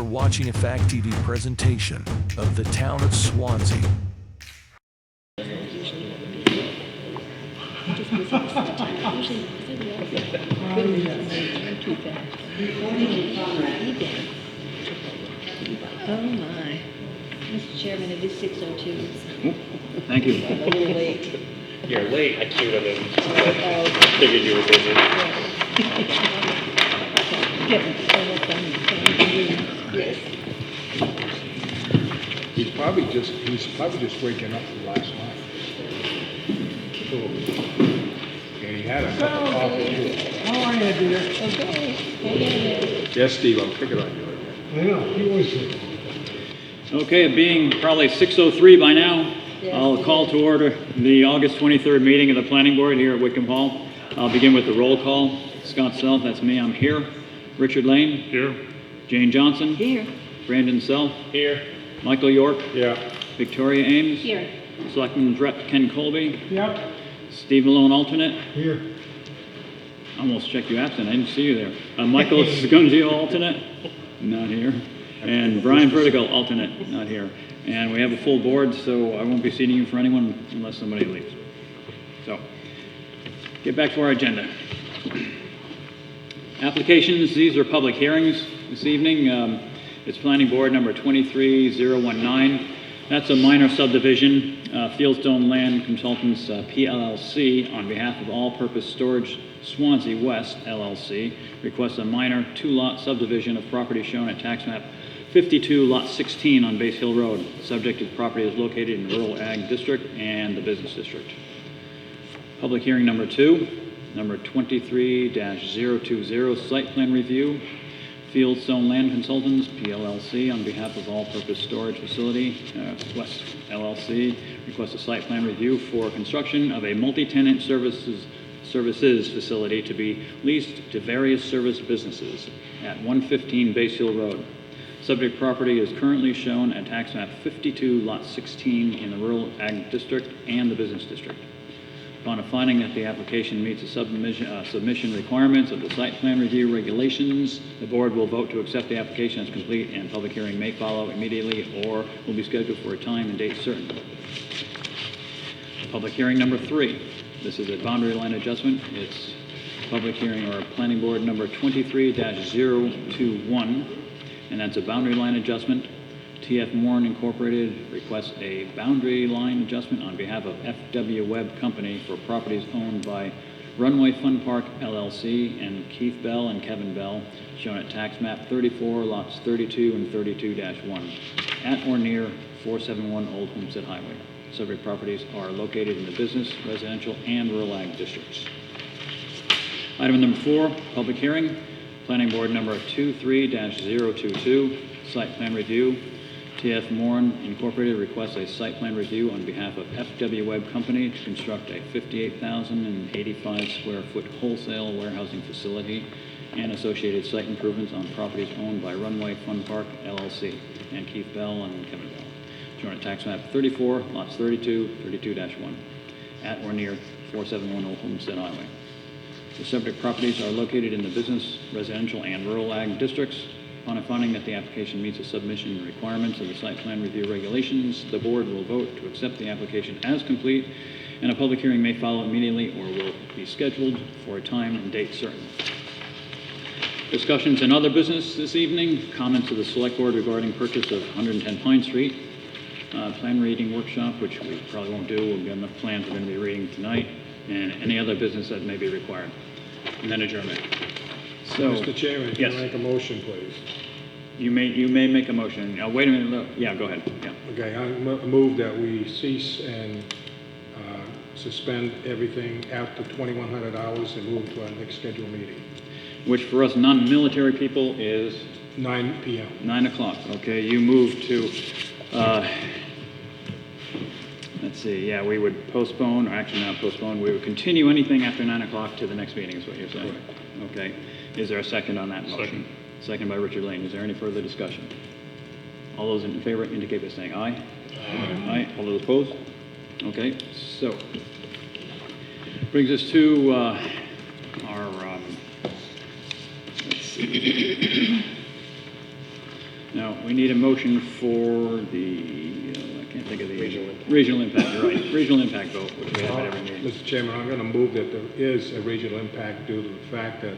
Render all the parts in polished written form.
watching a Fact TV presentation of the town of Swanzey. Oh my. Mr. Chairman, it is 6:02. Thank you. I'm a little late. You're late. I queued it in. Oh, Figured you were busy. yes. He's probably just waking up from last night. And he had a cup of coffee too. How are you, dear? Okay. Hey, Yes, Steve, I'm picking on you again. I know, he was here. Okay, it being probably 6:03 by now, Yes. I'll call to order the August 23rd meeting of the Planning Board here at Wickham Hall. I'll begin with the roll call. Scott Self, that's me, I'm here. Richard Lane. Here. Jane Johnson. Here. Brandon Self. Here. Michael York. Yeah. Victoria Ames. Here. Selectman Rep Ken Colby. Yep, Steve Malone, alternate. here. I almost checked you absent, I didn't see you there. Michael Scungio, alternate. Not here. And Brian Vertical, alternate, not here. And we have a full board, so I won't be seating you for anyone unless somebody leaves. So, get back to our agenda. Applications, these are public hearings this evening. It's Planning Board number 23019. That's a minor subdivision. Fieldstone Land Consultants, PLLC, on behalf of All Purpose Storage Swanzey West, LLC, requests a minor two-lot subdivision of property shown at tax map 52, lot 16 on Base Hill Road. Subject of property is located in Rural Ag District and the Business District. Public hearing number 2, number 23-020, site plan review. Fieldstone Land Consultants, PLLC, on behalf of All Purpose Storage Facility, West LLC, requests a site plan review for construction of a multi-tenant services facility to be leased to various service businesses at 115 Base Hill Road. Subject property is currently shown at tax map 52, lot 16 in the Rural Ag District and the Business District. Upon a finding that the application meets the submission requirements of the site plan review regulations, the board will vote to accept the application as complete, and public hearing may follow immediately or will be scheduled for a time and date certain. Public hearing number 3. This is a boundary line adjustment. It's public hearing or Planning Board number 23-021, and that's a boundary line adjustment. TF Moore Incorporated requests a boundary line adjustment on behalf of FW Webb Company for properties owned by Runway Fun Park LLC and Keith Bell and Kevin Bell, shown at tax map 34, lots 32 and 32-1, at or near 471 Old Homestead Highway. Subject properties are located in the business, residential, and rural ag districts. Item number 4, public hearing. Planning Board number 23-022, site plan review. TF Moore Incorporated requests a site plan review on behalf of FW Webb Company to construct a 58,085 square foot wholesale warehousing facility and associated site improvements on properties owned by Runway Fun Park LLC and Keith Bell and Kevin Bell, shown at tax map 34, lots 32, 32-1, at or near 471 Old Homestead Highway. The subject properties are located in the business, residential, and rural ag districts. Upon a finding that the application meets the submission requirements of the site plan review regulations, the board will vote to accept the application as complete, and a public hearing may follow immediately or will be scheduled for a time and date certain. Discussions and other business this evening. Comments of the Select Board regarding purchase of 110 Pine Street. Plan reading workshop, which we probably won't do. We'll get enough plans we're going to be reading tonight, and any other business that may be required. And then adjournment. So, Mr. Chairman, can yes. you make a motion, please? You may make a motion. Wait a minute. Yeah, go ahead. Yeah. Okay, I move that we cease and suspend everything after 2100 hours and move to our next scheduled meeting. Which for us non-military people is 9 p.m. 9 o'clock. Okay, you move to, let's see, yeah, we would postpone, or actually not postpone, we would continue anything after 9 o'clock to the next meeting is what you're saying. Correct. Okay. Is there a second on that motion? Second by Richard Lane. Is there any further discussion? All those in favor indicate by saying aye. Aye. All those opposed? Okay, so brings us to our let's see. Now, we need a motion for the, I can't think of the... Regional impact. Regional impact, you're right. Regional impact vote, which we have at every meeting. Mr. Chairman, I'm going to move that there is a regional impact due to the fact that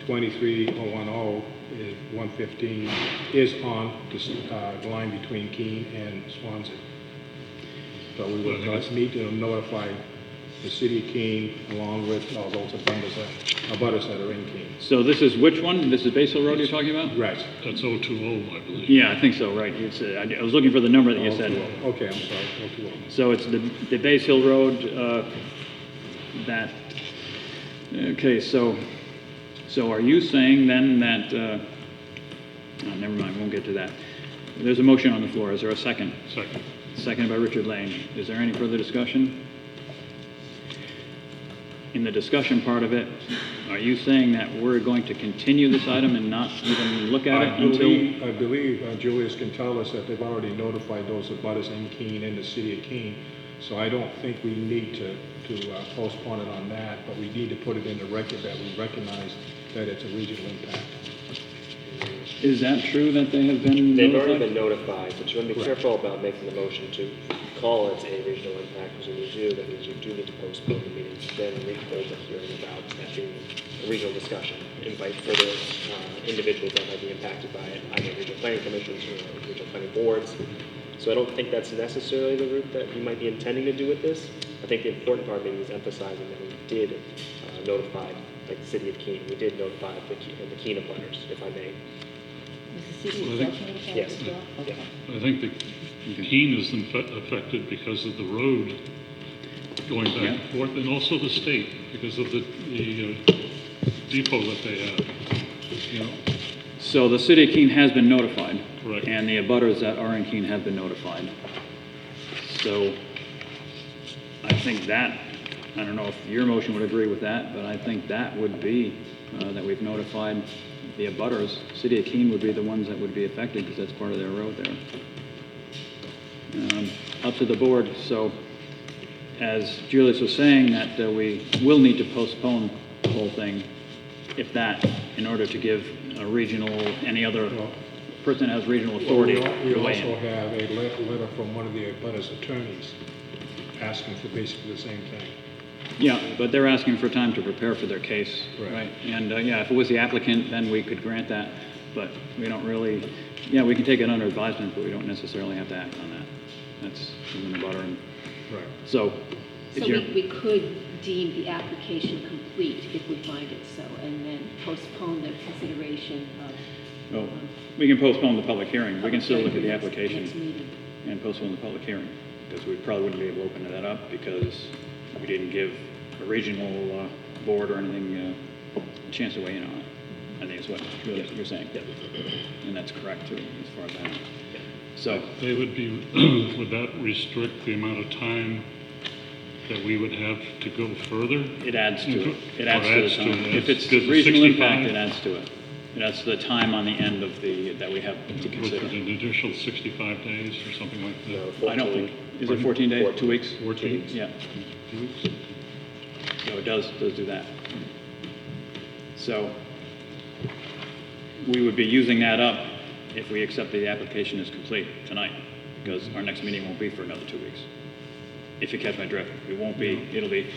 23010 is 115 is on the line between Keene and Swanzey. So we would need to notify the city of Keene along with all those abutters that are in Keene. So this is which one? This is Base Hill Road you're talking about? Right. That's 020, I believe. Yeah, I think so, right. It's, I was looking for the number that you said. Okay, I'm sorry. 020. So it's the Base Hill Road, that, okay, so are you saying then that, never mind, won't get to that. There's a motion on the floor. Is there a second? Second. Seconded by Richard Lane. Is there any further discussion? In the discussion part of it, are you saying that we're going to continue this item and not even look at it until? I believe Julius can tell us that they've already notified those abutters in Keene, in the city of Keene. So I don't think we need to postpone it on that, but we need to put it in the record that we recognize that it's a regional impact. Is that true that they have been They've notified? already been notified, but you want to be careful about making the motion to call it a regional impact, because when you do, that means you do need to postpone the meeting, then hold a hearing about that being a regional discussion, invite further individuals that might be impacted by it, either regional planning commissions or regional planning boards. So I don't think that's necessarily the route that you might be intending to do with this. I think the important part maybe is emphasizing that we did notify, like the city of Keene, we did notify the Keene abutters, if I may. Is the city itself notified Yes. as well? Okay. I think the Keene is affected because of the road going back and forth, and also the state because of the depot that they have. You know, So the city of Keene has been notified. Correct. And the abutters that are in Keene have been notified. So I think that, I don't know if your motion would agree with that, but I think that would be, that we've notified the abutters. City of Keene would be the ones that would be affected because that's part of their road there. Up to the board. So as Julius was saying, that we will need to postpone the whole thing, if that, in order to give a regional, any other person that has regional authority We to weigh also in. have a letter from one of the abutters attorneys asking for basically the same thing. Yeah, but they're asking for time to prepare for their case, Right. right? And, yeah, if it was the applicant, then we could grant that, but we don't really, yeah, we can take it under advisement, but we don't necessarily have to act on that. That's from the butter. And Right. so, if So you're, we could deem the application complete if we find it so, and then postpone the consideration of... well, we can postpone the public hearing. We can still look at the Next application meeting. and postpone the public hearing, because we probably wouldn't be able to open that up because we didn't give a regional board or anything a chance to weigh in on it. I think is what you're saying. And that's correct too, as far as I know. So, they would be, would that restrict the amount of time that we would have to go further? it adds to it. It Or adds to adds the to time. it. If it's Does the regional 65 impact, it adds to it. It adds to the time on the end of the, that we have to Was consider. it an additional 65 days or something like that? No, 14. I don't think, is it 14 days, 2 weeks? 14? Yeah. So it does do that. So we would be using that up if we accept that the application is complete tonight, because our next meeting won't be for another 2 weeks. If you catch my drift, it won't be, it'll be,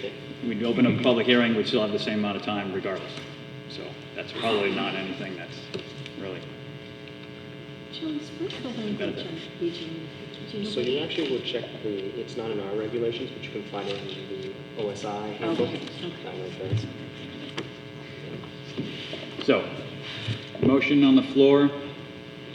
we'd open up a public hearing, we'd still have the same amount of time regardless. So that's probably not anything that's really, John, where's the language on regional? Do you know So you what- actually would check it's not in our regulations, but you can find it in the OSI handbook. Okay. Kind of like that. so, motion on the floor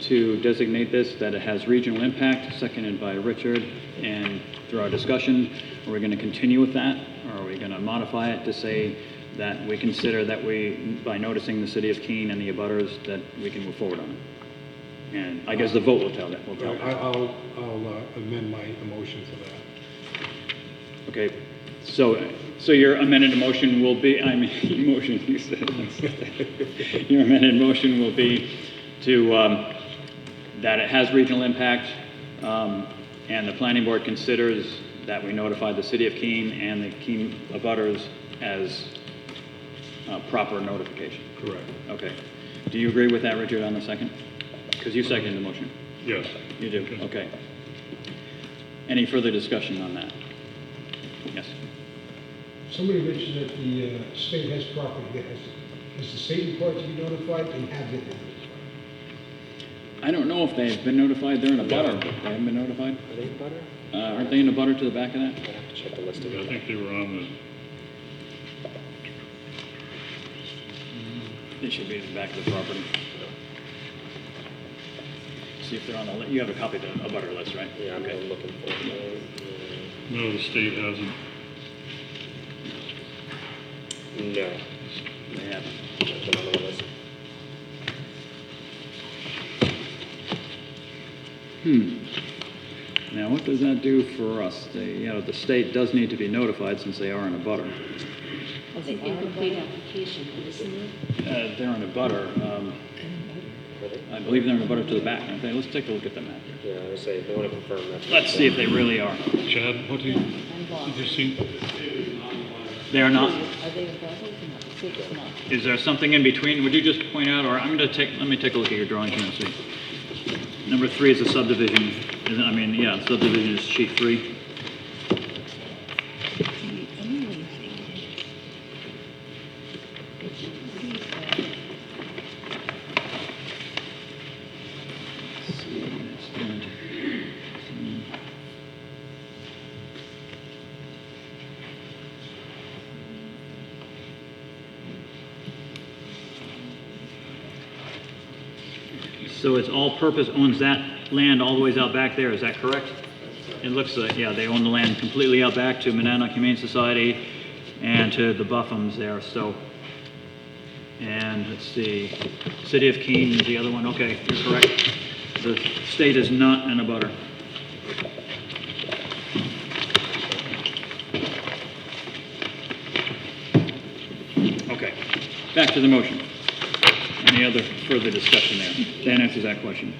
to designate this, that it has regional impact, seconded by Richard, and through our discussion, are we going to continue with that? Or are we going to modify it to say that we consider that we, by noticing the city of Keene and the abutters, that we can move forward on it? And I guess the vote will tell that. I'll amend my motion for that. Okay, so your amended motion will be, motion, you said. Your amended motion will be to, that it has regional impact, and the planning board considers that we notify the city of Keene and the Keene abutters as proper notification. Correct. Okay. Do you agree with that, Richard, on the second? Because you seconded the motion. Yes. You do, okay. Any further discussion on that? Yes. Somebody mentioned that the state has property there. Is the state required to be notified and have they been notified? I don't know if they've been notified. They're in a butter, but they haven't been notified. Are they in butter? Aren't they in a butter to the back of that? I'd have to check the list I again. think they were on the, They should be in the back of the property. See if they're on the list. You have a copy of the butter list, right? Yeah, I'm Okay. looking for it. no, the state hasn't. No, They haven't. that's been on the list. Now, what does that do for us? The state does need to be notified since they are in a butter. It's an incomplete application, isn't it? They're in a butter. Are they? I believe they're in a butter to the back, aren't they? Let's take a look at the map here. Yeah, I would say, if they want to confirm that. Let's see if they really are. Chad, what do you, did you see? They are not. Are they in Brussels or not? It's not. Is there something in between? Would you just point out, or let me take a look at your drawing here and see. Number 3 is a subdivision. Subdivision is sheet 3. The only thing Let's see, that's good. So it's all purpose owns that land all the ways out back there, is that correct? It looks like, yeah, they own the land completely out back to Monadnock Humane Society and to the Buffums there, so. And let's see, City of Keene is the other one, okay, you're correct. The state is not in a butter. Okay, back to the motion. Any other further discussion there? That answers that question.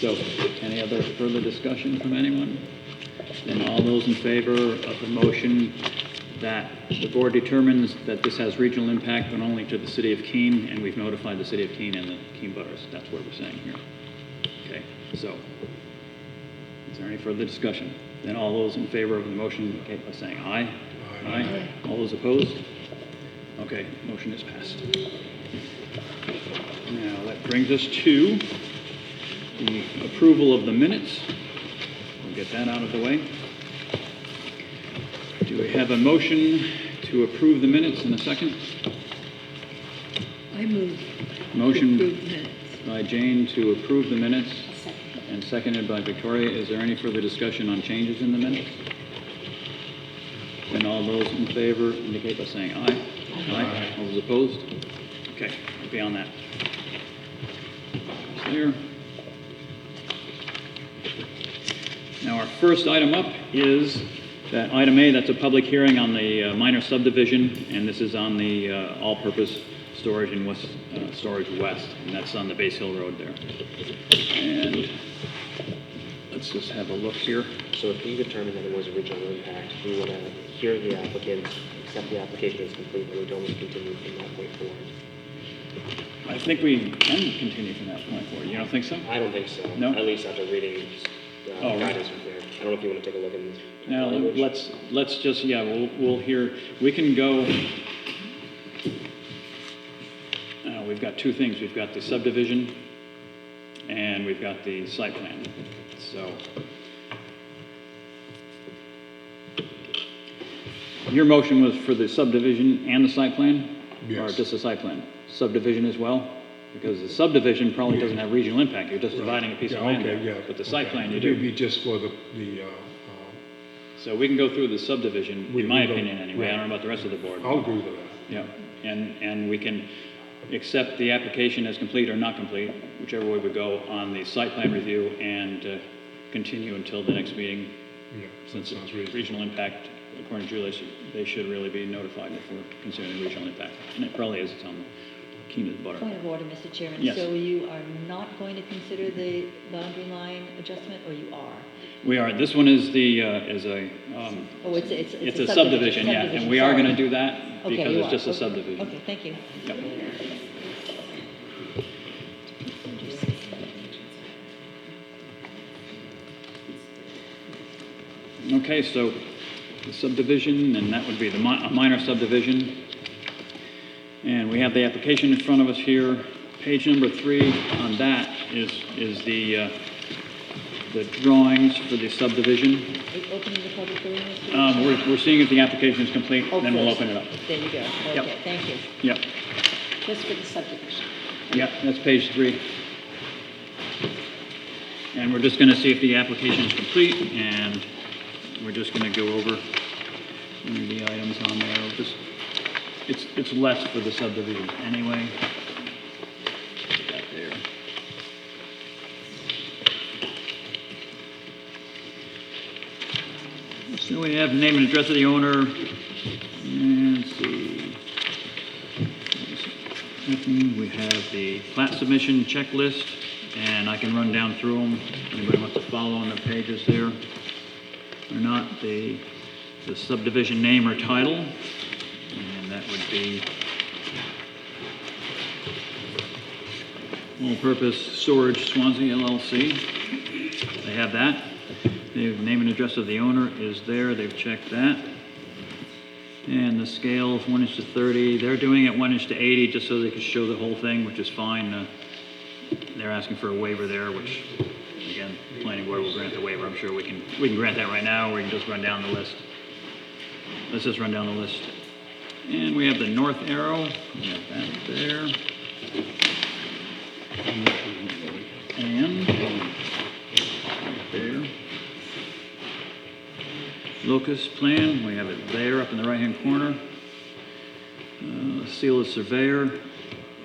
So, any other further discussion from anyone? Then all those in favor of the motion that the board determines that this has regional impact but only to the city of Keene, and we've notified the city of Keene and the Keene butters. That's what we're saying here. Okay, so, is there any further discussion? Then all those in favor of the motion indicate by saying aye. Aye. All those opposed? Okay, motion is passed. Now, that brings us to the approval of the minutes. We'll get that out of the way. Do we have a motion to approve the minutes in a second? I move. Motion Approved minutes. by Jane to approve the minutes A second. and seconded by Victoria. Is there any further discussion on changes in the minutes? Then all those in favor indicate by saying aye. Aye. All those opposed? Okay, beyond that. There. Now, our first item up is that item A, that's a public hearing on the minor subdivision, and this is on the all-purpose storage in West, Storage West, and that's on the Base Hill Road there. And let's just have a look here. So if we determine that it was original impact, we want to hear the applicant, accept the application as complete, and we don't want to continue from that point forward. I think we can continue from that point forward. You don't think so? I don't think so. No? At least after reading Oh, right. guidance from there. I don't know if you want to take a look in. Now, language. let's just, yeah, we'll hear, we can go, we've got two things. We've got the subdivision and we've got the site plan. So, your motion was for the subdivision and the site plan? Or Yes. just the site plan? Subdivision as well? Because the subdivision probably doesn't have regional impact. You're just dividing a piece of Yeah, land okay, there. yeah, But the site okay. plan you It would do. be just for the So we can go through the subdivision, We- in my we go- opinion anyway. I right. don't know about the rest of the board. I'll agree with that. Yeah, and we can accept the application as complete or not complete, whichever way we go on the site plan review and continue until the next meeting. Yeah, that Since sounds it's reasonable. regional impact, according to Julie, they should really be notified if we're considering regional impact. And it probably is, it's on the Keene of the butter. Point of order, Mr. Chairman. Yes. So you are not going to consider the boundary line adjustment, or you are? We are, this one is the, Oh, it's it's a subdivision, yeah, and we are gonna do that Okay, because you it's are. just a Okay. subdivision. Okay, thank you. Yep. Okay, so the subdivision, and that would be the minor subdivision. And we have the application in front of us here. Page number 3 on that is the drawings for the subdivision. Are you opening the public hearing, Mr.? We're seeing if the application is complete, Oh, then we'll first. open it up. There you go. Yep. Okay, thank you. Yep, Just for the subdivision. yep, that's page 3. And we're just gonna see if the application is complete, and we're just gonna go over the items on there. It's less for the subdivision anyway. Put that there. So we have name and address of the owner, and let's see. We have the plat submission checklist, and I can run down through them. Anybody wants to follow on the pages there or not? The subdivision name or title, and that would be all-purpose storage Swanzey LLC. They have that. The name and address of the owner is there. They've checked that. And the scale is 1 inch to 30. They're doing it 1 inch to 80 just so they can show the whole thing, which is fine. They're asking for a waiver there, which, again, the planning board will grant the waiver. I'm sure we can grant that right now, or we can just run down the list. Let's just run down the list. And we have the north arrow. We have that there. And right there. Locust plan, we have it there up in the right-hand corner. Seal of surveyor,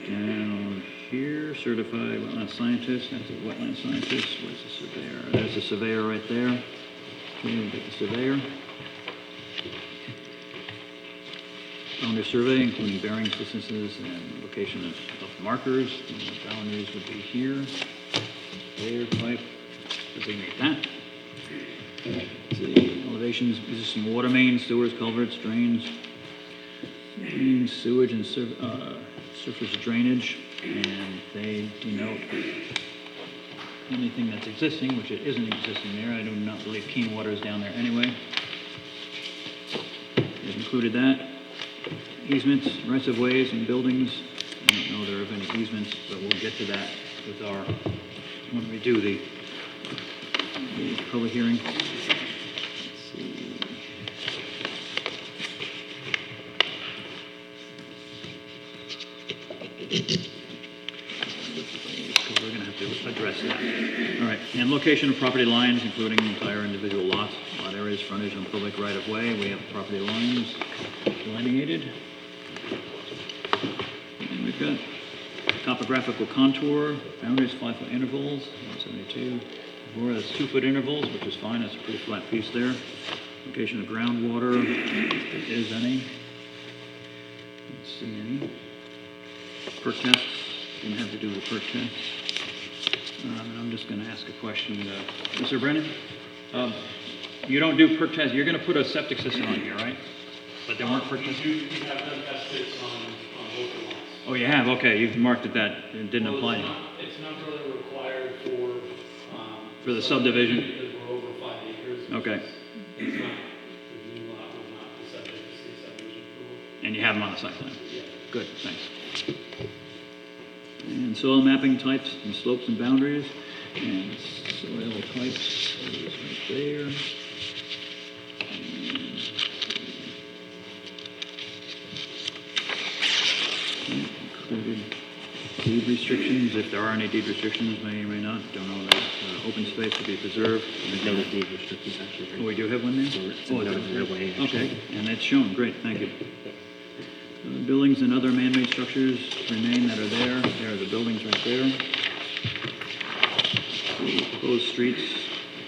down here, certified wetland scientist. That's a wetland scientist. Where's the surveyor? There's the surveyor right there. Okay, we'll get the surveyor. Boundary survey, including bearings, distances, and location of markers. And the boundaries would be here. There, pipe, designate that. See, elevations, existing water mains, sewers, culverts, drains, mains, sewage, and surface drainage, and they denote anything that's existing, which it isn't existing there. I do not believe Keen Water is down there anyway. They've included that. Easements, rights of ways, and buildings. I don't know there are any easements, but we'll get to that with when we do the public hearing. Let's see. We're going to have to address that. All right, and location of property lines, including entire individual lots, lot areas, frontage on public right-of-way. We have property lines delineated. And we've got topographical contour, boundaries, 5-foot intervals, 172. Or that's 2-foot intervals, which is fine. That's a pretty flat piece there. Location of groundwater, if there is any. Let's see any. Perk tests, didn't have to do with perk tests. I'm just going to ask a question. Mr. Brennan, you don't do perk tests. You're going to put a septic system on here, right? But there weren't perk tests? You have done test pits on both the lots. Oh, you have? Okay, you've marked it that it didn't apply. It's not really required For the subdivision? Because we're over 5 acres. Okay. It's not, the new lot will not be subject to state subdivision approval. And you have them on the site plan? Yeah. Good, thanks. And soil mapping types and slopes and boundaries. And soil types is right there. And included deed restrictions, if there are any deed restrictions, may or may not, don't know that. Open space to be preserved. There's no deed restrictions actually. Oh, we do have one there? Oh, no, it's no way, actually. Okay, and that's shown, great, thank you. Buildings and other man-made structures remain that are there. There are the buildings right there. Proposed streets,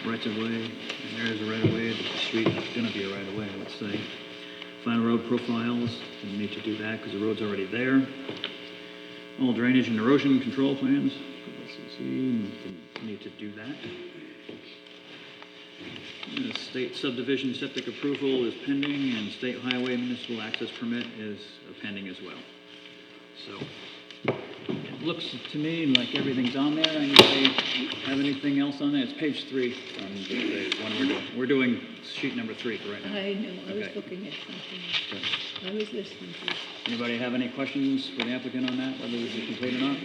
rights of way, and there's a right of way. The street is gonna be a right of way, let's say. Final road profiles, we need to do that because the road's already there. All drainage and erosion control plans, need to do that. The state subdivision septic approval is pending, and state highway municipal access permit is pending as well. So, it looks to me like everything's on there. Anybody have anything else on there? It's page 3 on the one we're doing. We're doing sheet number 3 for right now. I know, I was Okay. looking at something. Okay. I was listening to. Anybody have any questions for the applicant on that, whether this is complete or not?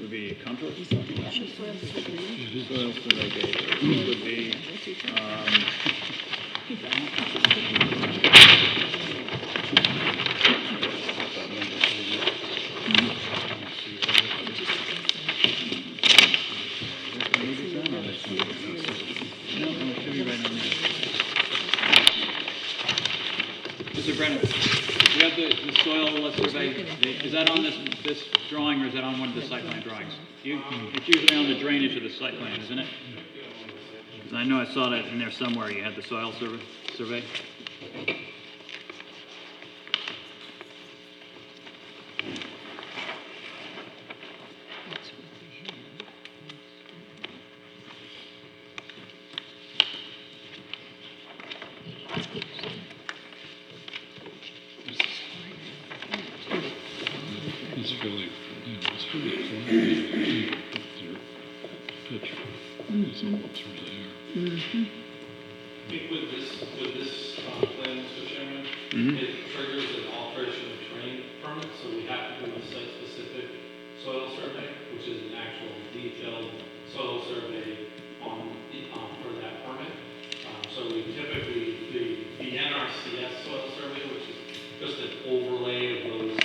Would be contour? Soil survey data would be, Mr. Brennan, you have the soil survey, is that on this drawing or is that on one of the site plan drawings? It's usually on the drainage of the site plan, isn't it? 'Cause I know I saw that in there somewhere, you had the soil survey. It's really, it's really fun. Picture. It's all through there. I think with this plan, Mr. Chairman, it triggers an alteration of terrain permit, so we have to do a site-specific soil survey, which is an actual detailed soil survey for that permit. So we typically, the NRCS soil survey, which is just an overlay of those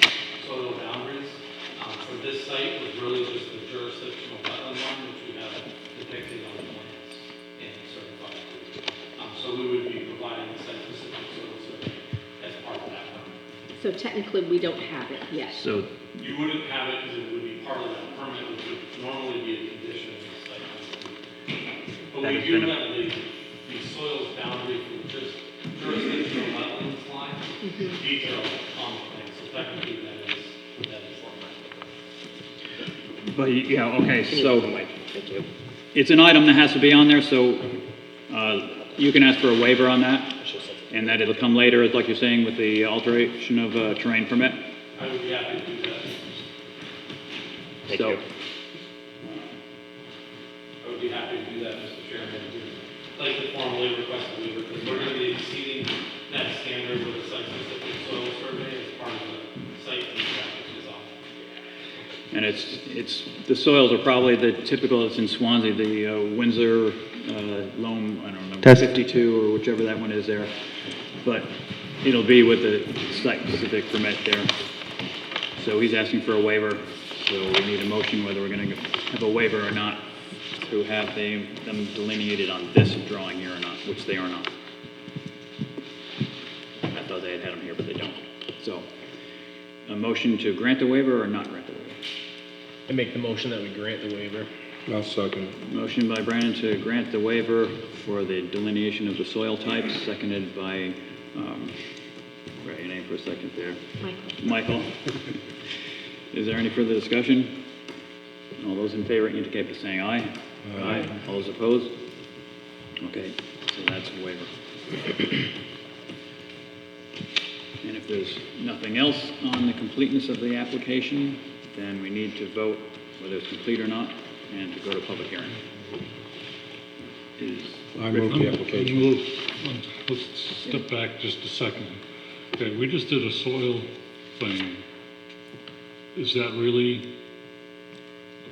soil boundaries, for this site was really just the jurisdictional wetland line, which we have depicted on the plans and certified. So we would be providing a site-specific soil survey as part of that permit. So technically, we don't have it yet. So, You wouldn't have it because it would be part of that permit, which would normally be a condition of the site plan. But That we has do been a- have the soils boundary for just jurisdictional wetlands line detailed on the plan, so technically that is but yeah, okay, so Thank you. it's an item that has to be on there, so you can ask for a waiver on that, and that it'll come later, like you're saying, with the alteration of terrain permit. I would be happy to do that. Thank So, you. I would be happy to do that, Mr. Chairman. I'd like to formally request a waiver because we're going to be exceeding that standard with a site-specific soil survey as part of the site feedback, which is on. and it's the soils are probably the typical, it's in Swanzey, the Windsor loam, I don't know, 52 or whichever that one is there. But it'll be with the site-specific permit there. So he's asking for a waiver, so we need a motion whether we're going to have a waiver or not to have them delineated on this drawing here or not, which they are not. I thought they had them here, but they don't. So, a motion to grant the waiver or not grant the waiver? I make the motion that we grant the waiver. I'll second. Motion by Brandon to grant the waiver for the delineation of the soil types, seconded by, write your name for a second there. Michael. Is there any further discussion? All those in favor indicate by saying aye. Aye. All those opposed? Okay, so that's a waiver. And if there's nothing else on the completeness of the application, then we need to vote whether it's complete or not, and to go to public hearing. I move the application. Let's step back just a second. Okay, we just did a soil thing. Is that really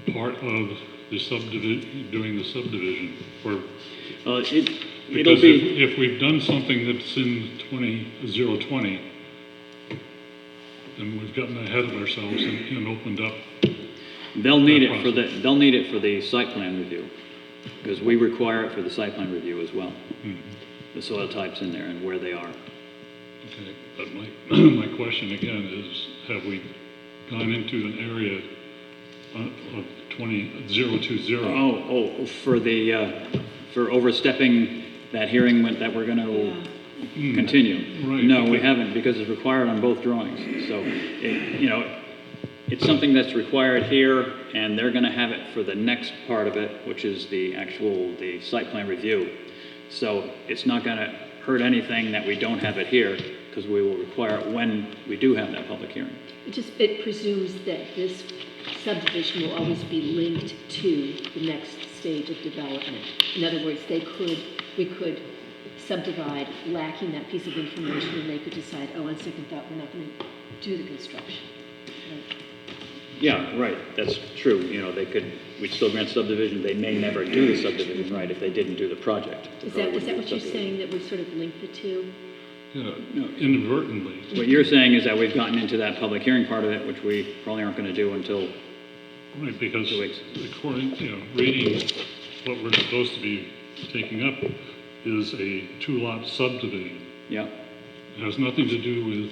a part of the subdivision, doing the subdivision? Or, It'll because be, if we've done something that's in 020, then we've gotten ahead of ourselves and opened up. they'll need it for the site plan review, because we require it for the site plan review as well. The soil types in there and where they are. Okay, but my question again is, have we gone into an area of 020? For overstepping that hearing that we're going to continue. Right. No, we haven't, because it's required on both drawings. So, it's something that's required here, and they're going to have it for the next part of it, which is the site plan review. So it's not going to hurt anything that we don't have it here. because we will require it when we do have that public hearing. It presumes that this subdivision will always be linked to the next stage of development. In other words, we could subdivide lacking that piece of information, and they could decide, oh, on second thought, we're not going to do the construction. Right. Yeah, right, that's true, we'd still grant subdivision, they may never do the subdivision, right, if they didn't do the project. Is that what you're saying, that we sort of link the two? Yeah, inadvertently. What you're saying is that we've gotten into that public hearing part of it, which we probably aren't going to do until Right, because 2 weeks. according, reading what we're supposed to be taking up is a two-lot subdivision. Yeah, It has nothing to do with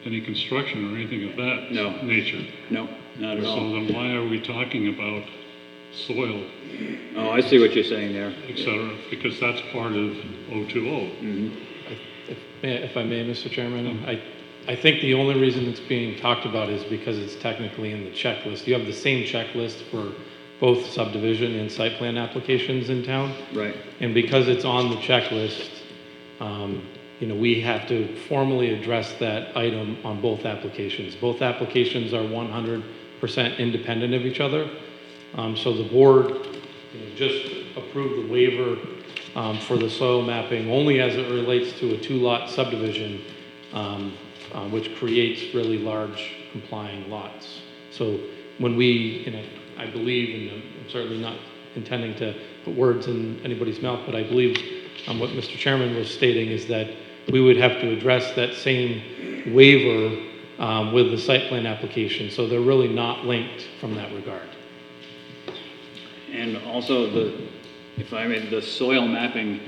any construction or anything of that No. nature. no, not at So all. then why are we talking about soil, Oh, I see what you're saying there. et cetera? Because that's part of 020. If I may, Mr. Chairman, I think the only reason it's being talked about is because it's technically in the checklist. You have the same checklist for both subdivision and site plan applications in town. Right, And because it's on the checklist, we have to formally address that item on both applications. Both applications are 100% independent of each other. So the board just approved the waiver for the soil mapping only as it relates to a two-lot subdivision, which creates really large complying lots. So when I believe, and I'm certainly not intending to put words in anybody's mouth, but I believe what Mr. Chairman was stating is that we would have to address that same waiver with the site plan application. So they're really not linked from that regard. and also the soil mapping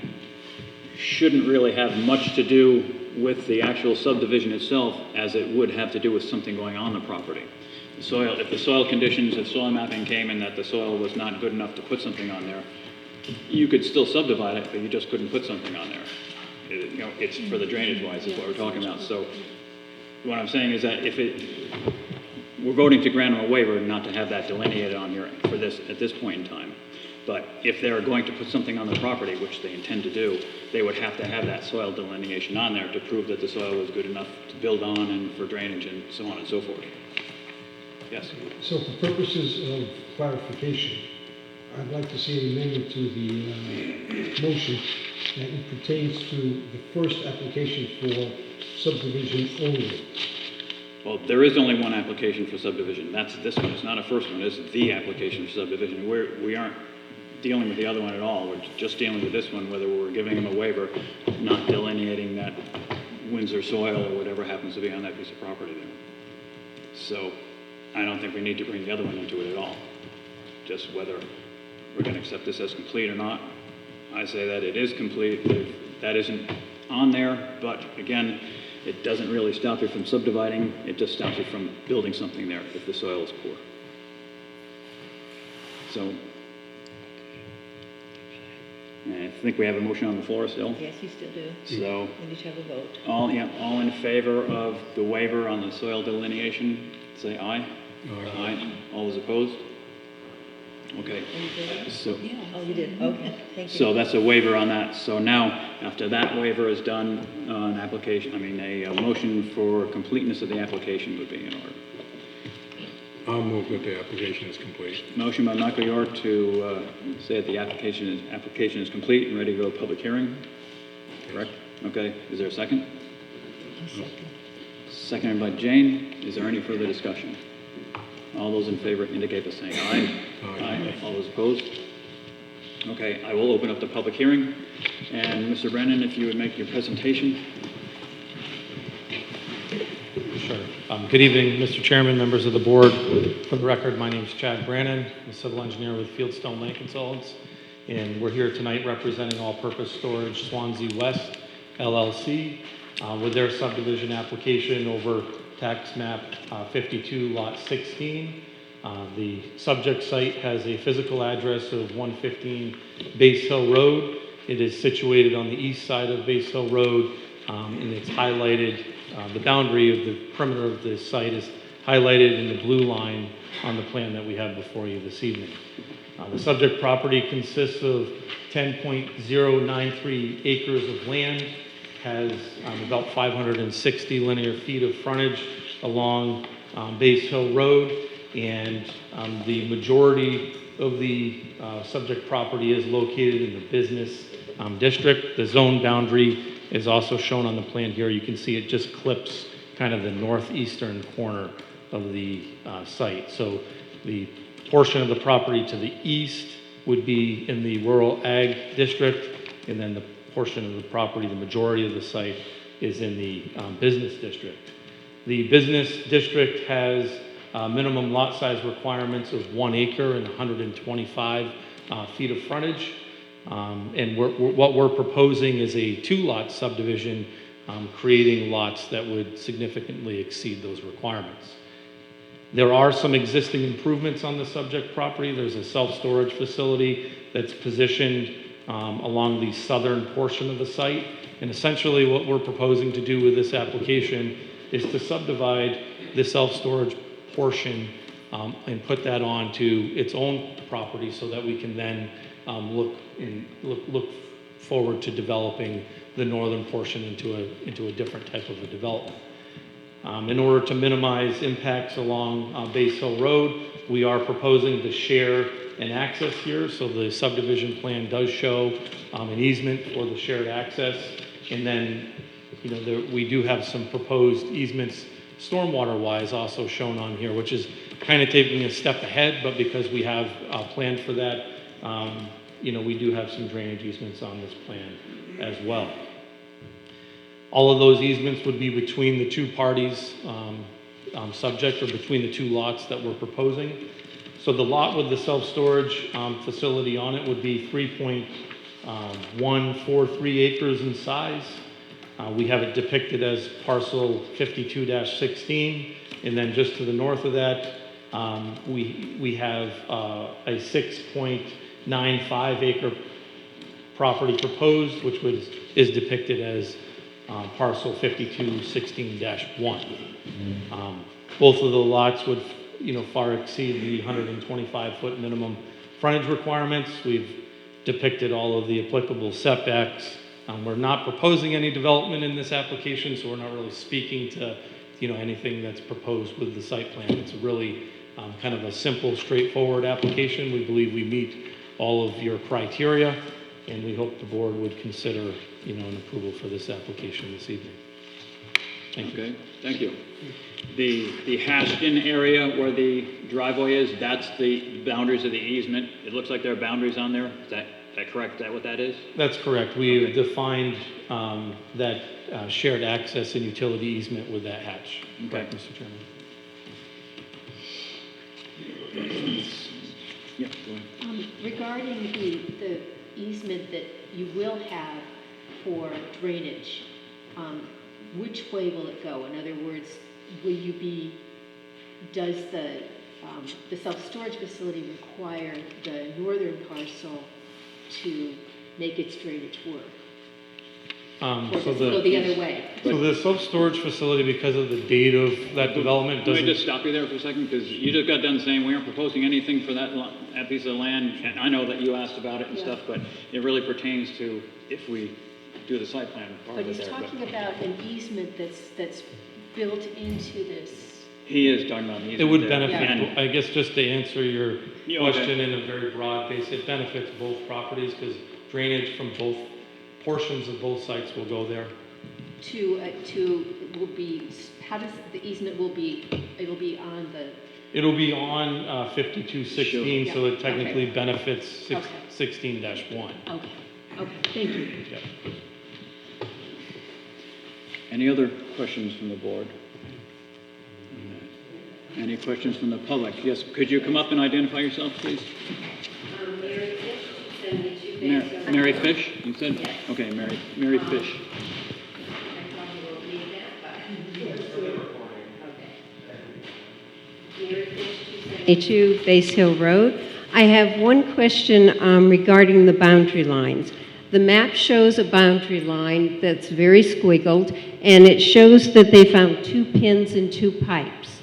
shouldn't really have much to do with the actual subdivision itself as it would have to do with something going on the property. If the soil conditions, if soil mapping came in that the soil was not good enough to put something on there, you could still subdivide it, but you just couldn't put something on there. It's for the drainage wise is what we're talking about. So what I'm saying is that we're voting to grant them a waiver not to have that delineated on here for this, at this point in time. But if they're going to put something on the property, which they intend to do, they would have to have that soil delineation on there to prove that the soil was good enough to build on and for drainage and so on and so forth. Yes? So for purposes of clarification, I'd like to see an amendment to the motion that it pertains to the first application for subdivision only. Well, there is only one application for subdivision. That's this one. It's not a first one. It's the application for subdivision. We aren't dealing with the other one at all. We're just dealing with this one, whether we're giving them a waiver, not delineating that Windsor soil or whatever happens to be on that piece of property there. So I don't think we need to bring the other one into it at all. Just whether we're going to accept this as complete or not. I say that it is complete. That isn't on there, but again, it doesn't really stop you from subdividing. It just stops you from building something there if the soil is poor. So I think we have a motion on the floor still. Yes, you still do. So We need to have a vote. all in favor of the waiver on the soil delineation, say aye. Aye. All those opposed? Okay. Are you voting? So, Oh, you did, okay, thank you. so that's a waiver on that. So now, after that waiver is done, a motion for completeness of the application would be in order. I'll move that the application is complete. Motion by Michael York to say that the application is complete and ready to go to public hearing. Correct? Okay. Is there a second? Seconded by Jane. Is there any further discussion? All those in favor indicate by saying aye. Aye. All those opposed? Okay, I will open up the public hearing. And Mr. Brennan, if you would make your presentation. Sure. Good evening, Mr. Chairman, members of the board. For the record, my name is Chad Brannon. I'm a civil engineer with Fieldstone Land Consultants, and we're here tonight representing All-Purpose Storage Swanzey West, LLC, with their subdivision application over tax map 52, lot 16. The subject site has a physical address of 115 Base Hill Road. It is situated on the east side of Base Hill Road, and it's highlighted. The boundary of the perimeter of the site is highlighted in the blue line on the plan that we have before you this evening. The subject property consists of 10.093 acres of land has about 560 linear feet of frontage along Base Hill Road, and the majority of the subject property is located in the business district. The zone boundary is also shown on the plan here. You can see it just clips kind of the northeastern corner of the site. So the portion of the property to the east would be in the rural ag district, and then the portion of the property, the majority of the site, is in the business district. The business district has minimum lot size requirements of 1 acre and 125 feet of frontage. And what we're proposing is a 2-lot subdivision, creating lots that would significantly exceed those requirements. There are some existing improvements on the subject property. There's a self-storage facility that's positioned along the southern portion of the site. And essentially what we're proposing to do with this application is to subdivide the self-storage portion and put that onto its own property so that we can then look forward to developing the northern portion into a different type of a development. In order to minimize impacts along Base Hill Road, we are proposing to share an access here. So the subdivision plan does show an easement for the shared access. And then, we do have some proposed easements stormwater-wise also shown on here, which is kind of taking a step ahead, but because we have planned for that, we do have some drainage easements on this plan as well. All of those easements would be between the two parties subject, or between the two lots that we're proposing. So the lot with the self-storage facility on it would be 3.143 acres in size. We have it depicted as parcel 52-16, and then just to the north of that, we have a 6.95 acre property proposed, which is depicted as parcel 52-16-1. Both of the lots would, far exceed the 125-foot minimum frontage requirements. We've depicted all of the applicable setbacks. We're not proposing any development in this application, so we're not really speaking to, anything that's proposed with the site plan. It's really kind of a simple, straightforward application. We believe we meet all of your criteria, and we hope the board would consider, an approval for this application this evening. Thank you. Okay, thank you. The hashed-in area where the driveway is, that's the boundaries of the easement. It looks like there are boundaries on there. Is that correct? Is that what that is? That's correct. We have defined that shared access and utility easement with that hatch. Okay. Correct, Mr. Chairman. Yeah, go ahead. Regarding the easement that you will have for drainage, which way will it go? In other words, does the self-storage facility require the northern parcel to make its drainage work? Or does it go the other way? So the self-storage facility, because of the date of that development, Let doesn't... me just stop you there for a second, because you just got done saying we aren't proposing anything for that piece of land, and I know that you asked about it and stuff, but it really pertains to if we do the site plan part But of it he's there. talking about an easement that's built into this. He is talking about an easement. It would there. benefit, And- I guess, just to answer your Yeah, okay. question in a very broad base, it benefits both properties because drainage from both portions of both sites will go there. How does the easement will be on the, It'll be on 5216, so it technically Okay. benefits Okay. 16-1. okay, thank you. Yeah. Any other questions from the board? Any questions from the public? Yes, could you come up and identify yourself, please? Mary Fish, 72 Mary Fish, you said? Yes. Okay, Mary Fish. To Base Hill Road. I have one question regarding the boundary lines. The map shows a boundary line that's very squiggled, and it shows that they found 2 pins and 2 pipes.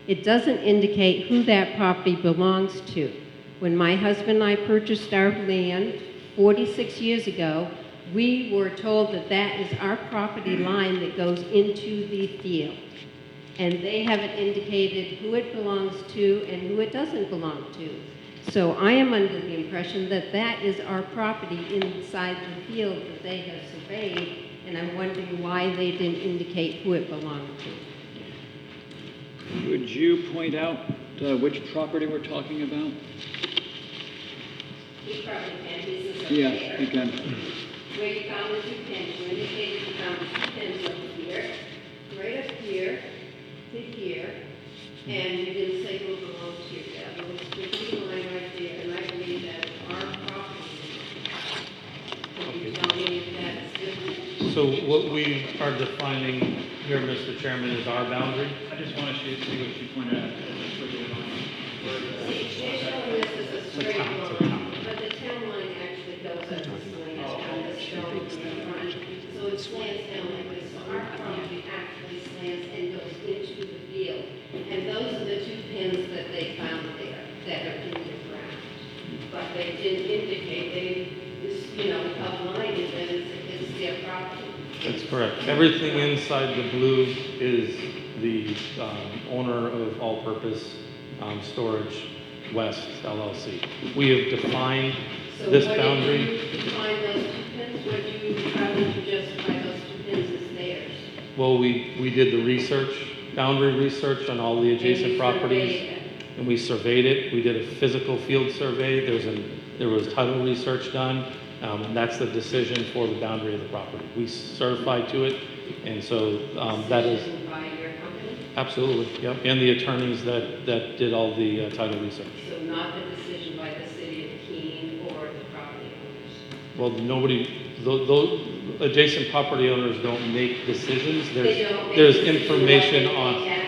It doesn't indicate who that property belongs to. When my husband and I purchased our land 46 years ago, we were told that that is our property line that goes into the field. And they haven't indicated who it belongs to and who it doesn't belong to. So I am under the impression that that is our property inside the field that they have surveyed, and I'm wondering why they didn't indicate who it belonged to. Would you point out which property we're talking about? He probably can, he's a Yeah, surveyor. you can. Where you found the 2 pins, you indicated you found the 2 pins over here, right up here to here, and you didn't say who belongs to you. That was the line right there, and I believe that is our property. Can you tell me if that's different? So what we are defining here, Mr. Chairman, is our boundary. I just want to see what you pointed out. See, they're showing this as a straight line, but the town line actually goes up this way, down this stone in the front. So it slants down like this, so our property actually slants and goes into the field. And those are the 2 pins that they found there, that are in the ground. But they didn't indicate, how line is, that it's their property. That's correct. Everything inside the blue is the owner of All-Purpose Storage West LLC. We have defined this boundary. So what did you define those 2 pins? How did you justify those 2 pins as theirs? Well, we did the research, boundary research on all the adjacent properties. And we surveyed it. We did a physical field survey. There was title research done. And that's the decision for the boundary of the property. We certified to it, and so that is... Decision by your company? Absolutely, yep. And the attorneys that did all the title research. So not the decision by the city of Keene or the property owners? Well, those adjacent property owners don't make decisions. There's information on...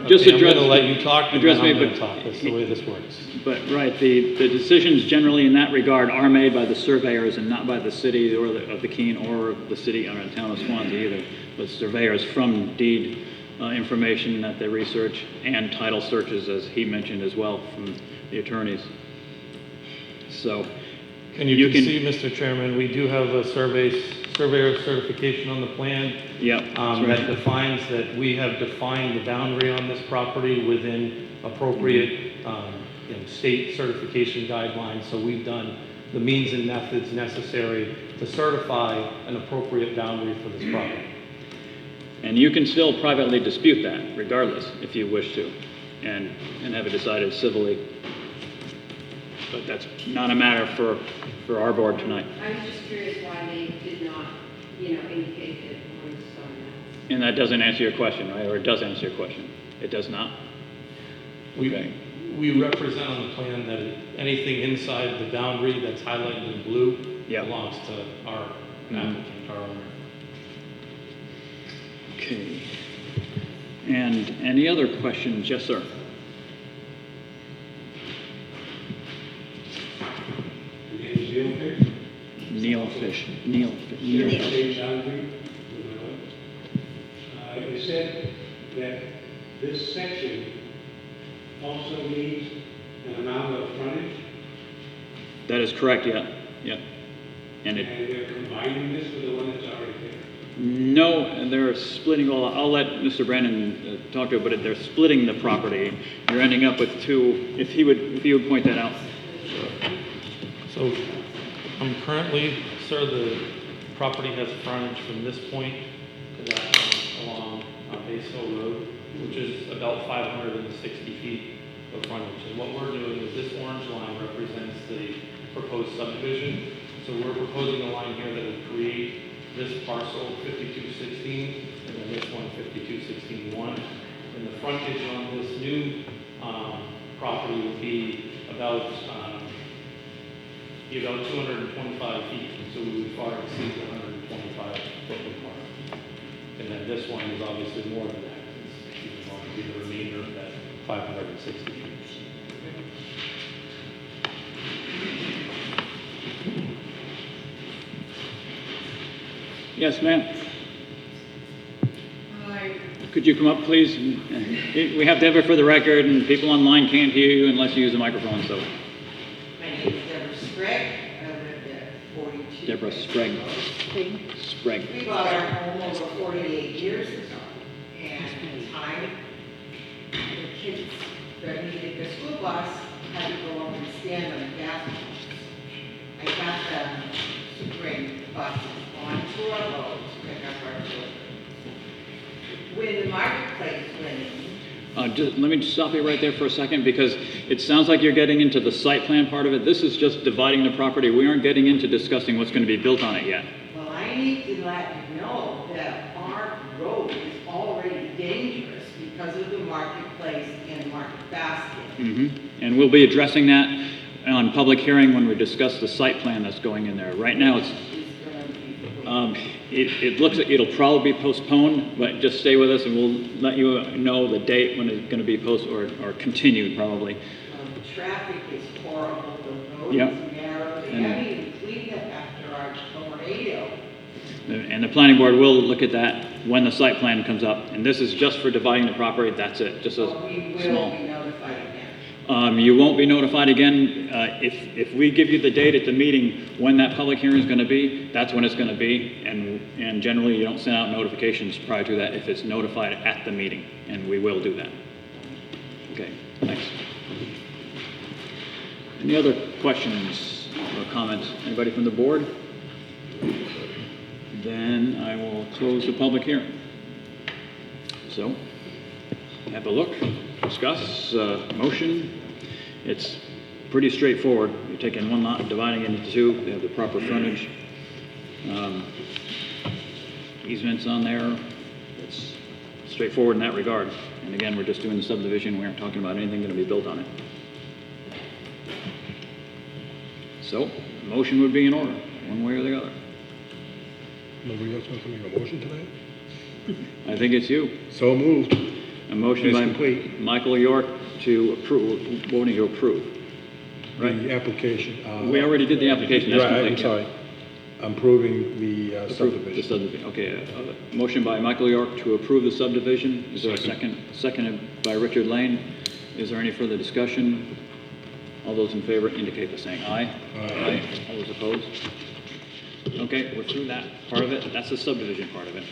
Just Okay, address, I'm going to let you talk, and address then me, I'm going to but- talk. That's the way this works. But, right, the decisions generally in that regard are made by the surveyors and not by the city or of the Keene or the city or the town of Swanzey either, but surveyors from deed information that they research and title searches, as he mentioned as well, from the attorneys. So, And you can see, Mr. Chairman, we do have a surveyor certification on the plan. Yep, that's right. That defines that we have defined the boundary on this property within appropriate state certification guidelines. So we've done the means and methods necessary to certify an appropriate boundary for this property. And you can still privately dispute that, regardless, if you wish to, and have it decided civilly. But that's not a matter for our board tonight. I was just curious why they did not, indicate that it was someone else. And that doesn't answer your question, right? Or it does answer your question? It does not? Okay. We represent on the plan that anything inside the boundary that's highlighted in blue belongs to our applicant, our owner. Okay. And any other questions? Yes, sir. Neil Fish. It said that this section also needs an amount of frontage, That is correct, yeah. And and they're combining this with the one that's already there. no, and they're splitting, well, I'll let Mr. Brandon talk to it, but they're splitting the property. You're ending up with 2, if he would point that out. So currently, sir, the property has frontage from this point to that along Base Hill Road, which is about 560 feet of frontage. And what we're doing is this orange line represents the proposed subdivision. So we're proposing a line here that would create this parcel 5216 and then this one 5216-1. And the frontage on this new property would be about 225 feet. So we would far exceed the 125 foot requirement. And then this one is obviously more than that. It's even more to be the remainder of that 560 feet. Yes, ma'am. Hi. Could you come up, please? We have to have it for the record, and people online can't hear you unless you use a microphone, so. My name is Deborah Sprague. I live at 42 Deborah Sprague. Spring. Sprague. We bought our home over 48 years ago, and at the time, the kids that needed the school bus had to go over and stand on the bathrooms. I got them to bring buses onto our road to pick up our children. When the marketplace went in, Let me just stop you right there for a second, because it sounds like you're getting into the site plan part of it. This is just dividing the property. We aren't getting into discussing what's going to be built on it yet. well, I need to let you know that our road is already dangerous because of the marketplace and market basket. And we'll be addressing that on public hearing when we discuss the site plan that's going in there. Right now, it's, it looks like it'll probably be postponed, but just stay with us and we'll let you know the date when it's going to be posted or continued probably. The traffic is horrible, the road Yep. is narrow, they haven't even cleaned it after our tornado. And the planning board will look at that when the site plan comes up. And this is just for dividing the property, that's it, just a We will small. be notified again. You won't be notified again. If we give you the date at the meeting when that public hearing is going to be, that's when it's going to be. And generally, you don't send out notifications prior to that if it's notified at the meeting, and we will do that. Okay, thanks. Any other questions or comments? Anybody from the board? Then I will close the public hearing. So, have a look, discuss, motion. It's pretty straightforward. You're taking one lot and dividing it into two. They have the proper frontage. Easements on there. It's straightforward in that regard. And again, we're just doing the subdivision. We aren't talking about anything going to be built on it. So, motion would be in order, one way or the other. Nobody else wants to make a motion tonight? I think it's you. So moved. A motion It's by complete. Michael York to approve, voting to approve. Right? The application. We already did the application, that's Right, I'm complete. sorry. I'm approving the Approve the subdivision. subdivision, okay. Motion by Michael York to approve the subdivision. Is there a second? Seconded by Richard Lane. Is there any further discussion? All those in favor indicate by saying aye. Aye. All those opposed? Okay, we're through that part of it. That's the subdivision part of it.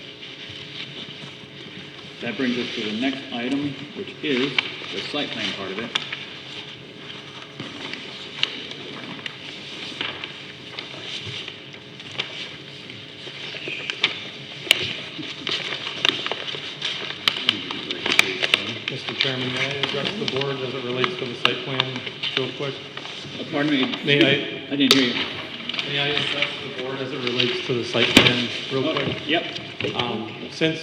That brings us to the next item, which is the site plan part of it. Mr. Chairman, may I address the board as it relates to the site plan real quick? Pardon me? May I didn't hear you. May I address the board as it relates to the site plan real quick? Yep. Since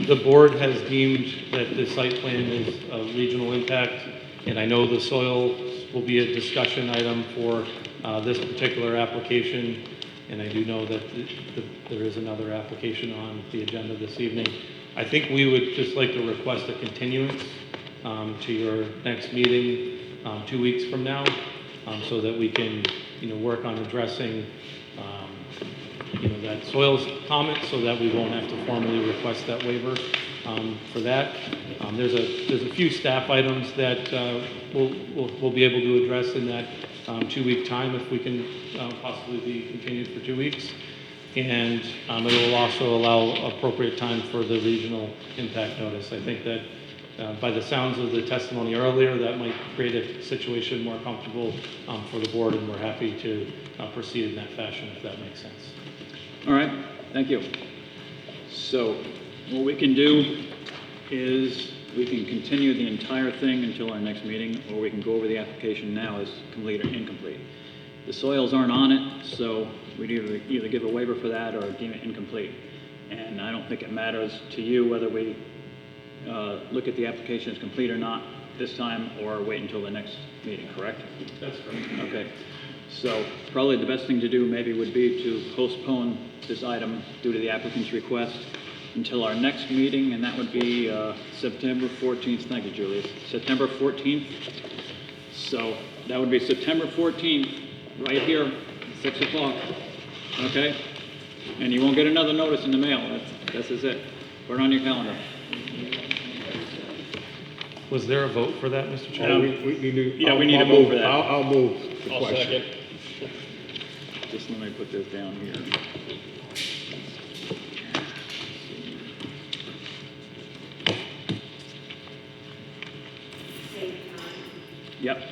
the board has deemed that the site plan is of regional impact, and I know the soil will be a discussion item for this particular application, and I do know that there is another application on the agenda this evening, I think we would just like to request a continuance to your next meeting 2 weeks from now, so that we can, work on addressing, that soils comment, so that we won't have to formally request that waiver for that. There's a few staff items that we'll be able to address in that 2 week time if we can possibly be continued for 2 weeks. And it will also allow appropriate time for the regional impact notice. I think that by the sounds of the testimony earlier, that might create a situation more comfortable for the board, and we're happy to proceed in that fashion if that makes sense. All right, thank you. So what we can do is we can continue the entire thing until our next meeting, or we can go over the application now as complete or incomplete. The soils aren't on it, so we'd either give a waiver for that or deem it incomplete. And I don't think it matters to you whether we look at the application as complete or not this time, or wait until the next meeting, correct? That's correct. Okay. So probably the best thing to do maybe would be to postpone this item due to the applicant's request until our next meeting, and that would be September 14th. Thank you, Julius. September 14th. So that would be September 14th, right here, 6 o'clock. Okay? And you won't get another notice in the mail. That's it. Put it on your calendar. Was there a vote for that, Mr. Chairman? We need a vote for that. I'll move the question. Just let me put this down here. Yep.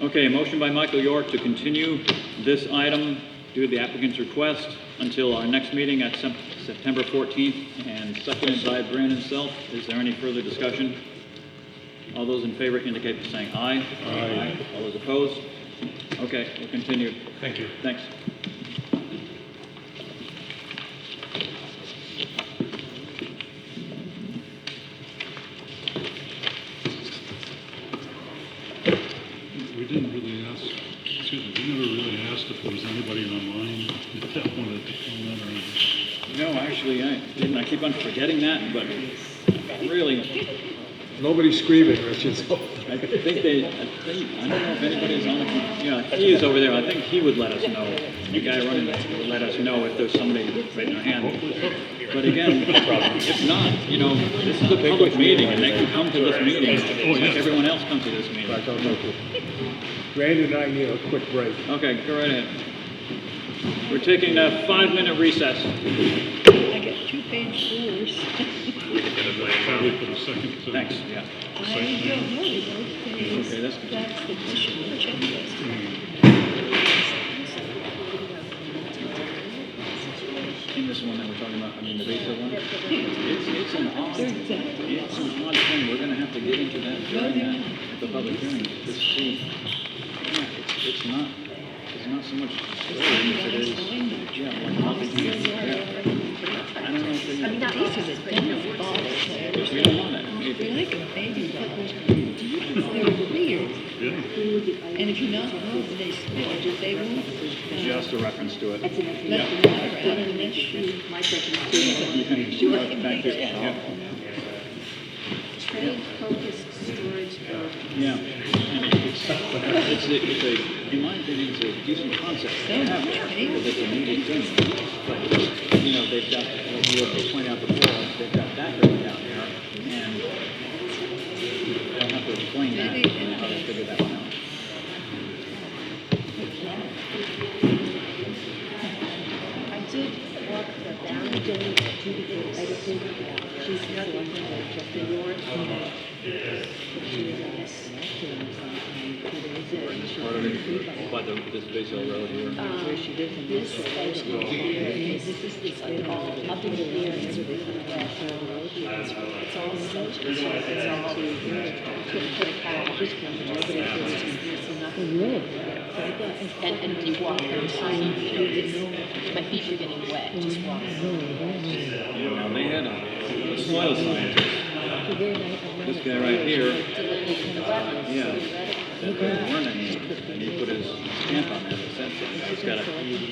Okay, motion by Michael York to continue this item due to the applicant's request until our next meeting at September 14th, and seconded by Brandon Self. Is there any further discussion? All those in favor indicate by saying aye. Aye. All those opposed? Okay, we'll continue. Thank you. Thanks. We didn't really ask, excuse me, we never really asked if there was anybody online that wanted to comment or anything. No, actually, I didn't. I keep on forgetting that, but really, Nobody's screaming, Richard, so. I don't know if anybody's on the, yeah, he is over there. I think he would let us know. The guy running it would let us know if there's somebody raising their hand. But again, if not, this is a public meeting and they can come to this meeting. Like everyone else comes to this meeting. Brandon and I need a quick break. Okay, go right ahead. We're taking a 5-minute recess. I got 2-page fours. Probably for the second. Thanks, yeah. I don't know, they both say Okay, that's good. that's the question of the checklist. In this one that we're talking about, I mean, the basic one, it's an odd thing. We're gonna have to get into that during the public hearing to see. Yeah, it's not so much story as it is, yeah, like multi-tenant. Yeah. I don't know if they. I mean, not these are the dense balls. We don't want that, We maybe. like them, baby, but they're weird. And if you're not home, they spit, they won't. Just a reference to it. Let the water out and then shoot. Back here, yeah. Trade-focused storage of Yeah. And in my opinion, it's a decent concept. They have it, but it's a needed thing. But, they've got, what we pointed out before, they've got that written down there, and they'll have to explain that and how they figure that one out. I did walk the boundary, I think she's not the one that just the north. By this Basil Road here. Where she lives in this edge here, this is like all up in the air, it's all such, it's all to put a carriage, nobody feels it's nothing really. And you walk every time, my feet are getting wet, just walking. Now, they had a soil scientist. This guy right here, yeah, that weren't any, and he put his stamp on there that said so. He's got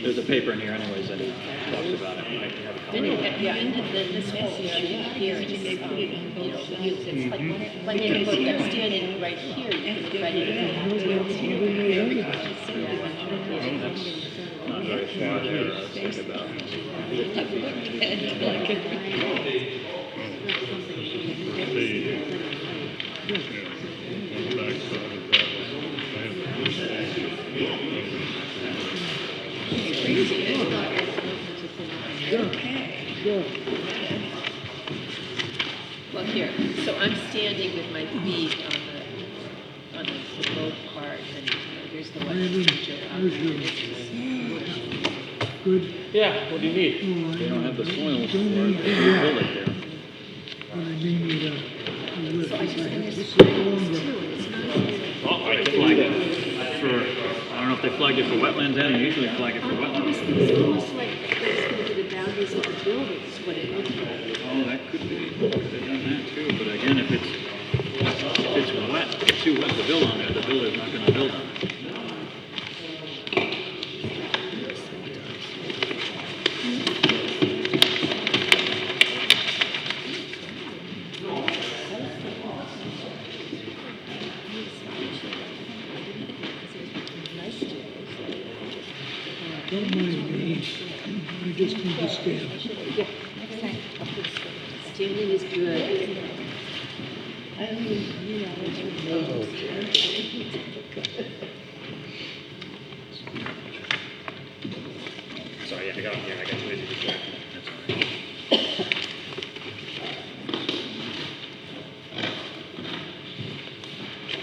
there's a paper in here anyways that talks about it. Right? Then it, then this whole area here, they put it on both sides. It's like when they put it standing right here, you can put right in. Not very far there, I was thinking about. Well, here, so I'm standing with my feet on the low part, and there's the one picture. Good. Yeah, what do you need? They don't have the soil for it, they build it there. What I mean with So I just understand this too, and it's not. Oh, I flagged it for, I don't know if they flagged it for wetlands and they usually flag it for wetlands. It's almost like it's going to the boundaries of the buildings, what it looks like. Oh, that could be, they've done that too, but again, if it's wet, it's too wet to build on there, the builder's not gonna build on it. Don't mind me, I just need to stand. Standing is good. I mean, you know, it's Sorry, yeah, I got it here. I got too busy distracted. That's all right.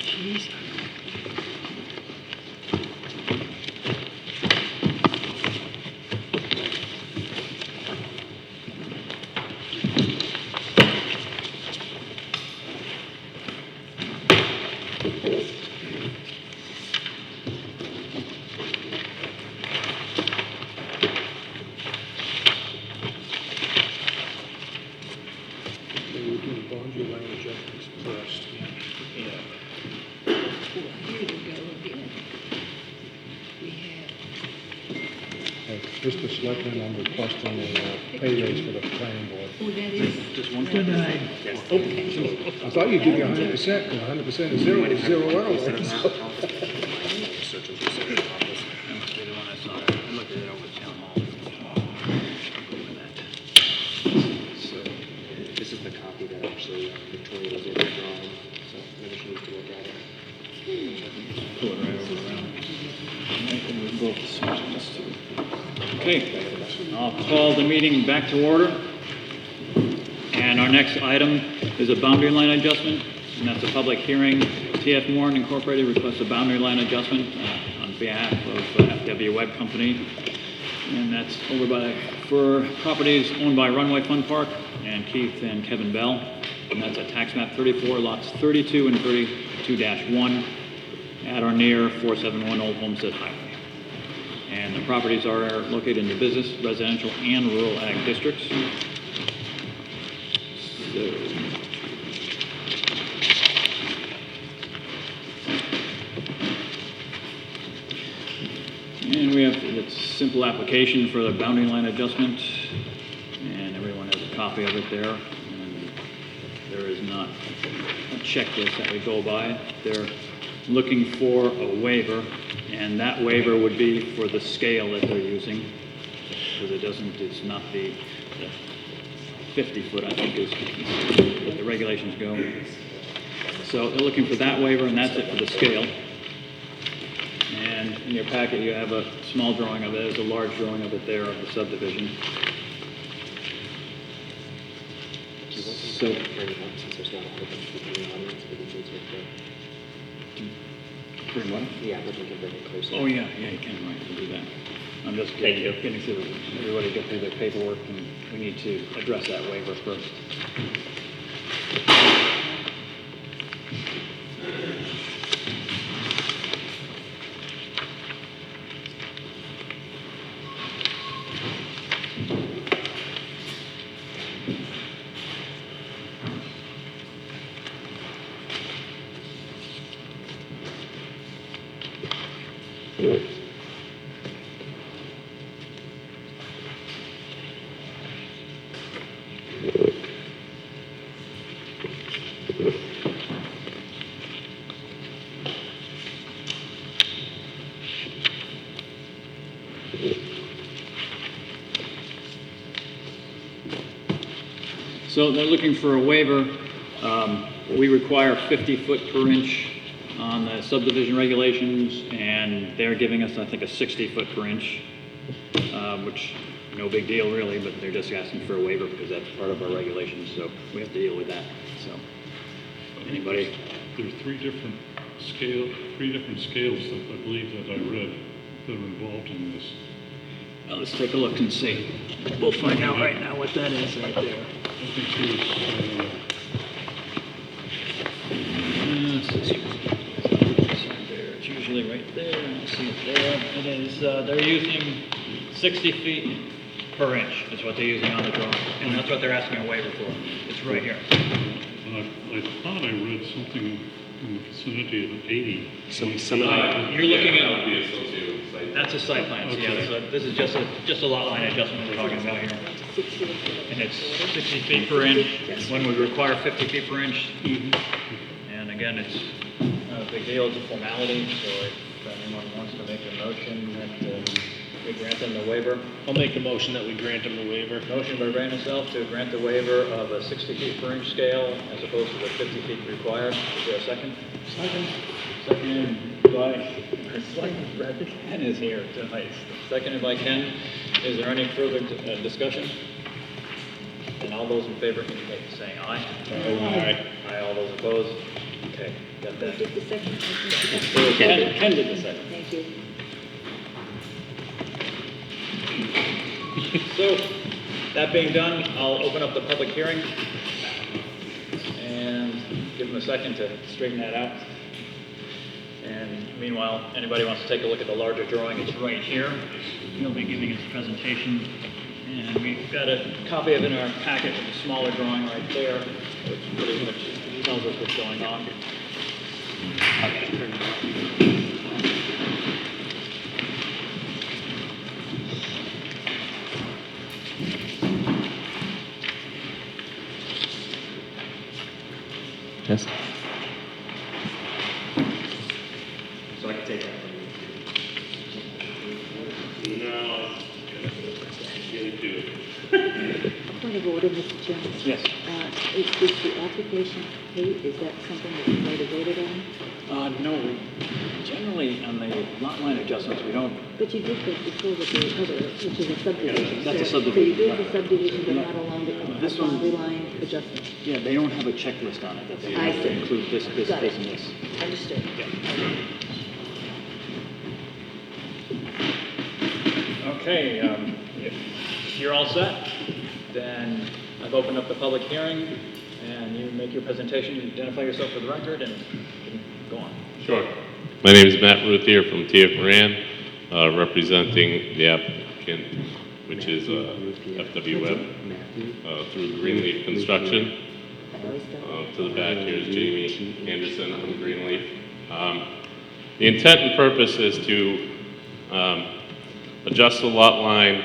Jeez. Maybe we do the boundary line adjustments first. Here we go again. We have, Mr. Selectman, I'm requesting a pay raise for the planning board. oh, that is. Just one Good second. night. Okay. I thought you'd give me 100%, 100% is zero, is zero hours. That must be the one I saw. I looked at it over town hall. Go with that. So this is the copy that actually Victoria was able to draw on, so maybe she needs to look at it. Pull it right over around. And we can go with the switch just to. Okay, I'll call the meeting back to order. And our next item is a boundary line adjustment, and that's a public hearing. TF Moore Incorporated requests a boundary line adjustment on behalf of FW Web Company. And that's over for properties owned by Runway Fun Park and Keith and Kevin Bell. And that's at tax map 34, lots 32 and 32-1 at or near 471 Old Homestead Highway. And the properties are located in the business, residential, and rural ag districts. So, and we have a simple application for the boundary line adjustment, and everyone has a copy of it there. And there is not a checklist that we go by. They're looking for a waiver, and that waiver would be for the scale that they're using, because it's not the 50 foot, I think, is what the regulations go. So they're looking for that waiver, and that's it for the scale. And in your packet, you have a small drawing of it. There's a large drawing of it there of the subdivision. So, Since there's not a public speaking in the audience, but it's with bring what? the applicant can bring it closer. Oh, yeah, you can, right, we'll do that. I'm just getting through, everybody get through their paperwork, and we need to address that waiver first. So they're looking for a waiver. We require 50 foot per inch on the subdivision regulations, and they're giving us, I think, a 60 foot per inch, which no big deal really, but they're just asking for a waiver because that's part of our regulations, so we have to deal with that. So, anybody? There's three different scales that I believe that I read that are involved in this. Well, let's take a look and see. We'll find out right now what that is right there. I think there's, It's usually right there. I see it there. It is. They're using 60 feet per inch is what they're using on the drawing, and that's what they're asking a waiver for. It's right here. I thought I read something in the vicinity of 80. You're looking at. That's a site plan. So yeah. So this is just a lot line adjustment we're talking about here. And it's 60 feet per inch when we require 50 feet per inch. And again, it's not a big deal. It's a formality. So if anyone wants to make a motion that we grant them the waiver. I'll make the motion that we grant him the waiver. Motion by Ray and himself to grant the waiver of a 60 feet per inch scale as opposed to the 50 feet required. Is there a second? Second. Seconded by, Ken is here tonight. Seconded by Ken. Is there any further discussion? And all those in favor indicate by saying aye. Aye. Aye, all those opposed? Okay, got that. Just a second. Ken did the second. Thank you. So, that being done, I'll open up the public hearing and give them a second to straighten that out. And meanwhile, anybody wants to take a look at the larger drawing, it's right here. He'll be giving his presentation. And we've got a copy of it in our packet with a smaller drawing right there, which pretty much tells us what's going on. Yes? So I can take that from you. No. Point of order, Mr. Chairman. Yes. Is the application paid? Is that something that you've already voted on? No, we generally, on the lot line adjustments, we don't. But you did that before with the other, which is a subdivision. That's a So you subdivision. did the subdivision, but Yeah. not along the This one- boundary line adjustment. Yeah, they don't have a checklist on it that they I have to see. include this, Got it. and this. Understood. Okay, if you're all set, then I've opened up the public hearing, and you make your presentation, you identify yourself for the record, and you can go on. Sure. My name is Matt Ruth here from TF Moran, representing the applicant, which is FW Web, through Greenleaf Construction. To the back here is Jamie Anderson from Greenleaf. The intent and purpose is to adjust the lot line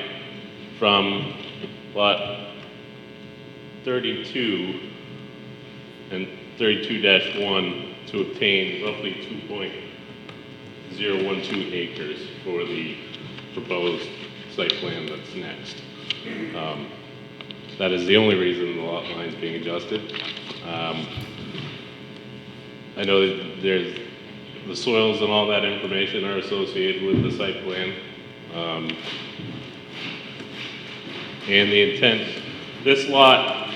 from lot 32 and 32-1 to obtain roughly 2.012 acres for the proposed site plan that's next. That is the only reason the lot line is being adjusted. I know that the soils and all that information are associated with the site plan. And the intent, this lot,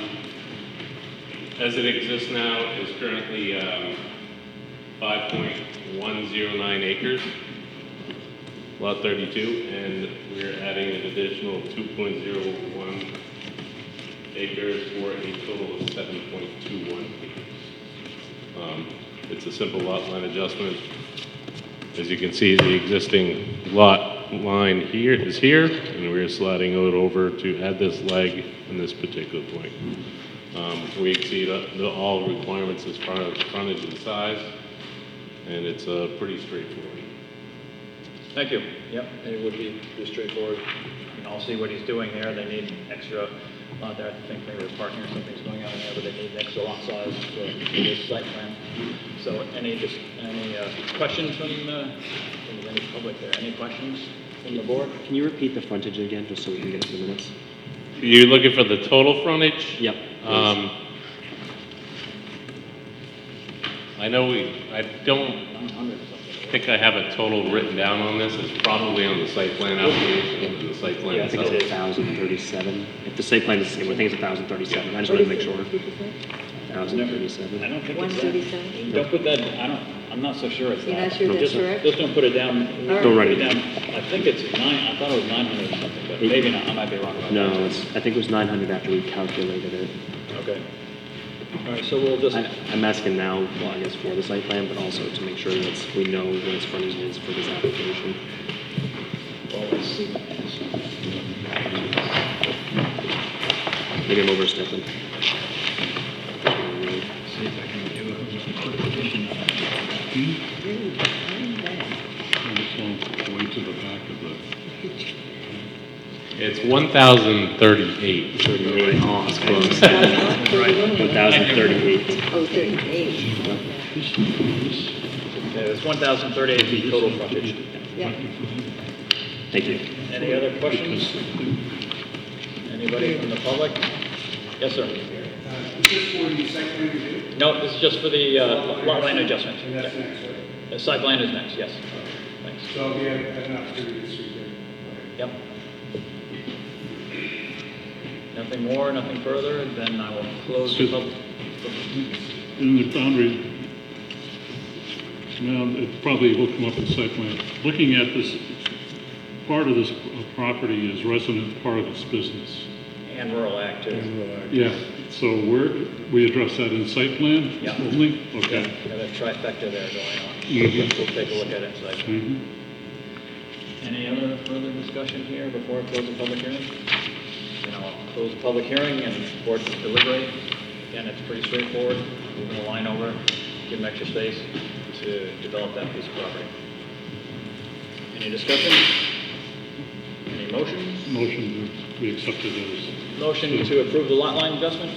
as it exists now, is currently 5.109 acres, lot 32, and we're adding an additional 2.01 acres for a total of 7.21 acres. It's a simple lot line adjustment. As you can see, the existing lot line here is here, and we're sliding it over to add this leg in this particular point. We exceed all requirements as far as frontage and size, and it's pretty straightforward. Thank you. Yep, it would be pretty straightforward. You can all see what he's doing there. They need extra lot there. I think maybe a parking or something's going on in there, but they need extra lot size for this site plan. So any questions from any public there? Any questions from the board? Can you repeat the frontage again, just so we can get it in the minutes? You're looking for the total frontage? Yep. I know I don't think I have a total written down on this. It's probably on the site plan application, and the site plan. Yeah, I think it's 1,037. If the site plan is the same, I think it's 1,037. I just want to make sure. 1,037. I don't think it's 137? Don't put that, I'm not so sure it's that. You're not sure that's correct? Just don't put it down. Don't write it down. I think it's I thought it was 900 or something, but maybe not, I might be wrong about No, that. I think it was 900 after we calculated it. Okay. All right, so we'll just, I'm asking now, well, I guess for the site plan, but also to make sure that we know what its frontage is for this application. well, let's see. Maybe I'm overstepping. See if I can do a quick addition. Way to the back of the. It's 1,038. 38. Oh, it's close. Right, 1,038. Oh, 38. Okay, it's 1,038 feet total frontage. Yeah. Thank you. Any other questions? Anybody from the public? Yes, sir. Is this for the site plan review? No, this is just for the lot line adjustment. And that's next, right? The site plan is next, yes. Thanks. So we have an opportunity to speak there. Yep. Nothing more, nothing further, then I will close the public. In the boundary, well, it probably will come up in site plan. Looking at this, part of this property is resident part of this business. And rural ag too. Yeah, so we address that in site plan Yeah. only? Okay. Got a trifecta there going on. Mhm. We'll take a look at it in site plan. Mhm. Any other further discussion here before I close the public hearing? Then I'll close the public hearing and board to deliberate. Again, it's pretty straightforward. Move the line over, give them extra space to develop that piece of property. Any discussion? Any motions? Motion to be accepted as. Motion to approve the lot line adjustment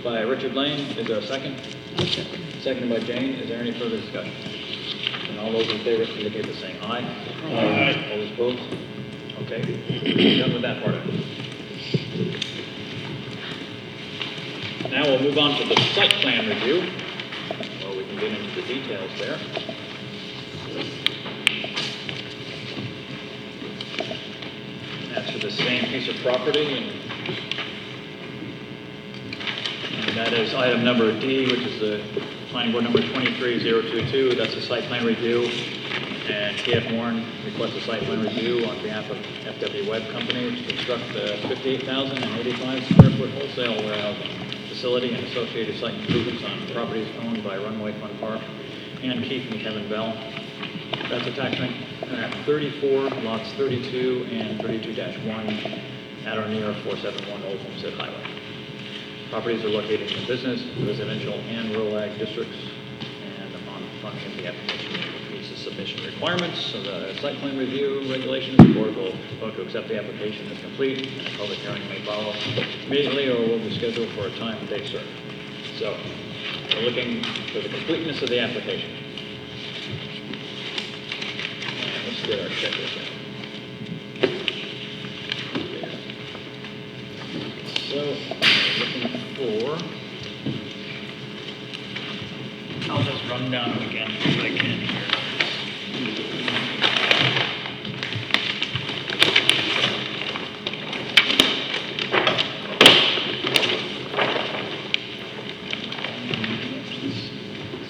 by Richard Lane. Is there a second? Seconded by Jane. Is there any further discussion? And all those in favor indicate by saying aye. Aye. All those opposed? Okay. Done with that part of it. Now we'll move on to the site plan review. Well, we can get into the details there. That's for the same piece of property, and that is item number D, which is the planning board number 23022. That's the site plan review. And TF Warren requests a site plan review on behalf of FW Web Company to construct the 58,085 square foot wholesale warehousing facility and associated site improvements on properties owned by Runway Fun Park and Keith and Kevin Bell. That's a tax map 34, lots 32 and 32-1 at or near 471 Old Homestead Highway. Properties are located in the business, residential, and rural ag districts, and upon funding the application meets the submission requirements. So the site plan review regulations, the board will vote to accept the application as complete, and a public hearing may follow immediately or will be scheduled for a time and date certain. So we're looking for the completeness of the application. Let's get our checklist out. So, we're looking for, I'll just run down them again if I can here.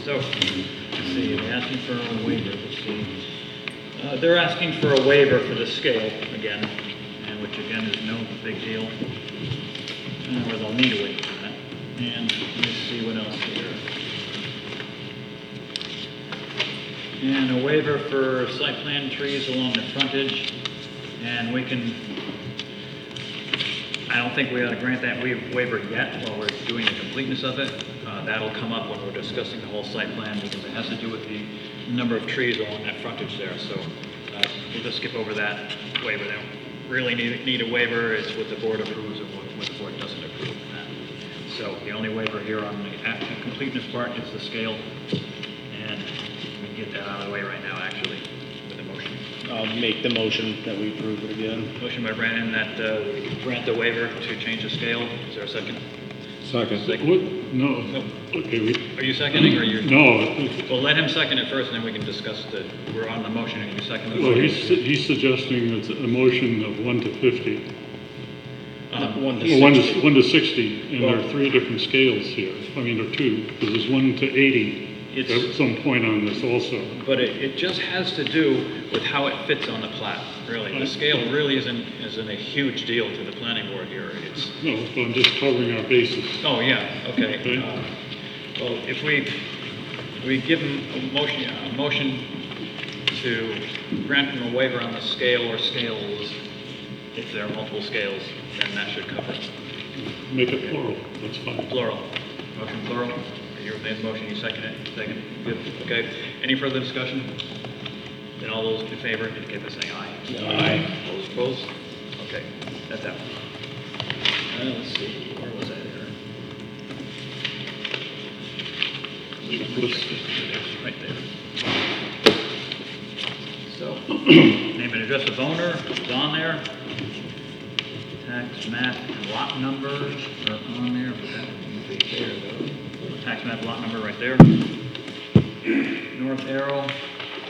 So, let's see, they're asking for a waiver, let's see. They're asking for a waiver for the scale again, and which again is no big deal. Or they'll need a waiver for that. And let's see what else here. And a waiver for site plan trees along the frontage, and we can, I don't think we ought to grant that waiver yet while we're doing the completeness of it. That'll come up when we're discussing the whole site plan because it has to do with the number of trees along that frontage there. So we'll just skip over that waiver. They don't really need a waiver. It's what the board approves and what the board doesn't approve. So the only waiver here on the completeness part is the scale. And we can get that out of the way right now, actually, with a motion. I'll make the motion that we approve it again. Motion by Brandon that we grant the waiver to change the scale. Is there a second? Second. What? No. Okay. Are you seconding or you? No. Well, let him second it first, and then we can discuss we're on the motion, and you second the Well, motion. he's suggesting it's a motion of 1 to 50. 1 to 60. 1 to 60, and there are 3 different scales here. I mean, there are 2, because there's 1 to 80 at some point on this also. But it just has to do with how it fits on the plat, really. The scale really isn't a huge deal to the planning board here. It's No, so I'm just covering our bases. Oh, yeah, okay. Well, if we give them a motion to grant them a waiver on the scale or scales, if there are multiple scales, then that should cover it. Make it plural, that's fine. Plural. Motion plural. You made the motion, you second it. Second. Good. Okay. Any further discussion? Then all those in favor indicate by saying aye. Aye. All those opposed? Okay. That's out. Let's see. Where was that here? Right there. So, name Name and address of owner is on there. Tax map and lot numbers are on there, but that wouldn't be there though. Tax map, lot number right there. North arrow.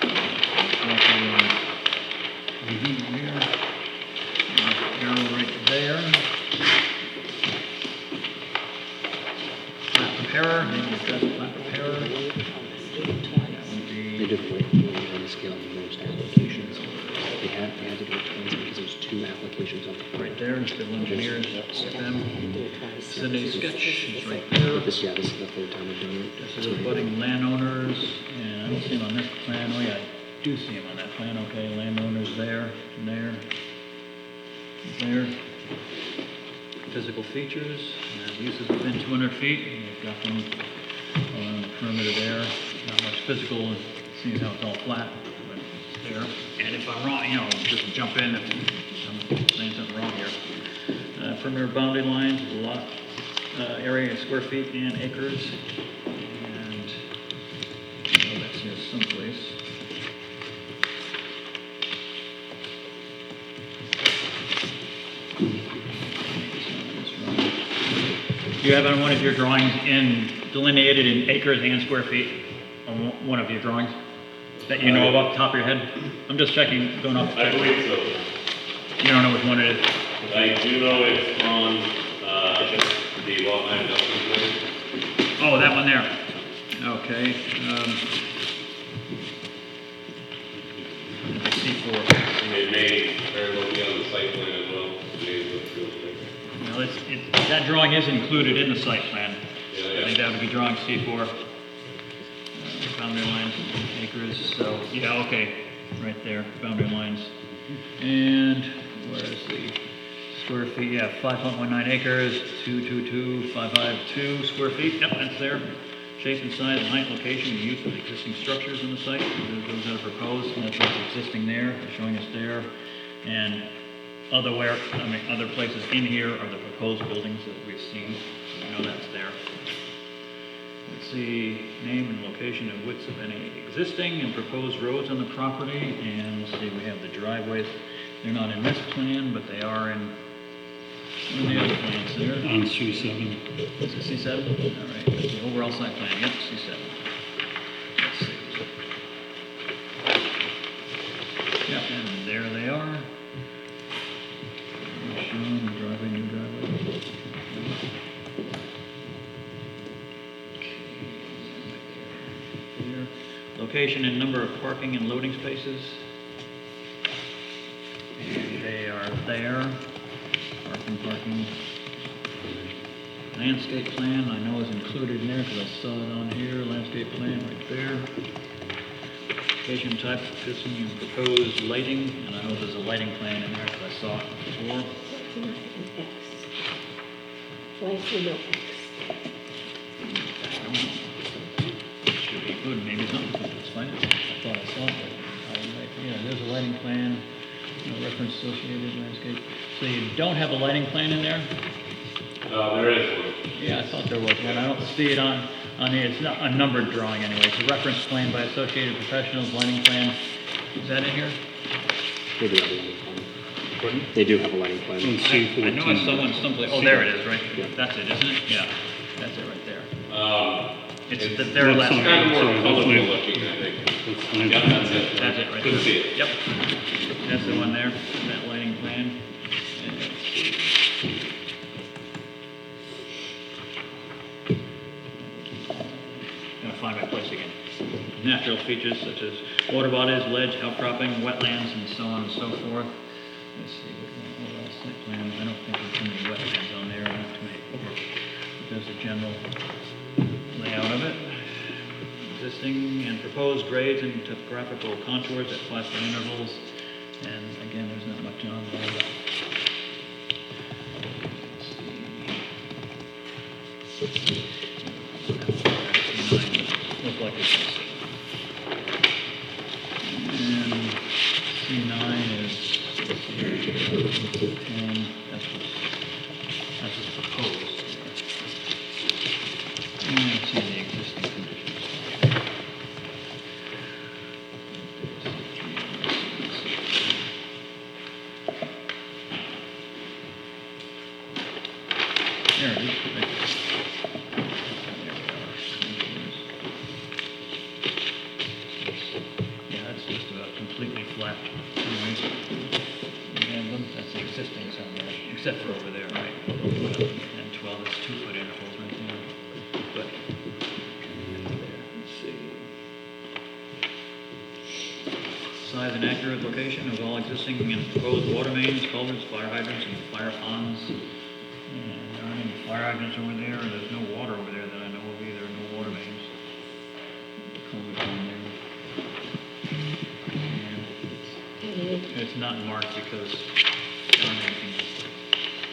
Property line. Here. North arrow right there. Plat preparer, name and address of plat preparer. That would be. They did the weight on the scale of most applications. They had to do it twice because there's 2 applications on the Right there, civil engineers, them. Cindy sketch is right there. This is the 3rd time we've done it. This is abutting landowners, and I don't see them on this plan. Oh yeah, I do see them on that plan. Okay, landowners there, there, there. Physical features, uses within 200 feet. And they've got them on the perimeter there. Not much physical, seeing how it's all flat, but it's there. And if I'm wrong, just jump in if I'm saying something wrong here. Perimeter boundary lines, lot area in square feet and acres. And that's here someplace. Do you have on one of your drawings delineated in acres and square feet on one of your drawings that you know of off the top of your head? I'm just checking, going off the I believe so. You don't know which one it is? I do know it's on the lot line adjustment plan. Oh, that one there. Okay. C4. And it may very well be on the site plan as well. Well, that drawing is included in the site plan. Yeah. I think that would be drawing C4. Boundary lines, acres, so, yeah, okay, right there, boundary lines. And where's the square feet? Yeah, 5.19 acres, 222,552 square feet. Yep, that's there. Shape and size, and height, location, and use of existing structures on the site. Those that are proposed, and that's what's existing there, showing us there. And other places in here are the proposed buildings that we've seen. So we know that's there. Let's see, name and location and widths of any existing and proposed roads on the property. And let's see, we have the driveways. They're not in this plan, but they are in the other plans there. On C7. Is it C7? All right, that's the overall site plan. Yep, C7. Let's see. Yep, and there they are. Shown driveway, new driveway. Here. Location and number of parking and loading spaces. And they are there. Parking. Landscape plan, I know is included in there because I saw it on here. Landscape plan right there. Location type, existing and proposed lighting, and I know there's a lighting plan in there because I saw it before. Why is there no X? I don't know. Should be good, maybe it's not, it's fine. I thought I saw it, but yeah, there's a lighting plan, reference associated landscape. So you don't have a lighting plan in there? There is one. Yeah, I thought there was one. I don't see it on here. It's not a numbered drawing anyway. It's a reference plan by Associated Professionals, lighting plan. Is that in here? They do have a lighting plan. They do have a lighting plan. On C14. I know I saw one someplace. Oh, there it is, right? Yeah. That's it, isn't it? Yeah, that's it right there. It's the very last It's kind of more Sorry, colorful that's looking, I think. That's fine. Yeah, that's it. That's it right Couldn't there. see it. Yep. That's the one there, that lighting plan. And Gonna find my place again. Natural features such as water bodies, ledge, outcropping, wetlands, and so on and so forth. Let's see, overall site plan. I don't think there's too many wetlands on there, not too many. There's a general layout of it. Existing and proposed grades and topographical contours at 5-foot intervals. And again, there's not much on there. Let's see. Look like it's and C9 is, let's see, 10, that's what's proposed. And let's see the existing conditions. Yeah, that's just about completely flat. And that's the existing somewhere, except for over there, right? And 12 is 2-foot intervals right there. But, let's see. Size and accurate location of all existing and proposed water mains, culverts, fire hydrants, and fire ponds. And there aren't any fire hydrants over there, or there's no water over there that I know of either, no water mains. Culverts on there. And it's not marked because there aren't anything.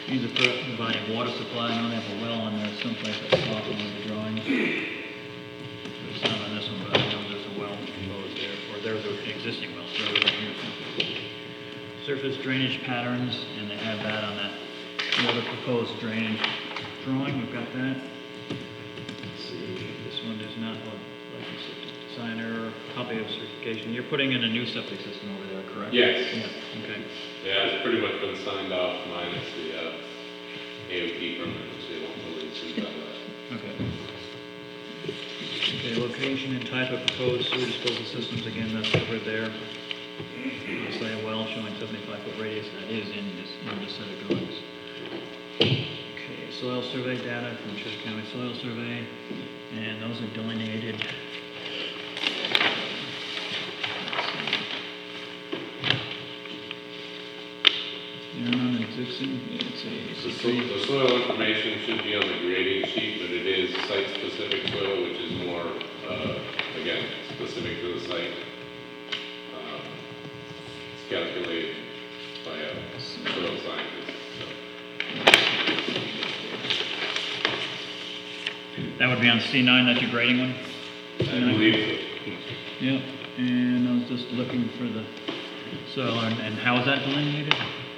Either providing water supply, I know they have a well on there someplace at the top of the drawing. It's not on this one, but I know there's a well proposed there, or there's an existing well. So over here. Surface drainage patterns, and they have that on that other proposed drainage drawing. We've got that. Let's see, this one is not what, like you said, signer, copy of certification. You're putting in a new septic system over there, correct? Yes. Yeah, okay. Yeah, it's pretty much been signed off, minus the AOT permit, which they won't really see that. Okay. Okay, location and type of proposed sewer disposal systems, again, that's covered there. Say a well showing 75-foot radius, that is in this set of drawings. Okay, soil survey data from Chester County Soil Survey, and those are delineated. They're non-existing, it's a... The soil information should be on the grading sheet, but it is site-specific soil, which is more, again, specific to the site. It's calculated by a soil scientist. That would be on C9, that's your grading one? I believe Yep, and I was just looking for the soil, and how is that delineated?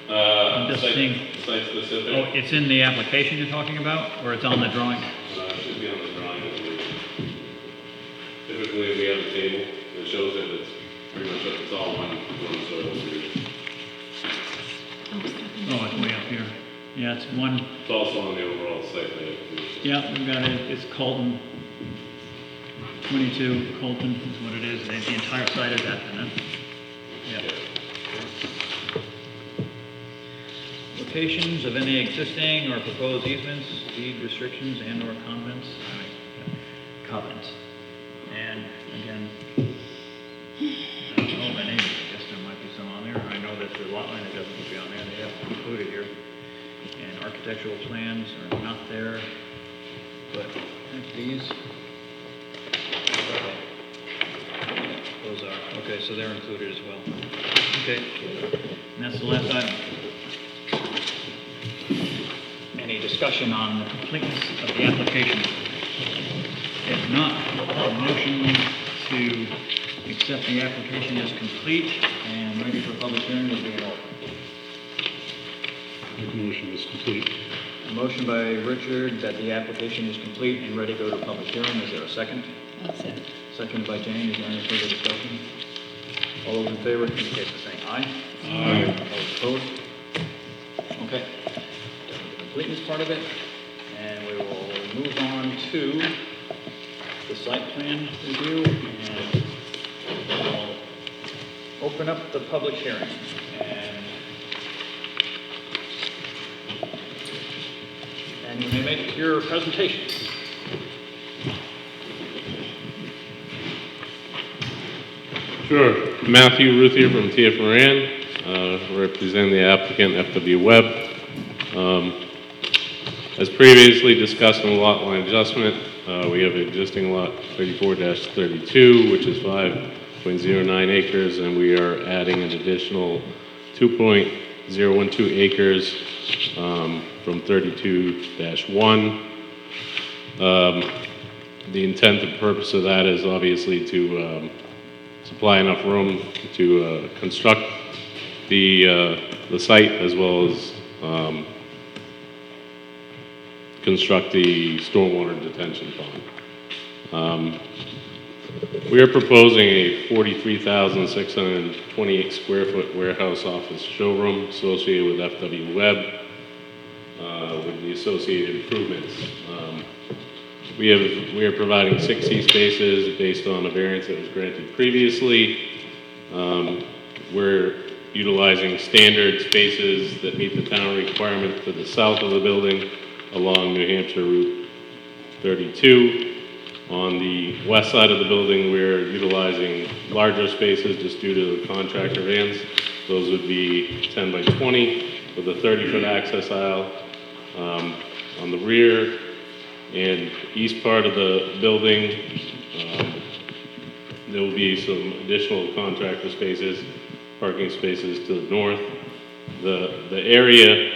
I'm just seeing. Site-specific. Oh, it's in the application you're talking about, or it's on the drawing? It should be on the drawing, I believe. Typically, we have a table that shows that it's pretty much, it's all one soil series. Oh, it's way up here. Yeah, it's one. It's also on the overall site plan. Yeah, we've got it, it's Colton. 22 Colton is what it is, the entire site is that, isn't it? Yeah. Locations of any existing or proposed easements, deed restrictions, and/or covenants. And again, I don't know of any, I guess there might be some on there. I know that the lot line adjustment will be on there, they have included here. And architectural plans are not there, but these. Those are, okay, so they're included as well. Okay, and that's the last item. Any discussion on the completeness of the application? If not, a motion to accept the application as complete and ready for public hearing would be in order. The motion is complete. A motion by Richard that the application is complete and ready to go to public hearing. Is there a second? I'll second. Second by Jane. Is there any further discussion? All those in favor indicate by saying aye. Aye. All opposed? Okay. The completeness part of it. And we will move on to the site plan review. And we'll open up the public hearing. And you may make your presentation. Sure. Matthew Ruthier from TF Moran, representing the applicant FW Webb. As previously discussed in the lot line adjustment, we have existing lot 34-32, which is 5.09 acres, and we are adding an additional 2.012 acres from 32-1. The intent and purpose of that is obviously to supply enough room to construct the site, as well as construct the stormwater detention pond. We are proposing a 43,628 square foot warehouse office showroom associated with FW Webb. with the associated improvements. We are providing 60 spaces based on a variance that was granted previously. We're utilizing standard spaces that meet the town requirement to the south of the building along New Hampshire Route 32. On the west side of the building, we're utilizing larger spaces just due to the contractor vans. Those would be 10 by 20 with a 30-foot access aisle. On the rear and east part of the building, there will be some additional contractor spaces, parking spaces to the north. The area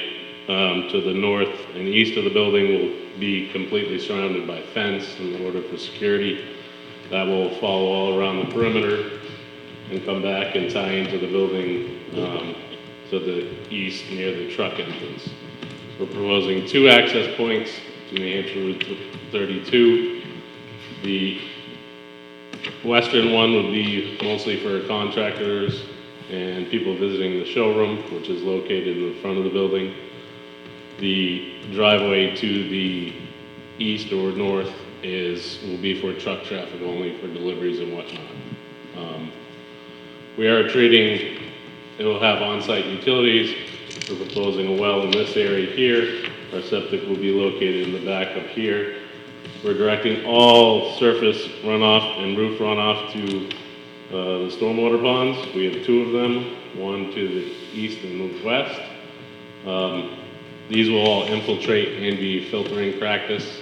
to the north and east of the building will be completely surrounded by fence in order for security. That will follow all around the perimeter and come back and tie into the building to the east near the truck entrance. We're proposing 2 access points to New Hampshire Route 32. The western one would be mostly for contractors and people visiting the showroom, which is located in the front of the building. The driveway to the east or north will be for truck traffic only, for deliveries and whatnot. We are treating, it will have on-site utilities. We're proposing a well in this area here. Our septic will be located in the back up here. We're directing all surface runoff and roof runoff to the stormwater ponds. We have 2 of them, one to the east and northwest. These will all infiltrate and be filtering practice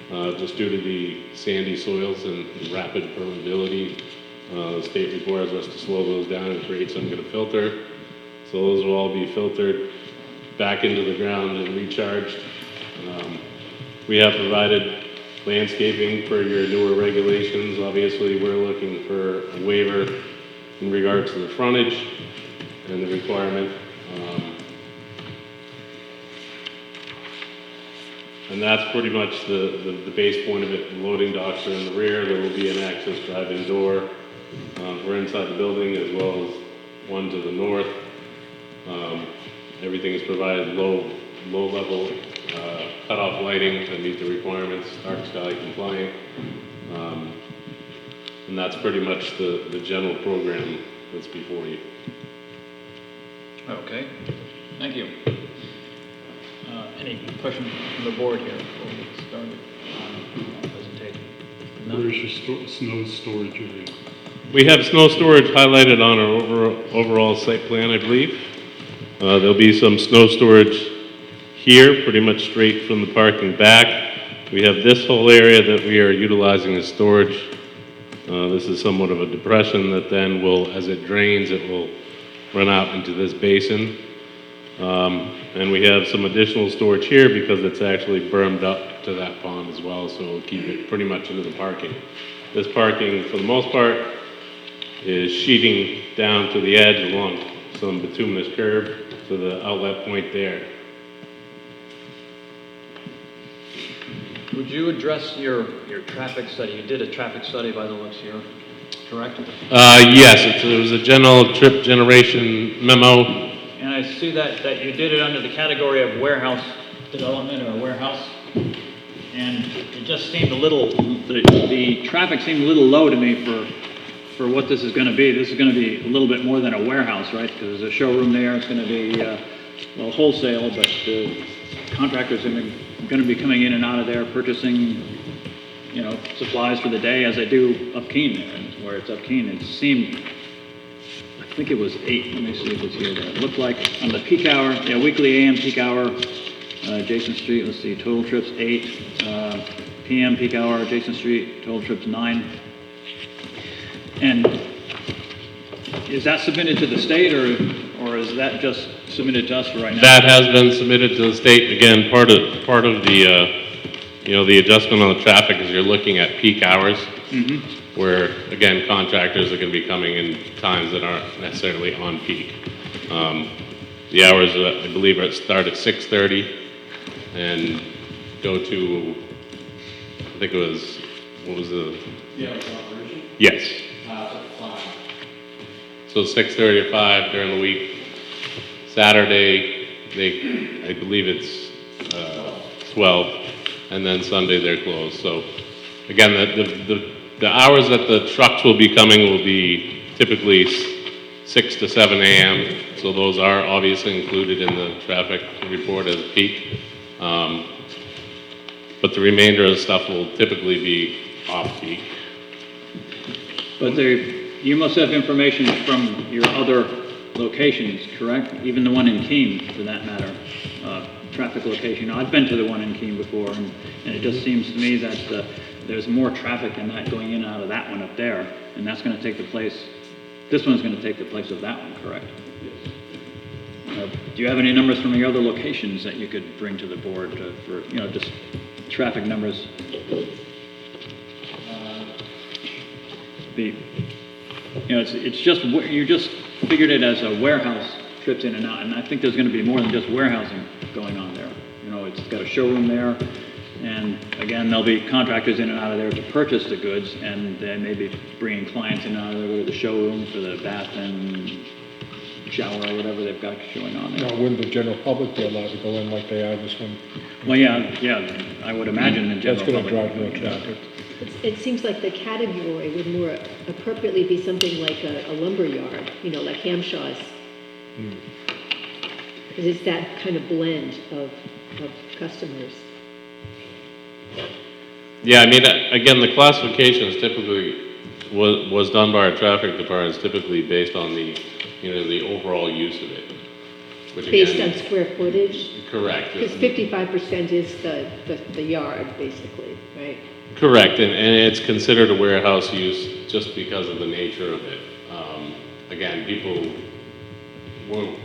just due to the sandy soils and rapid permeability. The state requires us to slow those down and create some kind of filter. So those will all be filtered back into the ground and recharged. We have provided landscaping per your newer regulations. Obviously, we're looking for a waiver in regards to the frontage and the requirement. And that's pretty much the base point of it. The loading docks are in the rear. There will be an access drive-in door for inside the building, as well as one to the north. Everything is provided low-level cutoff lighting that meet the requirements, dark sky compliant. And that's pretty much the general program that's before you. Okay, thank you. Any questions from the board here before we get started on the presentation? Where's your snow storage area? We have snow storage highlighted on our overall site plan, I believe. There'll be some snow storage here, pretty much straight from the parking back. We have this whole area that we are utilizing as storage. This is somewhat of a depression that then will, as it drains, it will run out into this basin. And we have some additional storage here because it's actually bermed up to that pond as well, so it'll keep it pretty much into the parking. This parking, for the most part, is sheeting down to the edge along some bituminous curb to the outlet point there. Would you address your traffic study? You did a traffic study by the looks here, correct? Yes, it was a general trip generation memo. And I see that you did it under the category of warehouse development or warehouse. And it just seemed a little, the traffic seemed a little low to me for what this is going to be. This is going to be a little bit more than a warehouse, right? Because there's a showroom there. It's going to be, well, wholesale, but the contractors are going to be coming in and out of there purchasing, you know, supplies for the day as they do up Keene there. And where it's up Keene, it seemed, I think it was 8. Let me see if it's here. It looked like on the peak hour, yeah, weekly AM peak hour, adjacent street, let's see, total trips 8. PM peak hour, adjacent street, total trips 9. And is that submitted to the state or is that just submitted to us for right now? That has been submitted to the state. Again, part of the, you know, the adjustment on the traffic is you're looking at peak hours. Mm-hmm. Where, again, contractors are going to be coming in times that aren't necessarily on peak. The hours, I believe, start at 6:30 and go to, I think it was, what was the? Yeah, it's operation? Yes. 5. So 6:30 to 5 during the week. Saturday, I believe it's 12, and then Sunday they're closed. So again, the hours that the trucks will be coming will be typically 6 to 7 a.m. So those are obviously included in the traffic report as peak. But the remainder of the stuff will typically be off-peak. But you must have information from your other locations, correct? Even the one in Keene, for that matter, traffic location. I've been to the one in Keene before, and it just seems to me that there's more traffic in that going in and out of that one up there, and that's going to take the place, this one's going to take the place of that one, correct? Yes. Do you have any numbers from your other locations that you could bring to the board for, just traffic numbers? It's just, you just figured it as a warehouse trips in and out, and I think there's going to be more than just warehousing going on there. It's got a showroom there, and again, there'll be contractors in and out of there to purchase the goods, and they may be bringing clients in and out of there to the showroom for the bath and shower or whatever they've got going on there. Now, wouldn't the general public be allowed to go in like they are this one? Well, yeah, I would imagine the general public. That's going to drive more traffic. It seems like the category would more appropriately be something like a lumber yard, like Hamshaw's. Because it's that kind of blend of customers. Yeah, I mean, again, the classifications typically was done by our traffic departments, typically based on the overall use of it. Which Based again, on square footage? Correct. Because 55% is the yard, basically, right? Correct, and it's considered a warehouse use just because of the nature of it. Again,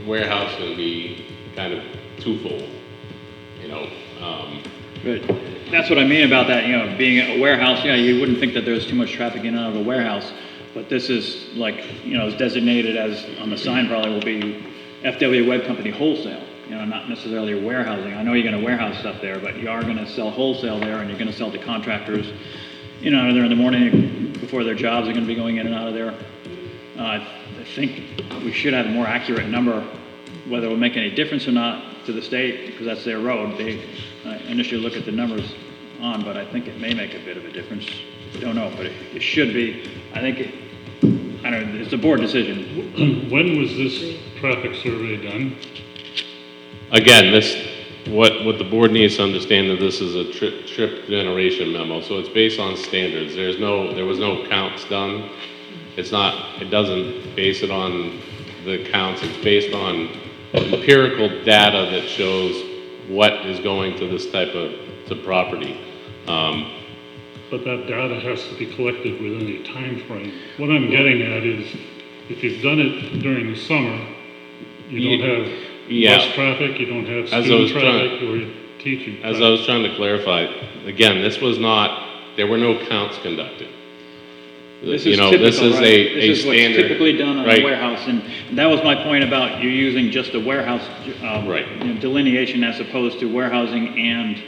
warehouse can be kind of twofold, But that's what I mean about that, being a warehouse, you wouldn't think that there's too much traffic in and out of a warehouse, but this is like, it's designated as, on the sign probably will be FW Web Company Wholesale, not necessarily warehousing. I know you're going to warehouse stuff there, but you are going to sell wholesale there, and you're going to sell to contractors, out of there in the morning before their jobs are going to be going in and out of there. I think we should have a more accurate number, whether it will make any difference or not to the state, because that's their road. They initially look at the numbers on, but I think it may make a bit of a difference. Don't know, but it should be. I think it's a board decision. When was this traffic survey done? Again, what the board needs to understand that this is a trip generation memo, so it's based on standards. There was no counts done. It doesn't base it on the counts. It's based on empirical data that shows what is going to this type of property. But that data has to be collected within a time frame. What I'm getting at is, if you've done it during the summer, you don't have bus traffic, you don't have student traffic, or teaching traffic. As I was trying to clarify, again, there were no counts conducted. This is typical, this is right? a This is what's standard, typically done on right. a warehouse, and that was my point about you using just a warehouse delineation as opposed to warehousing and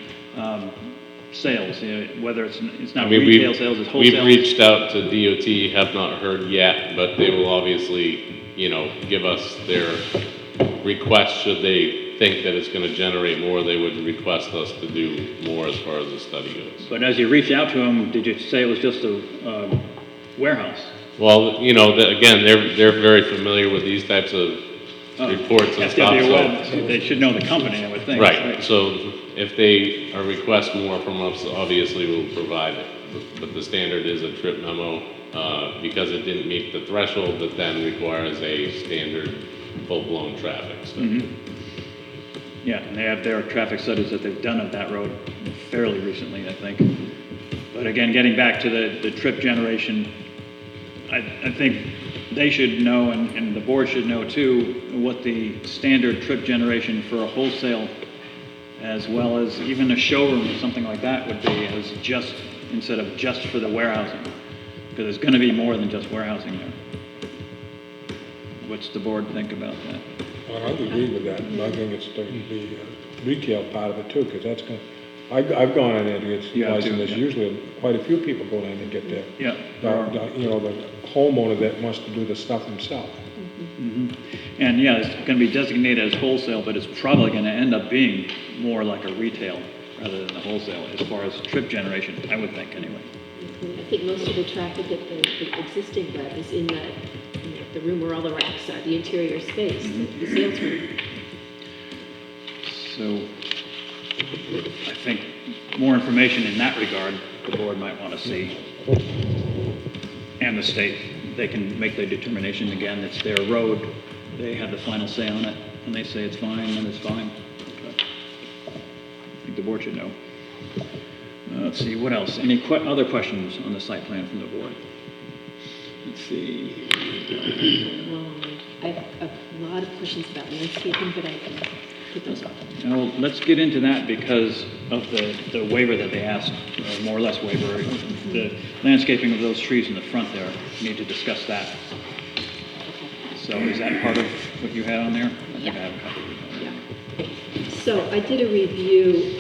sales, whether it's not retail sales, it's wholesale. We've reached out to DOT, have not heard yet, but they will obviously, give us their request should they think that it's going to generate more. They would request us to do more as far as the study goes. But as you reach out to them, did you say it was just a warehouse? Well, again, they're very familiar with these types of reports and stuff. So they should know the company, I would think. Right. So if they request more from us, obviously we'll provide it. But the standard is a trip memo because it didn't meet the threshold that then requires a standard full-blown traffic study. Yeah, and they have their traffic studies that they've done of that road fairly recently, I think. But again, getting back to the trip generation, I think they should know, and the board should know too, what the standard trip generation for a wholesale, as well as even a showroom or something like that would be, as just, instead of just for the warehousing. Because there's going to be more than just warehousing there. What's the board think about that? Well, I would agree with that. I think it's the retail part of it too, because that's going to, I've gone in there to get licensed. There's usually quite a few people go in and get there. Yeah. The homeowner that wants to do the stuff himself. And yeah, it's going to be designated as wholesale, but it's probably going to end up being more like a retail, rather than the wholesale, as far as trip generation, I would think, anyway. I think most of the traffic at the existing web is in the room where all the racks are, the interior space, the sales room. So I think more information in that regard, the board might want to see. And the state, they can make their determination. Again, it's their road. They have the final say on it. And they say it's fine, then it's fine. But I think the board should know. Let's see, what else? Any other questions on the site plan from the board? Let's see. I have a lot of questions about landscaping, but I can put those off. Now, let's get into that because of the waiver that they asked, or more or less waiver, the landscaping of those trees in the front there. We need to discuss that. So is that part of what you had on there? I think I have a copy of it. Yeah. So I did a review.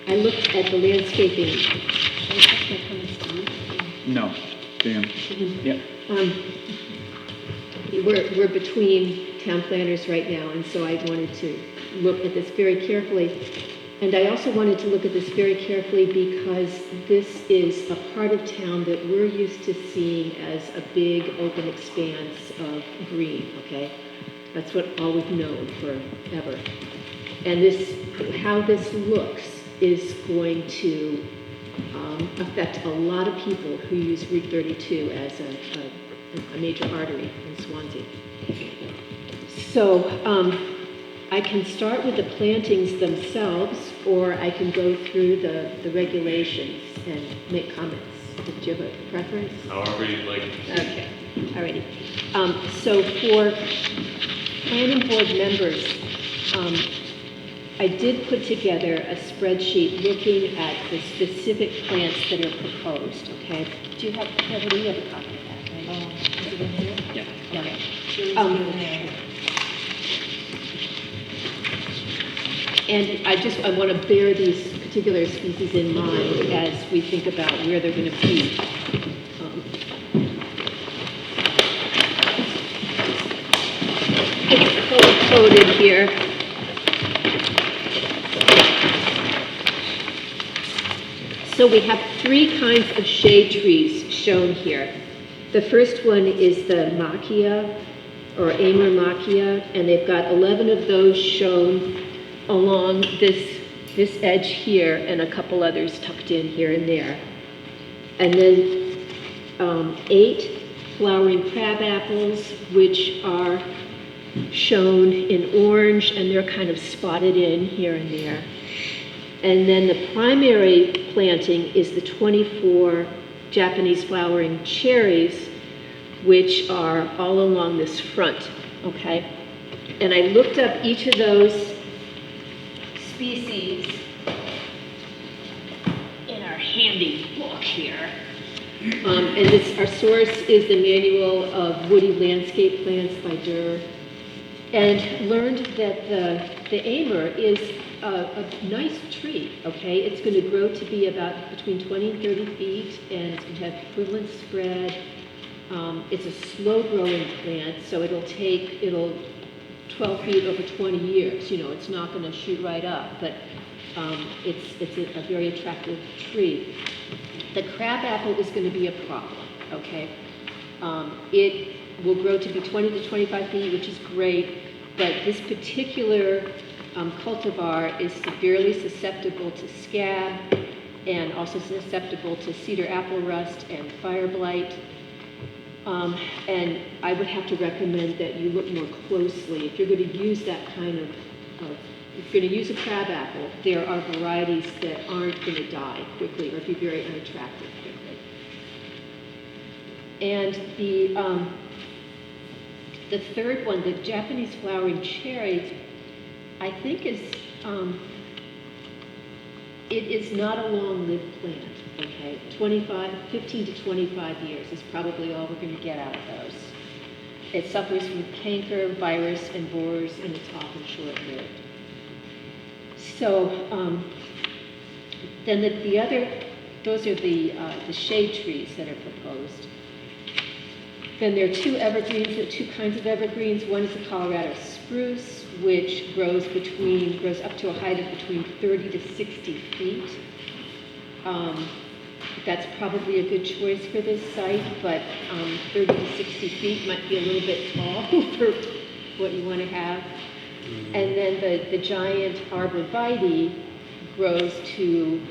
I looked at the landscaping. Should I pass my comments to you? No. Dan. Yeah. We're between town planners right now, and so I wanted to look at this very carefully. And I also wanted to look at this very carefully because this is a part of town that we're used to seeing as a big open expanse of green, okay? That's what all we've known forever. And how this looks is going to affect a lot of people who use Route 32 as a major artery in Swanzey. So I can start with the plantings themselves, or I can go through the regulations and make comments. Do you have a preference? However you'd like. Okay, alrighty. So for planning board members, I did put together a spreadsheet looking at the specific plants that are proposed, okay? Do you have a copy of that, right? Is it in here? Yeah. Okay. And I want to bear these particular species in mind as we think about where they're going to be. It's color-coded here. So we have three kinds of shade trees shown here. The first one is the Machia, or Amur Machia, and they've got 11 of those shown along this edge here, and a couple others tucked in here and there. And then 8 flowering crab apples, which are shown in orange, and they're kind of spotted in here and there. And then the primary planting is the 24 Japanese flowering cherries, which are all along this front, okay? And I looked up each of those species in our handy book here. And our source is the Manual of Woody Landscape Plants by Durr. And learned that the Amur is a nice tree, okay? It's going to grow to be about between 20 and 30 feet, and it's going to have equivalent spread. It's a slow-growing plant, so it'll 12 feet over 20 years. You know, it's not going to shoot right up, but it's a very attractive tree. The crabapple is going to be a problem, okay? It will grow to be 20 to 25 feet, which is great, but this particular cultivar is severely susceptible to scab and also susceptible to cedar apple rust and fire blight. And I would have to recommend that you look more closely. If you're going to use that kind of if you're going to use a crabapple, there are varieties that aren't going to die quickly or be very unattractive quickly. And the third one, the Japanese flowering cherry, I think it is not a long-lived plant, okay? 15 to 25 years is probably all we're going to get out of those. It suffers from canker, virus, and borers, and it's often short-lived. So then those are the shade trees that are proposed. Then there are two kinds of evergreens. One is the Colorado spruce, which grows up to a height of between 30 to 60 feet. That's probably a good choice for this site, but 30 to 60 feet might be a little bit tall for what you want to have. And then the giant arborvitae grows to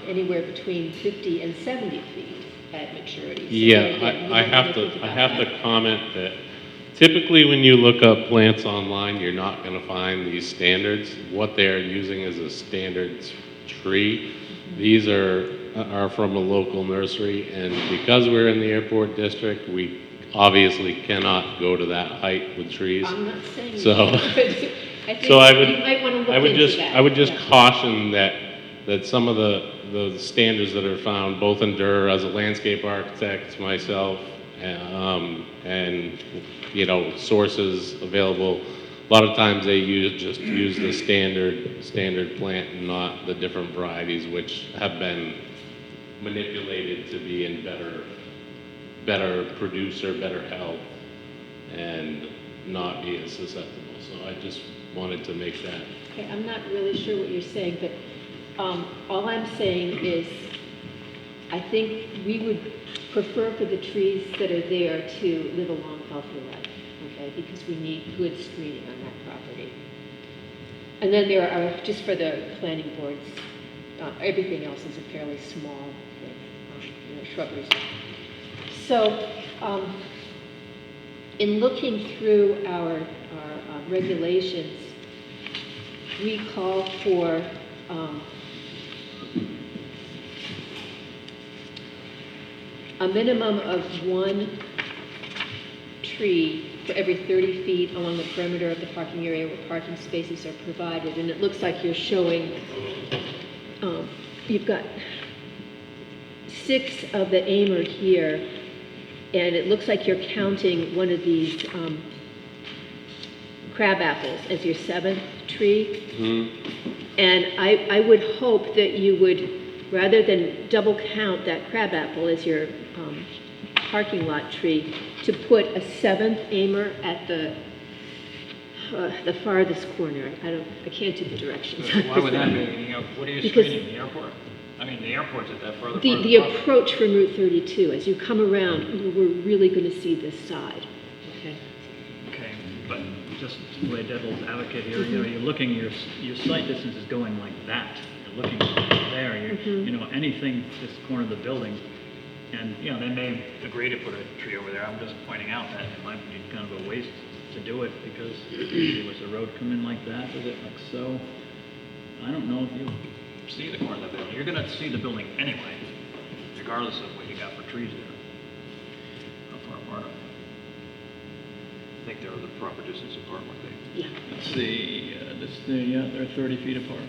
anywhere between 50 and 70 feet at maturity. So Yeah, again, I have to comment that typically when you look up plants online, you're not going to find these standards. What they're using is a standards tree. These are from a local nursery, and because we're in the airport district, we obviously cannot go to that height with trees. I'm not saying so. I think So you might want to look into that. I would just Yeah. caution that some of the standards that are found, both in Durr as a landscape architect, myself, and you know, sources available, a lot of times they use the standard plant and not the different varieties which have been manipulated to be in better producer, better health, and not be as susceptible. So I just wanted to make that. Okay, I'm not really sure what you're saying, but all I'm saying is I think we would prefer for the trees that are there to live a long, healthy life, okay, because we need good screening on that property. And then there are, just for the planning boards, everything else is a fairly small thing, shrubberies. So in looking through our regulations, we call for a minimum of one tree for every 30 feet along the perimeter of the parking area where parking spaces are provided. And it looks like you're showing, you've got 6 of the Aimer here, and it looks like you're counting one of these crab apples as your 7th tree. Mm-hmm. And I would hope that you would, rather than double count that crab apple as your parking lot tree, to put a 7th Aimer at the farthest corner. I can't do the directions. Why would that be? You know, what are you screening, the airport? I mean, the airport's at that further part. The approach from Route 32, as you come around, we're really going to see this side. Okay. Okay, but just to play devil's advocate here, you know, you're looking, your sight distance is going like that. You're looking there, you know, anything this corner of the building, and, you know, they may agree to put a tree over there. I'm just pointing out that it might be kind of a waste to do it because was the road come in like that, was it like so? I don't know if you see the corner of the building. You're going to see the building anyway, regardless of what you got for trees there. How far apart are they? I think they're the proper distance apart, weren't they? Yeah. Let's see, yeah, they're 30 feet apart.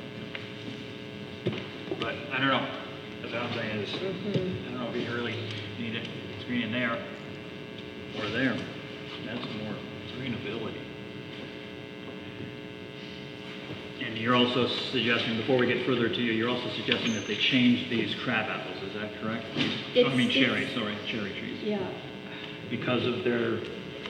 But I don't know. That's what I'm saying is, I don't know if you really need it screening there or there. That's more screenability. And you're also suggesting, before we get further to you, you're also suggesting that they change these crab apples, is that correct? Cherry trees. Yeah. Because of their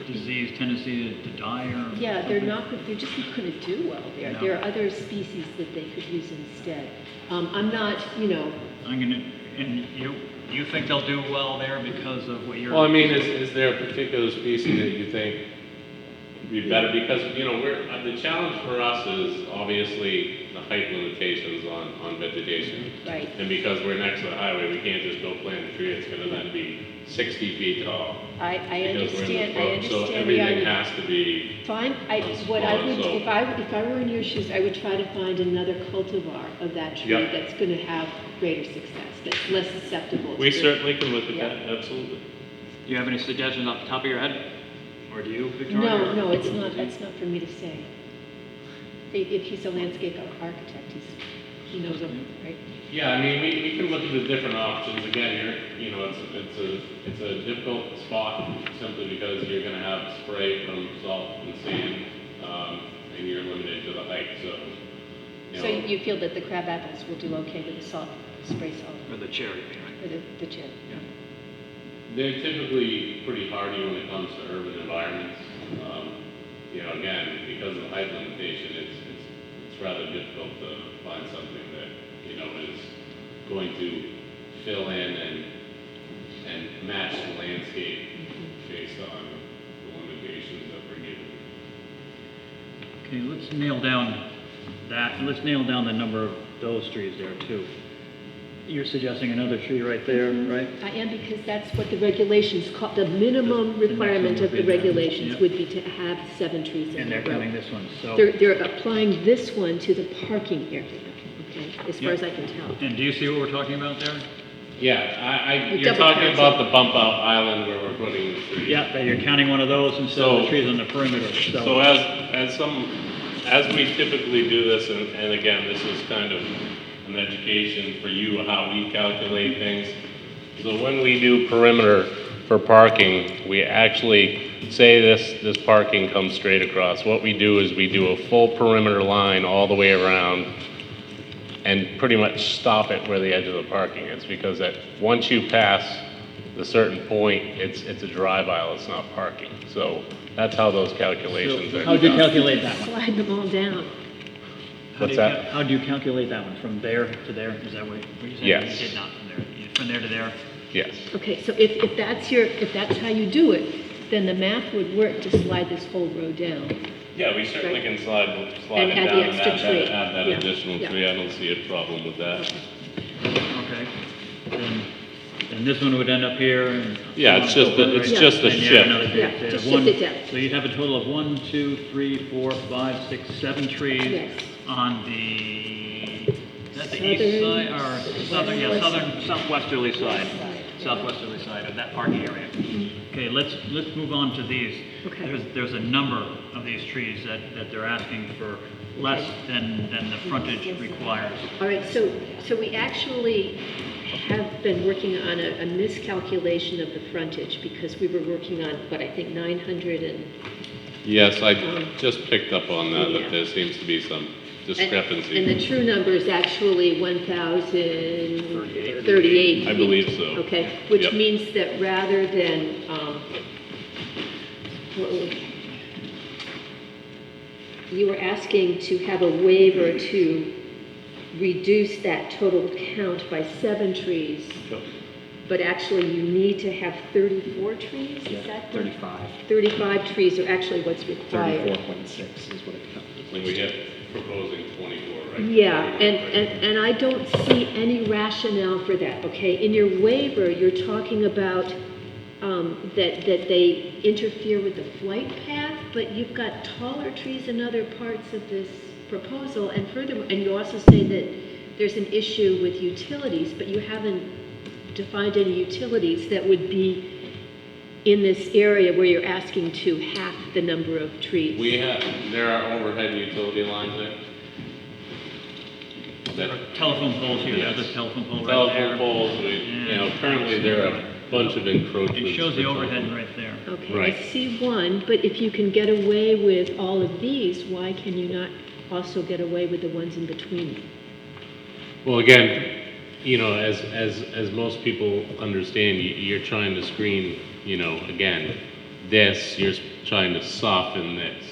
disease tendency to die or? Yeah, they're just not going to do well there. No. There are other species that they could use instead. I'm not, you know. And you think they'll do well there because of what you're? Well, I mean, is there a particular species that you think would be better? Because, you know, the challenge for us is obviously the height limitations on vegetation. Right. And because we're next to the highway, we can't just go plant a tree. It's going to then be 60 feet tall. I understand. So everything has to be. Fine. If I were in your shoes, I would try to find another cultivar of that tree that's going to have greater success, that's less susceptible. We certainly can look at that. Absolutely. Do you have any suggestions off the top of your head, or do you, Victoria? No, it's not. That's not for me to say. If he's a landscape architect, he knows them, right? Yeah, I mean, we can look at the different options. Again, it's a difficult spot simply because you're going to have spray from salt and sand, and you're limited to the height. So you feel that the crab apples will do okay with the spray salt? Or the cherry, right? Or the cherry. Yeah. They're typically pretty hardy when it comes to urban environments. you know, again, because of the height limitation, it's rather difficult to find something that, you know, is going to fill in and match the landscape based on the limitations that we're given. Okay, let's nail down that, and let's nail down the number of those trees there too. You're suggesting another tree right there, right? I am, because that's what the regulations call, the minimum requirement of the regulations would be to have 7 trees in And the they're row. counting this one, so. They're applying this one to the parking area, okay, as far as I can tell. And do you see what we're talking about there? Yeah, you're Double talking counting. about the bump out island where we're putting the trees. Yeah, that you're counting one of those instead of the trees on the perimeter, So as we typically do this, and again, this is kind of an education for you, how we calculate things. So when we do perimeter for parking, we actually say this parking comes straight across. What we do is we do a full perimeter line all the way around and pretty much stop it where the edge of the parking is, because once you pass the certain point, it's a drive aisle, it's not parking. So that's how those calculations are done. How do you calculate that one? Slide them all down. What's that? How do you calculate that one? From there to there? Is that what you're saying? Yes. You did not from there. From there to there? Yes. Okay, so if that's how you do it, then the math would work to slide this whole row down. Yeah, we certainly can slide And it add down the and extra tree. add that Yeah, additional yeah. tree. I don't see a problem with that. Okay. And this one would end up here and. Yeah, it's just a- it's just a And you have shift. another Yeah, dip there. just One- shift it down. So you have a total of 1, 2, 3, 4, 5, 6, 7 trees Yes. on the, is that the east side or southern, yeah, southwesterly side. Southwesterly side of that parking area. Okay, let's move on to these. Okay. There's a number of these trees that they're asking for less than the frontage requires. All right, so we actually have been working on a miscalculation of the frontage, because we were working on, what, I think 900 and... Yes, I just picked up on Yeah. that there seems to be some discrepancy. And the true number is actually 1,038. I believe so. Okay, which Yep. means that rather than, you were asking to have a waiver to reduce that total count by 7 trees, but actually you need to have 34 trees, is that? 35. 35 trees are actually what's required. 34.6 is what it comes And we get proposing 24, right? Yeah, and I don't see any rationale for that, okay? In your waiver, you're talking about that they interfere with the flight path, but you've got taller trees in other parts of this proposal, and furthermore, and you also say that there's an issue with utilities, but you haven't defined any utilities that would be in this area where you're asking to half the number of trees. There are overhead utility lines there. Telephone poles here, Yes. there's a telephone pole right there. Telephone poles, currently there are a bunch of encroachments. It shows the for overhead telephone. right there. Okay, Right. I see one, but if you can get away with all of these, why can you not also get away with the ones in between? Well, again, as most people understand, you're trying to screen, again, this, you're trying to soften this.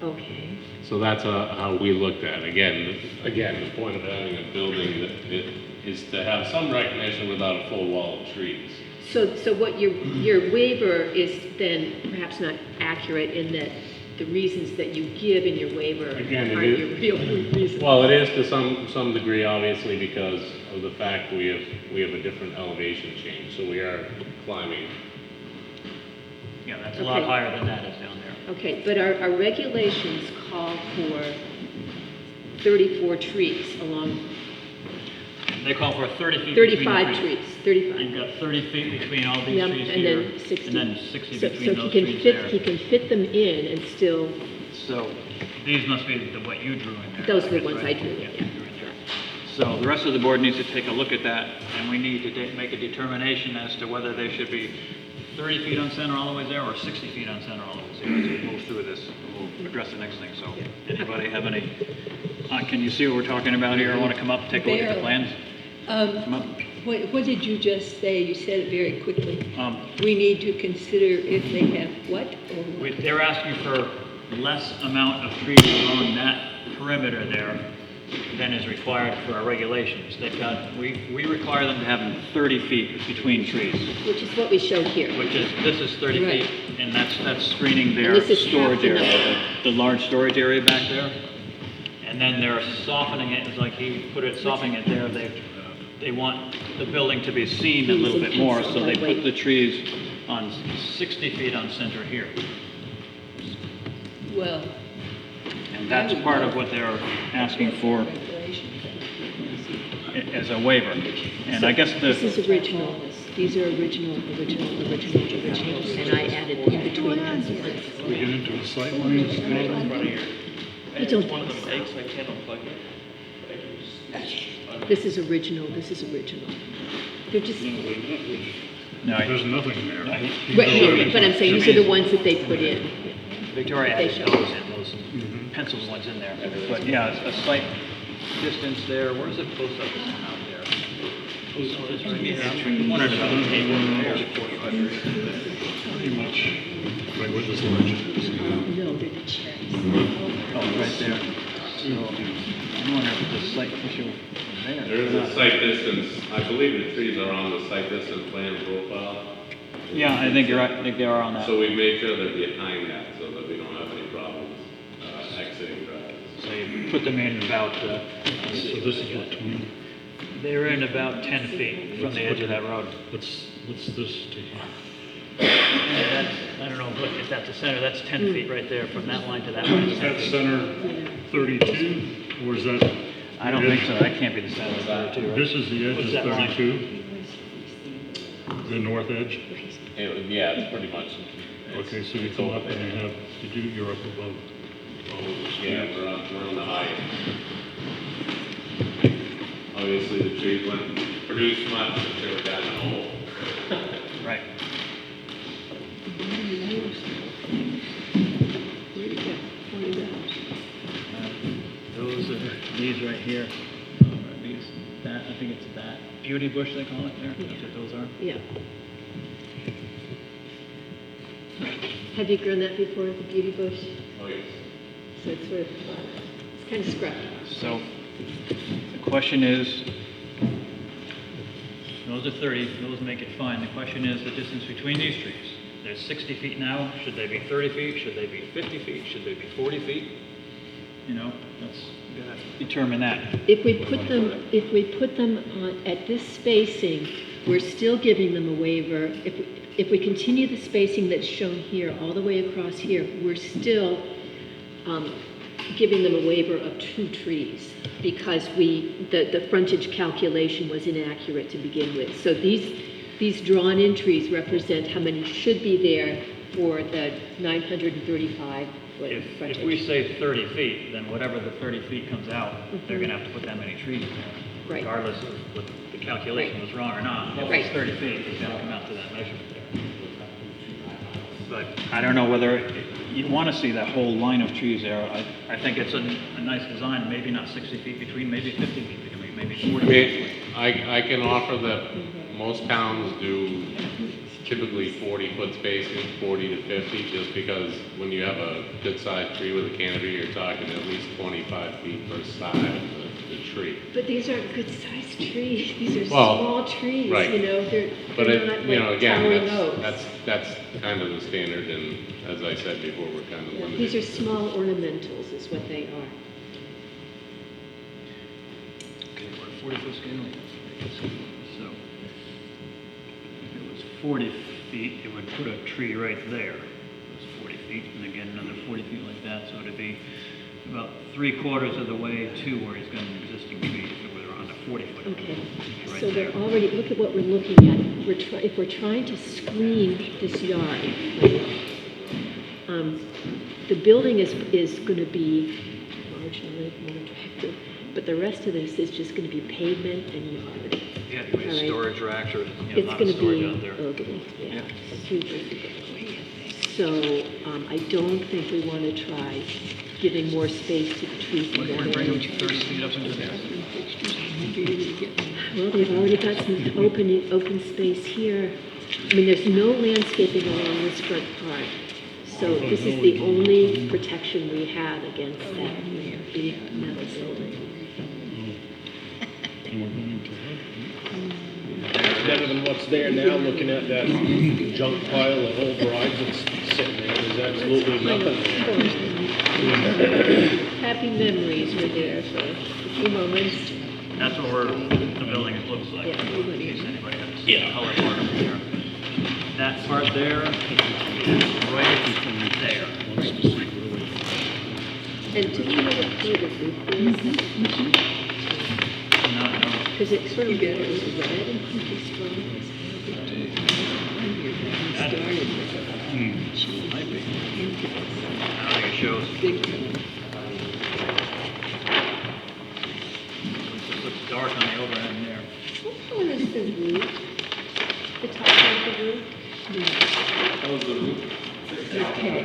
Okay. So that's how we looked at it. Again, the point of having a building that is to have some recognition without a full wall of trees. So what your waiver is then perhaps not accurate in that the reasons that you give in your waiver Again, it aren't is- your real reasons. Well, it is to some degree, obviously, because of the fact we have a different elevation change, so we are climbing. Yeah, that's a lot Okay. higher than that is down there. Okay, but our regulations call for 34 trees along, They call for 30 feet between the 35 trees, 35. You've got 30 feet between all these Yeah, trees and here, then 60. and then 60 So between he those can trees fit, there. he can fit them in and still, So these must be what you drew in there. those are the guess, ones right? I drew, Yeah, yeah. you drew in there. So the rest of the board needs to take a look at that, and we need to make a determination as to whether they should be 30 feet on center all the way there, or 60 feet on center all the way there. As we move through this, we'll address the next thing. So anybody have any, can you see what we're talking about here? Want to come up, take a look at the plans? Come up. What did you just say? You said it very quickly. Um, We need to consider if they have what or what? They're asking for less amount of trees on that perimeter there than is required for our regulations. They've got, we require them to have 30 feet between trees, Which is what we showed here. which is, this is 30 Right. feet, and that's screening their And this is storage half the area, the large storage area back there. And then they're softening it, it's like he put it, softening it there, they want the building to be seen a little bit more, so they put the trees on 60 feet on center here. Well, And that's part of what they're asking for as a waiver. And I guess This the, is original. These are original, and I added in between pencils. We get into the sight lines. I don't One of think them so. breaks, I can't unplug it. This is original, this is original. They're just, no, There's nothing there. right, no, but I'm saying these are the ones that they put in. Victoria They has show. those in, those pencils ones in there. But yeah, a slight distance there, where's the post office out there? Post office right here. One or two there. Pretty much right where this legend is. No, they're the cherries. Oh, right there. So, I'm wondering if it's a slight issue there. There is a site distance, I believe the trees are on the site distance plan profile. Yeah, I think you're right, I think they are on that. So we made sure they're behind that so that we don't have any problems exiting drives. So you put them in about, So this is what, 20? they're in about 10 feet from the edge of that road. What's this to here? And that's, I don't know if that's the center, that's 10 feet right there, from that line to that line. Is that center 32, or is that? I don't think so, that can't be the center of 32, right? This is the edge What's of that line? 32? The north edge? Yeah, it's pretty much. Okay, so you come up and you have, you're up above. Yeah, we're on the high. Obviously, the trees wouldn't produce much if they were down the hole. Right. Those are, these right here, these, that, I think it's that beauty bush they call it there, that's what those are. Yeah. Have you grown that before, the beauty bush? Oh, yes. So it's sort of, it's kind of scruffy. So, the question is, those are 30, those make it fine. The question is the distance between these trees. They're 60 feet now, should they be 30 feet, should they be 50 feet, should they be 40 feet? You know, that's, you gotta determine that. If we put them on, at this spacing, we're still giving them a waiver. If we continue the spacing that's shown here, all the way across here, we're still giving them a waiver of 2 trees because the frontage calculation was inaccurate to begin with. So these drawn-in trees represent how many should be there for the 935 foot frontage. If we say 30 feet, then whatever the 30 feet comes out, they're gonna have to put that many trees in there. Right. Regardless of what the calculation was wrong or not. If Right. it's 30 feet, it's gonna come out to that measurement there. But I don't know whether you want to see that whole line of trees there. I think it's a nice design, maybe not 60 feet between, maybe 50 feet between, maybe 40 feet. I can offer that most towns do typically 40-foot spacing, 40 to 50, just because when you have a good-sized tree with a canopy, you're talking at least 25 feet per side of the tree. But these aren't good-sized trees. These are Well, small trees, right. you know, they're But not you know, like again, towering oaks. that's kind of the standard, and as I said before, we're kind of limited. These are small ornamentals is what they are. Okay, we're 40-foot scale. So if it was 40 feet, it would put a tree right there. It was 40 feet, and again, another 40 feet like that, so it'd be about 3/4 of the way to where he's got an existing tree if it were on a 40-foot. Okay, Right so there. they're already, look at what we're looking at. If we're trying to screen this yard, the building is going to be marginally more attractive, but the rest of this is just going to be pavement and yard. Yeah, it could be All right. storage racks or, you know, It's not going to storage be out there. ugly, yeah, Yeah. super, super ugly. So I don't think we want to try giving more space to the trees. We're going to bring them 30 feet up into there. Well, they've already got some open space here. I mean, there's no landscaping along this front part. So this is the only protection we have against that big metal building. And we're going to Better than what's there now, looking at that junk pile of old rides that's sitting there, there's absolutely nothing there. Happy memories were there for a few moments. That's what the building looks like. Yeah, In case anybody has seen the color part of it there. That part there, right there. And do you know what color the roof is? Because it sort of goes red and pretty strong. Started with it. Might be. I don't think it shows. Big. It looks dark on the overhead in there. What color is the roof? The top part of the roof? That was the roof. Okay.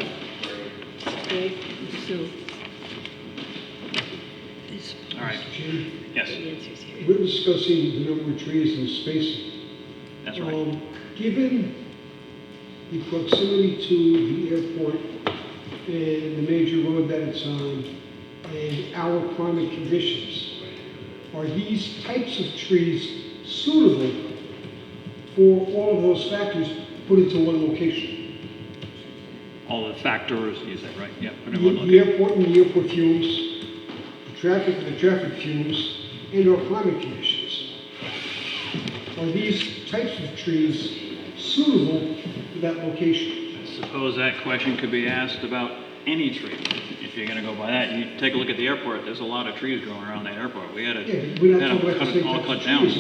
Okay, so. All right. Yes. We're discussing the number of trees and spacing. That's right. Given the proximity to the airport and the major road that it's on and our climate conditions, are these types of trees suitable for all of those factors put into one location? All the factors, you said, right? Yeah. Put it in The one location. airport and the airport fumes, the traffic fumes, and our climate conditions. Are these types of trees suitable for that location? I suppose that question could be asked about any tree. If you're gonna go by that, you take a look at the airport, there's a lot of trees growing around that airport. We had to, Yeah, but we're not had talking to about the cut same it all types cut of down. trees,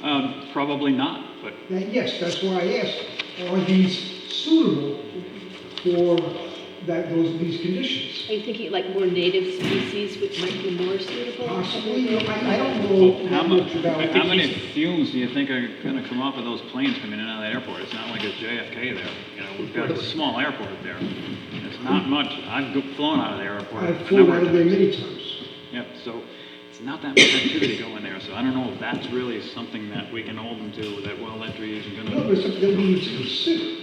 are we? Probably not, but Yes, that's why I asked, are these suitable for these conditions? Are you thinking like more native species which might be more suitable? Possibly, I don't know how that much about. how many fumes do you think are gonna come off of those planes coming in and out of the airport? It's not like it's JFK there. You know, we've got a small airport there. It's not much. I've flown out of the airport. I've flown out of there many times. Yep, so it's not that much activity going there, so I don't know if that's really something that we can hold them to, that, well, that tree isn't gonna. No, but it's something that we need to consider.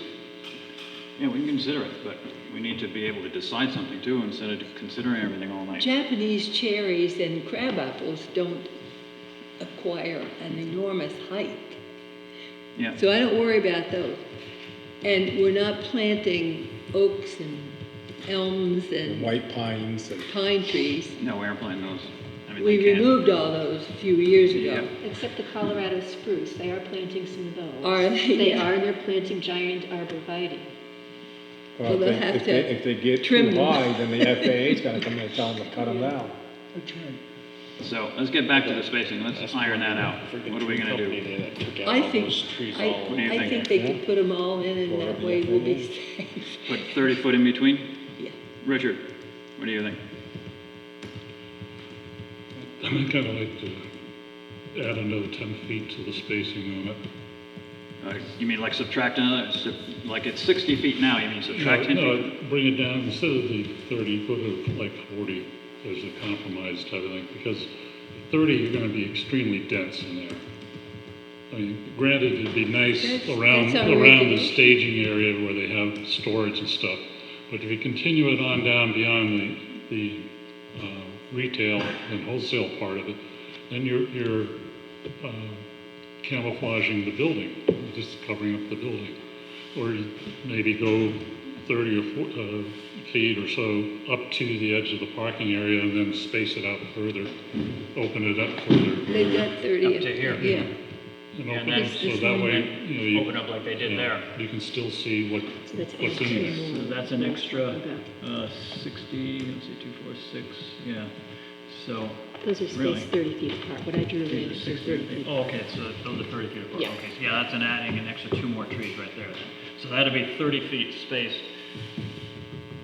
Yeah, we can consider it, but we need to be able to decide something too, instead of considering everything all night. Japanese cherries and crab apples don't acquire an enormous height. Yeah. So I don't worry about those. And we're not planting oaks and elms and White pines and. pine trees. No, we aren't planting those. I mean, We they can. removed all those a few years ago. Except the Colorado spruce, they are planting some of those. Are they? They are, and they're planting giant arborvitae. Well, they'll have to If they get trim too them. high, then the FAA's gonna come in and tell them to cut them down. So let's get back to the spacing. Let's iron that out. What are we gonna do? I think, What do you I think? think they could put them all in and that way we'll be safe. Put 30 foot in between? Yeah. Richard, what do you think? I think I'd like to add another 10 feet to the spacing on it. You mean like subtract another, like it's 60 feet now, you mean subtract 10 feet? No, bring it down, instead of the 30, put it like 40 as a compromise type of thing, because 30, you're gonna be extremely dense in there. I mean, granted, it'd be nice around that's our the regulation. staging area where they have storage and stuff, but if you continue it on down beyond the retail and wholesale part of it, then you're camouflaging the building, just covering up the building. Or you maybe go 30 or 40 feet or so up to the edge of the parking area and then space it out further, open it up further. They've got 30. Up to here. Yeah. And And open then it so that way, you know, open up like they did there. you can still see what's that's in there. So that's an extra 60, let's see, 2, 4, 6, yeah. So, Those are really? spaced 30 feet apart. What I drew in is 30 feet. Oh, okay, so those are 30 feet apart. Yeah. Okay, so yeah, that's adding an extra 2 more trees right there. So that'd be 30 feet spaced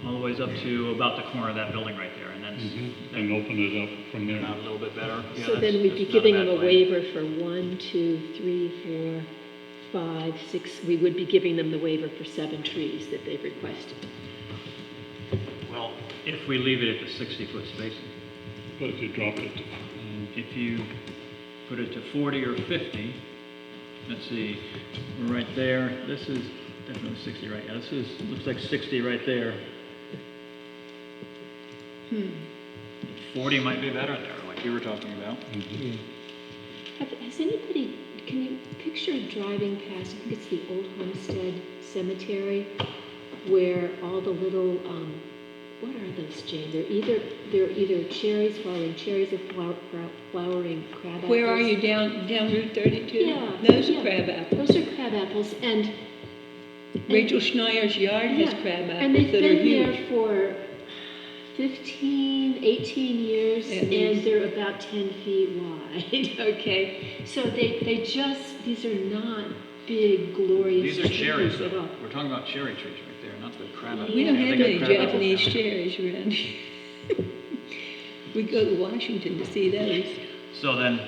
all the ways up to about the corner of that building right there, and then And open it up from there. out a little bit better. Yeah, So that's- then we'd be that's not giving bad them a plan. waiver for 1, 2, 3, 4, 5, 6. We would be giving them the waiver for 7 trees that they've requested. Well, if we leave it at the 60-foot spacing. But if you drop it, If you put it to 40 or 50, let's see, we're right there. This is definitely 60, right? Yeah, this is, looks like 60 right there. 40 might be better there, like you were talking about. Has anybody, can you picture driving past, I think it's the Old Homestead Cemetery, where all the little, what are those, Jane? They're either cherries, flowering cherries, or flowering crab apples. Where are you, down Route 32? Yeah. Those yeah. are crab apples. Those are crab apples, and Rachel Schneier's yard has crab apples and they've that are been huge. there for 15, 18 years, At and least. they're about 10 feet wide, okay? So they just, these are not big, glorious These are trees cherries, at though. all. We're talking about cherry trees right there, not the crab apples. We don't Yeah, have they any got crab apples Japanese now. cherries around here. We go to Washington to see those. So then,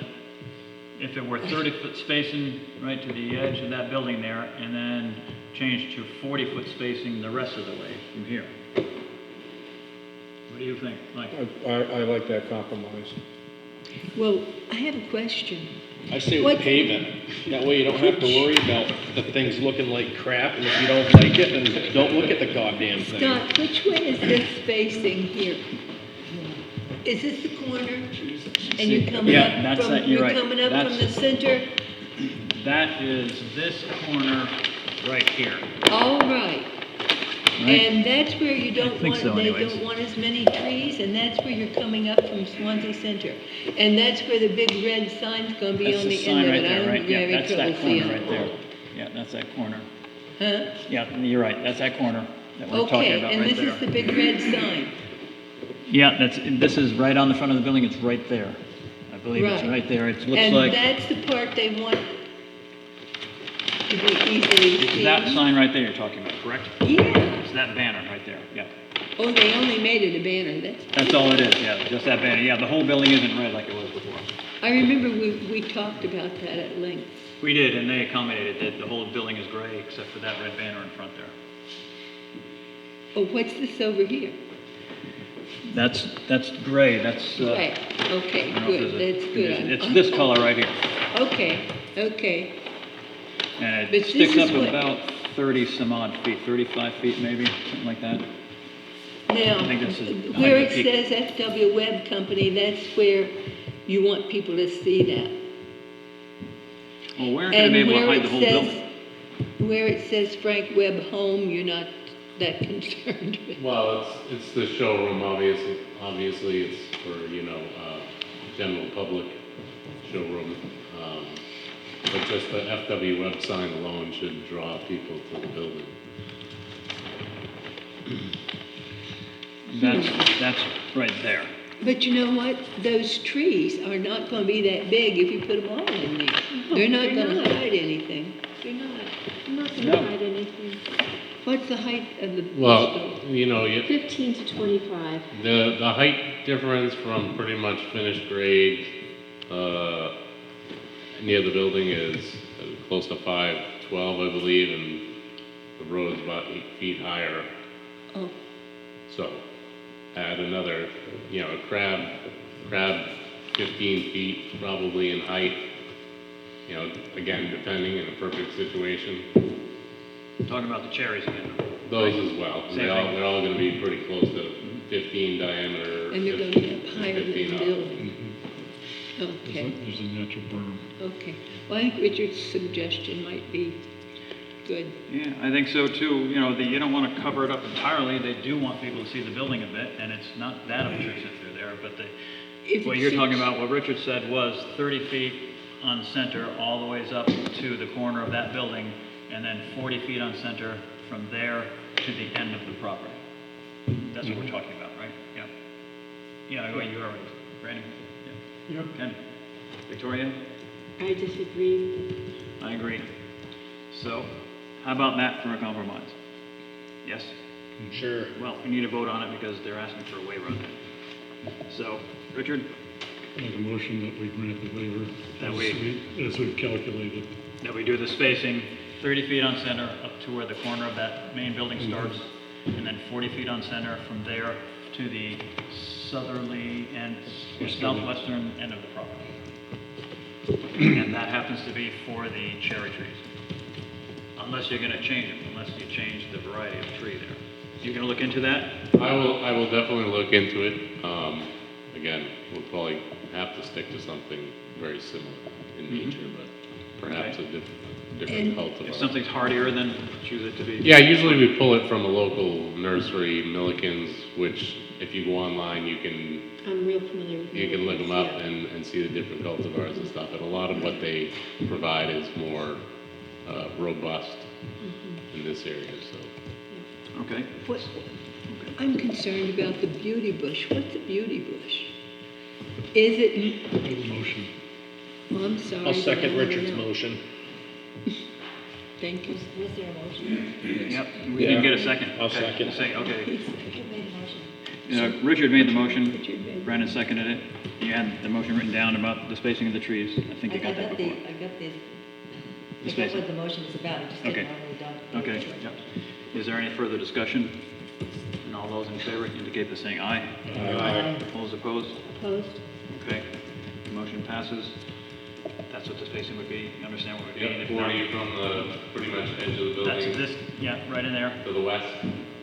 if it were 30-foot spacing right to the edge of that building there, and then change to 40-foot spacing the rest of the way from here. What do you think, Mike? I like that compromise. Well, I have a question. I say What- we pave it. That way you don't have to worry about the things looking like crap, and if you don't like it, then don't look at the goddamn thing. Scott, which way is this facing here? Is this the corner? And you're coming Yeah, up that's from, that- you're you're right. coming up from the That's- center? That is this corner right here. All right. Right? And that's where you don't think want, so they anyways. don't want as many trees, and that's where you're coming up from Swanzey Center. And that's where the big red sign's gonna be That's on the the sign end of right it. I there, don't right? have Yeah, any that's trouble that corner seeing right it. there. Yeah, that's that corner. Huh? Yeah, you're right, that's that corner that we're talking Okay, about and right this is the there. big red sign. Yeah, this is right on the front of the building, it's right there. I believe it's Right. right there, it looks And like. that's the part they want to be easily It's seen. that sign right there you're talking about, correct? Yeah. It's that banner right there, yeah. Oh, they only made it a banner, That's all it is, yeah, just that banner. Yeah, the whole building isn't red like it was before. I remember we talked about that at length. We did, and they accommodated it. The whole building is gray except for that red banner in front there. Oh, what's this over here? That's gray, that's. Right, okay, I don't know if good, there's that's a- good. It's this color right here. Okay, okay. And But it this sticks is up what- about 30 some odd feet, 35 feet maybe, something like that. Now, I think this is where height it of peak. says FW Web Company, that's where you want people to see that. Well, we're not gonna be able to hide the whole building. Where it says Frank Webb Home, you're not that concerned with. Well, it's the showroom, obviously it's for, general public showroom. But just the FW web sign alone should draw people to the building. That's right there. But you know what? Those trees are not gonna be that big if you put them all in there. They're not they're gonna not. hide anything. They're not, I'm not No. gonna hide anything. What's the height of the? Well, 15 to 25. the height difference from pretty much finished grade, near the building is close to 512, I believe, and the road's about 8 feet higher. Oh, So add another, a crab 15 feet probably in height. Again, depending in a perfect situation. Talking about the cherries again. Those as well. Same They're thing. all gonna be pretty close to 15 diameter. and they're gonna be up higher than 15 the up. building. Okay, There's a natural berm. okay. Well, I think Richard's suggestion might be good. Yeah, I think so too. You don't want to cover it up entirely. They do want people to see the building a bit, and it's not that obtrusive through there. But If what it you're talking suits- about, what Richard said was 30 feet on center all the ways up to the corner of that building, and then 40 feet on center from there to the end of the property. That's what we're talking about, right? Yeah. Yeah, well, you already, Brandon? Yeah. Yep. Ken? Victoria? I disagree. I agree. So, how about that for a compromise? Yes? Sure. Well, we need to vote on it because they're asking for a waiver on that. So, Richard, Make a motion that we grant the waiver That as we've calculated. that we do the spacing, 30 feet on center up to where the corner of that main building starts, and then 40 feet on center from there to the southerly and southwestern end of the property. And that happens to be for the cherry trees. unless you're gonna change them, unless you change the variety of tree there. You gonna look into that? I will definitely look into it. Again, we'll probably have to stick to something very similar in nature, but perhaps a different cultivar. If something's hardier, then choose it to be. Yeah, usually we pull it from a local nursery, Milliken's, which if you go online, you can I'm real familiar with you can look them up yeah. and see the different cultivars and stuff. And a lot of what they provide is more robust in this area. So Okay. What, I'm concerned about the beauty bush. What's a beauty bush? Is it, Motion. oh, I'm sorry. I'll but I second wanna Richard's know. motion. Thank you. Was there a motion? Yep, we didn't get a second. I'll Okay, second. Okay. Who made the motion? Richard made the motion, Richard made- Brandon seconded it. You had the motion written down about the spacing of the trees. I think you got that before. I got the, The I got spacing. what the motion is about, I just Okay. didn't normally done. Okay, yep. Is there any further discussion? And all those in favor indicate by saying aye. Aye. All those opposed? Opposed? Okay, the motion passes. That's what the spacing would be, you understand what it would be? yep, If not- 40 from the pretty much edge of the That's building this, yeah, right in there. to the west.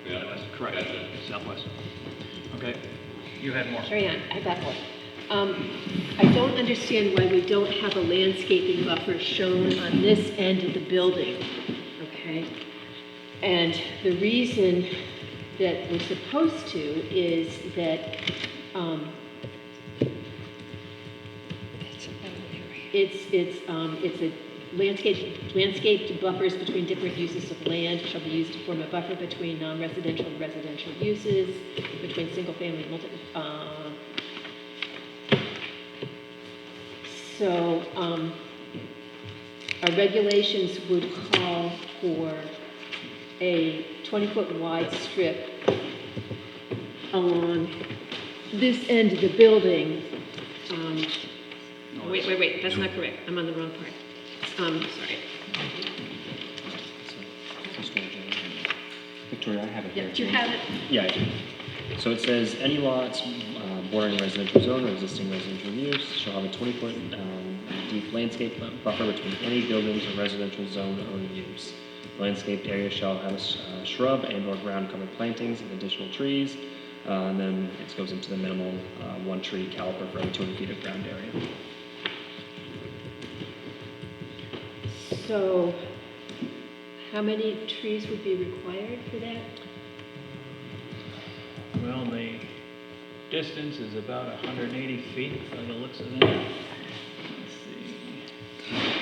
Yeah, That's correct, Gotcha. southwest. Okay, you had more. Carry on, I got more. I don't understand why we don't have a landscaping buffer shown on this end of the building, okay? And the reason that we're supposed to is that, it's a landscaped buffers between different uses of land shall be used to form a buffer between non-residential and residential uses, between single-family and So, our regulations would call for a 20-foot wide strip along this end of the building. Wait, that's not correct. I'm on the wrong part. Sorry. Victoria, I have it here. Yeah, do you have it? Yeah, I do. So it says, any lots bordering a residential zone or existing residential use shall have a 20-foot deep landscape buffer between any buildings or residential zone or use. The landscaped area shall have a shrub and/or ground-covered plantings and additional trees. And then it goes into the minimal one tree caliper for every 200 feet of ground area. So, how many trees would be required for that? Well, the distance is about 180 feet by the looks of it. Let's see.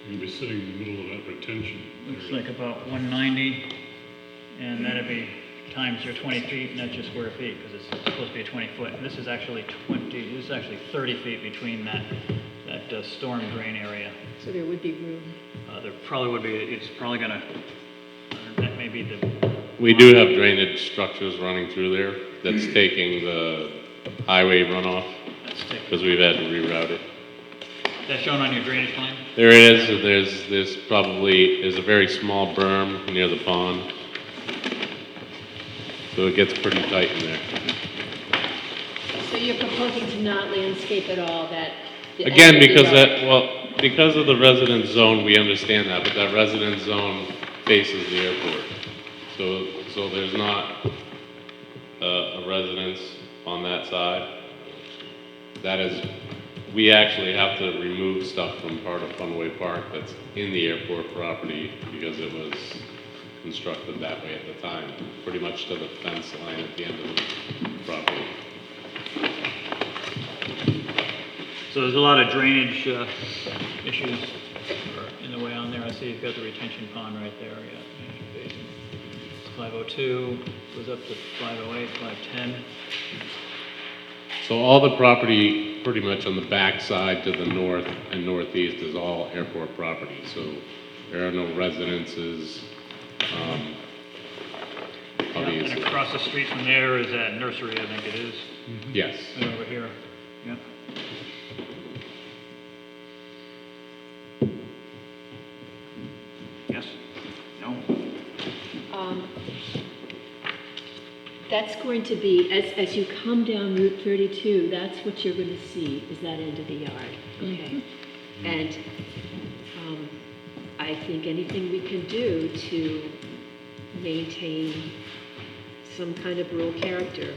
You'll be sitting in the middle of that retention. Looks like about 190, and that'd be times your 20 feet, not just square feet, because it's supposed to be a 20-foot. This is actually 30 feet between that storm drain area. So there would be room. There probably would be, it's probably gonna, that may be the... We do have drainage structures running through there that's taking the highway runoff because we've had to reroute it. That's shown on your drainage plan? There it is. And there's a very small berm near the pond. So it gets pretty tight in there. So you're proposing to not landscape at all that? Again, because of the residence zone, we understand that, but that residence zone faces the airport. So there's not a residence on that side. That is, we actually have to remove stuff from part of Funway Park that's in the airport property because it was constructed that way at the time, pretty much to the fence line at the end of the property. So there's a lot of drainage issues in the way on there. I see you've got the retention pond right there, yeah. Basin. 502, goes up to 508, 510. So all the property pretty much on the back side to the north and northeast is all airport property. So there are no residences. Obviously. And across the street from there is that nursery, I think it is. Yes. And over here, yeah. Yes? No? That's going to be, as you come down Route 32, that's what you're going to see, is that end of the yard, okay? And I think anything we can do to maintain some kind of rural character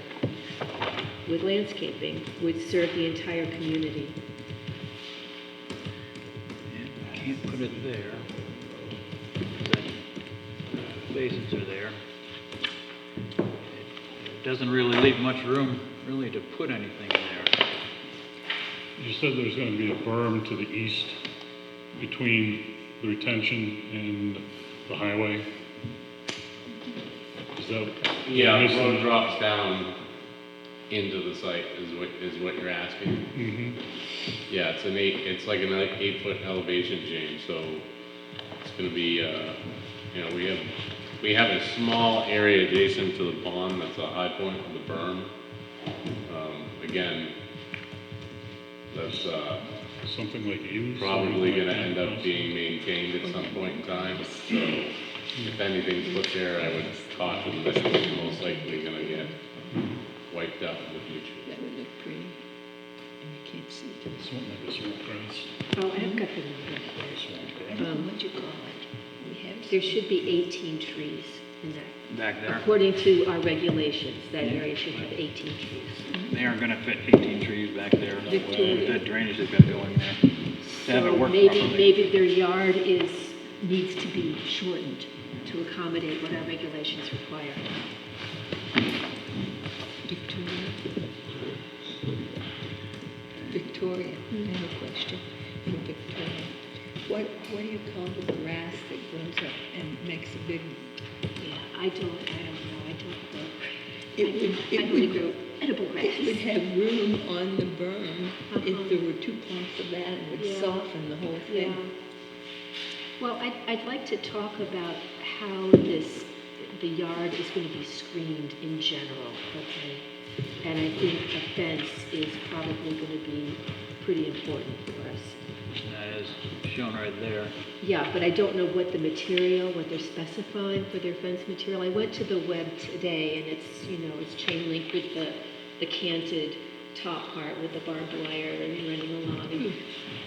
with landscaping would serve the entire community. Can't put it there. The basins are there. It doesn't really leave much room, really, to put anything in there. You said there's going to be a berm to the east between the retention and the highway. Is that? Yeah, the road drops down into the site is what you're asking. Mm-hmm. Yeah, it's like an 8-foot elevation change, so it's going to be, you know, we have a small area adjacent to the pond that's a high point of the berm. Again, that's something like you probably going to end up being maintained at some point in time. So if anything's put there, I would caution that it's most likely going to get wiped out in the future. That would look pretty, and you can't see it. Something like a swamp grass. Oh, I've got the number. I don't know what you call it. We have. There should be 18 trees in that. Back there? According to our regulations, that area should have 18 trees. They aren't gonna fit 18 trees back there, with Victoria. that drainage they've got going there. They haven't So worked maybe, properly. maybe their yard needs to be shortened to accommodate what our regulations require. Victoria, I have a question for Victoria. What do you call the grass that grows up and makes a big? Yeah, I don't know. It would edible grass. It would have room on the berm if there were 2 clumps of that, and would Yeah. soften the whole thing. Yeah. Well, I'd like to talk about how the yard is going to be screened in general, okay? And I think a fence is probably going to be pretty important for us. That is shown right there. Yeah, but I don't know what the material, what they're specifying for their fence material. I went to the web today, and it's, you know, it's chain link with the canted top part with the barbed wire and running along.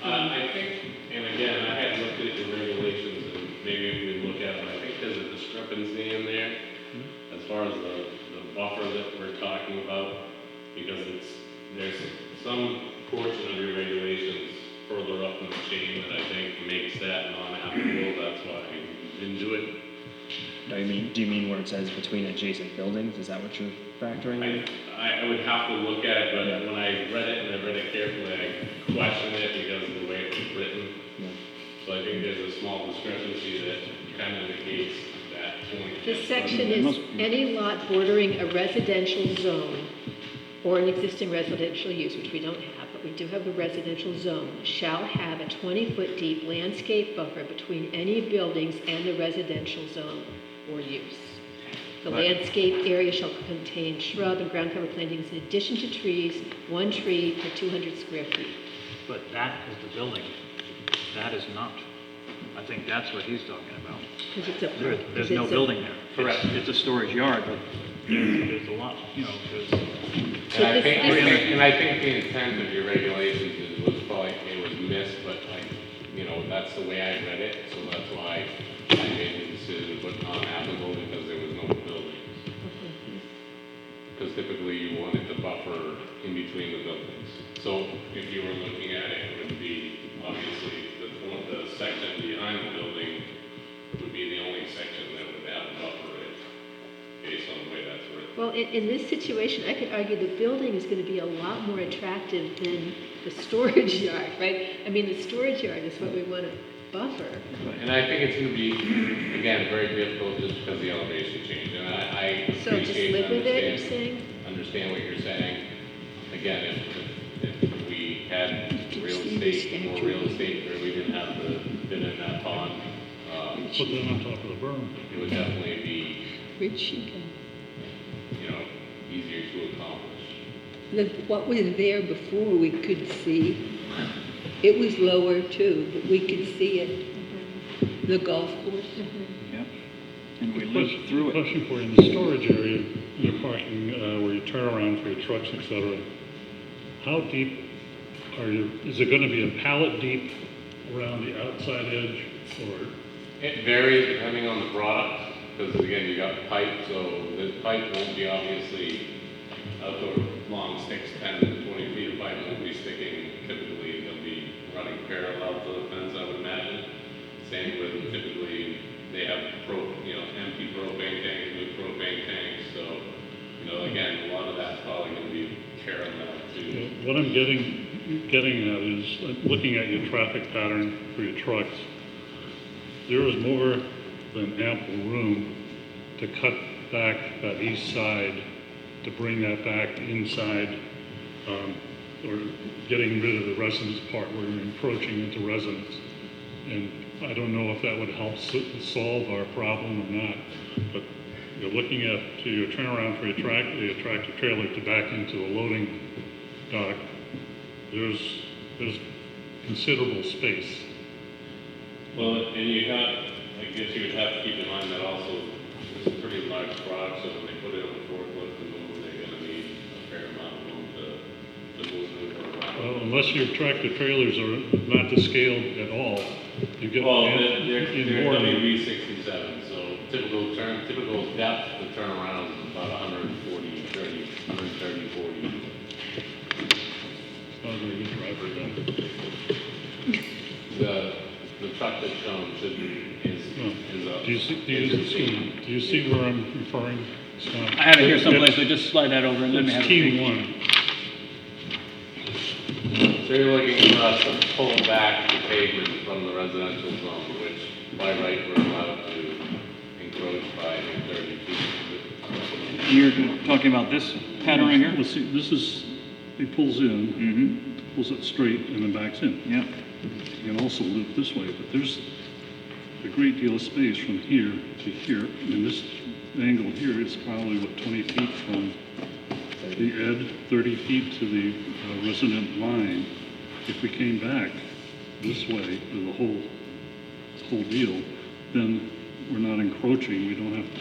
I think, and again, I had looked at the regulations, and maybe if we look at them, I think there's a discrepancy in there as far as the buffer that we're talking about, because there's some portion of your regulations further up in the chain that I think makes that non-applicable. That's why I didn't do it. Do you mean where it says between adjacent buildings? Is that what you're factoring in? I would have to look at it, but when I read it and I read it carefully, I questioned it because of the way it was written. Yeah. So I think there's a small discrepancy that kind of indicates that point. This section is any lot bordering a residential zone or an existing residential use, which we don't have, but we do have a residential zone, shall have a 20-foot deep landscape buffer between any buildings and the residential zone or use. The landscape area shall contain shrub and ground cover plantings in addition to trees, 1 tree per 200 square feet. But that is the building. That is not. I think that's what he's talking about. There's no building there. Correct. It's a storage yard, but there's a lot, you know, there's. And I think the intent of your regulations was probably, it was missed, but like, you know, that's the way I read it, so that's why I made the decision to put non-applicable, because there was no buildings. Because typically you wanted the buffer in between the buildings. So if you were looking at it, it would be obviously the section behind the building would be the only section that would have a buffer based on the way that's written. Well, in this situation, I could argue the building is going to be a lot more attractive than the storage yard, right? I mean, the storage yard is what we want to buffer. And I think it's going to be, again, very difficult just because of the elevation change. And I So just appreciate live with it, you're saying? understand what you're saying. Again, if we had real estate, more real estate where we didn't have to fit in that pond, Put that on top of the berm. it would definitely be, Rich, you can. you know, easier to accomplish. What was there before we could see, it was lower too, but we could see it. The golf course. Yep. And we lived through it. Question for you, in the storage area, your parking, where you turn around for your trucks, etc., how deep is it going to be a pallet deep around the outside edge, or It varies depending on the product, because again, you got pipe, so the pipe won't be obviously outdoor long sticks, 10 to 20 feet of pipe won't be sticking. Typically, they'll be running parallel to the fence, I would imagine. Same with typically, they have empty propane tanks, new propane tanks, so, again, a lot of that's probably going to be parallel to. What I'm getting at is, looking at your traffic pattern for your trucks, there is more than ample room to cut back that east side, to bring that back inside, or getting rid of the residence part where you're encroaching into residence. And I don't know if that would help solve our problem or not, but you're looking at your turnaround for your tractor trailer to back into a loading dock. There's considerable space. Well, and I guess you would have to keep in mind that also it's a pretty large garage, so when they put it on the forklift and move, they're going to need a fair amount of room to move around. Well, unless your tractor trailers are not to scale at all, you get they're WV67, so typical depth to turn around is about 140, 40. It's not a very good driver then. The truck that's shown Do you see where I'm referring, Scott? I have it here someplace, so just slide that over and let me have It's it. T1. So you're looking for us to pull back the pavement from the residential zone, which by right we're allowed to encroach by 30 feet. You're talking about this pattern right here? Let's see, it pulls in, pulls it straight and then backs in. Yep. You can also loop this way, but there's a great deal of space from here to here. And this angle here is probably, 20 feet from the ed, 30 feet to the resident line. If we came back this way, to the whole deal, then we're not encroaching. We don't have to.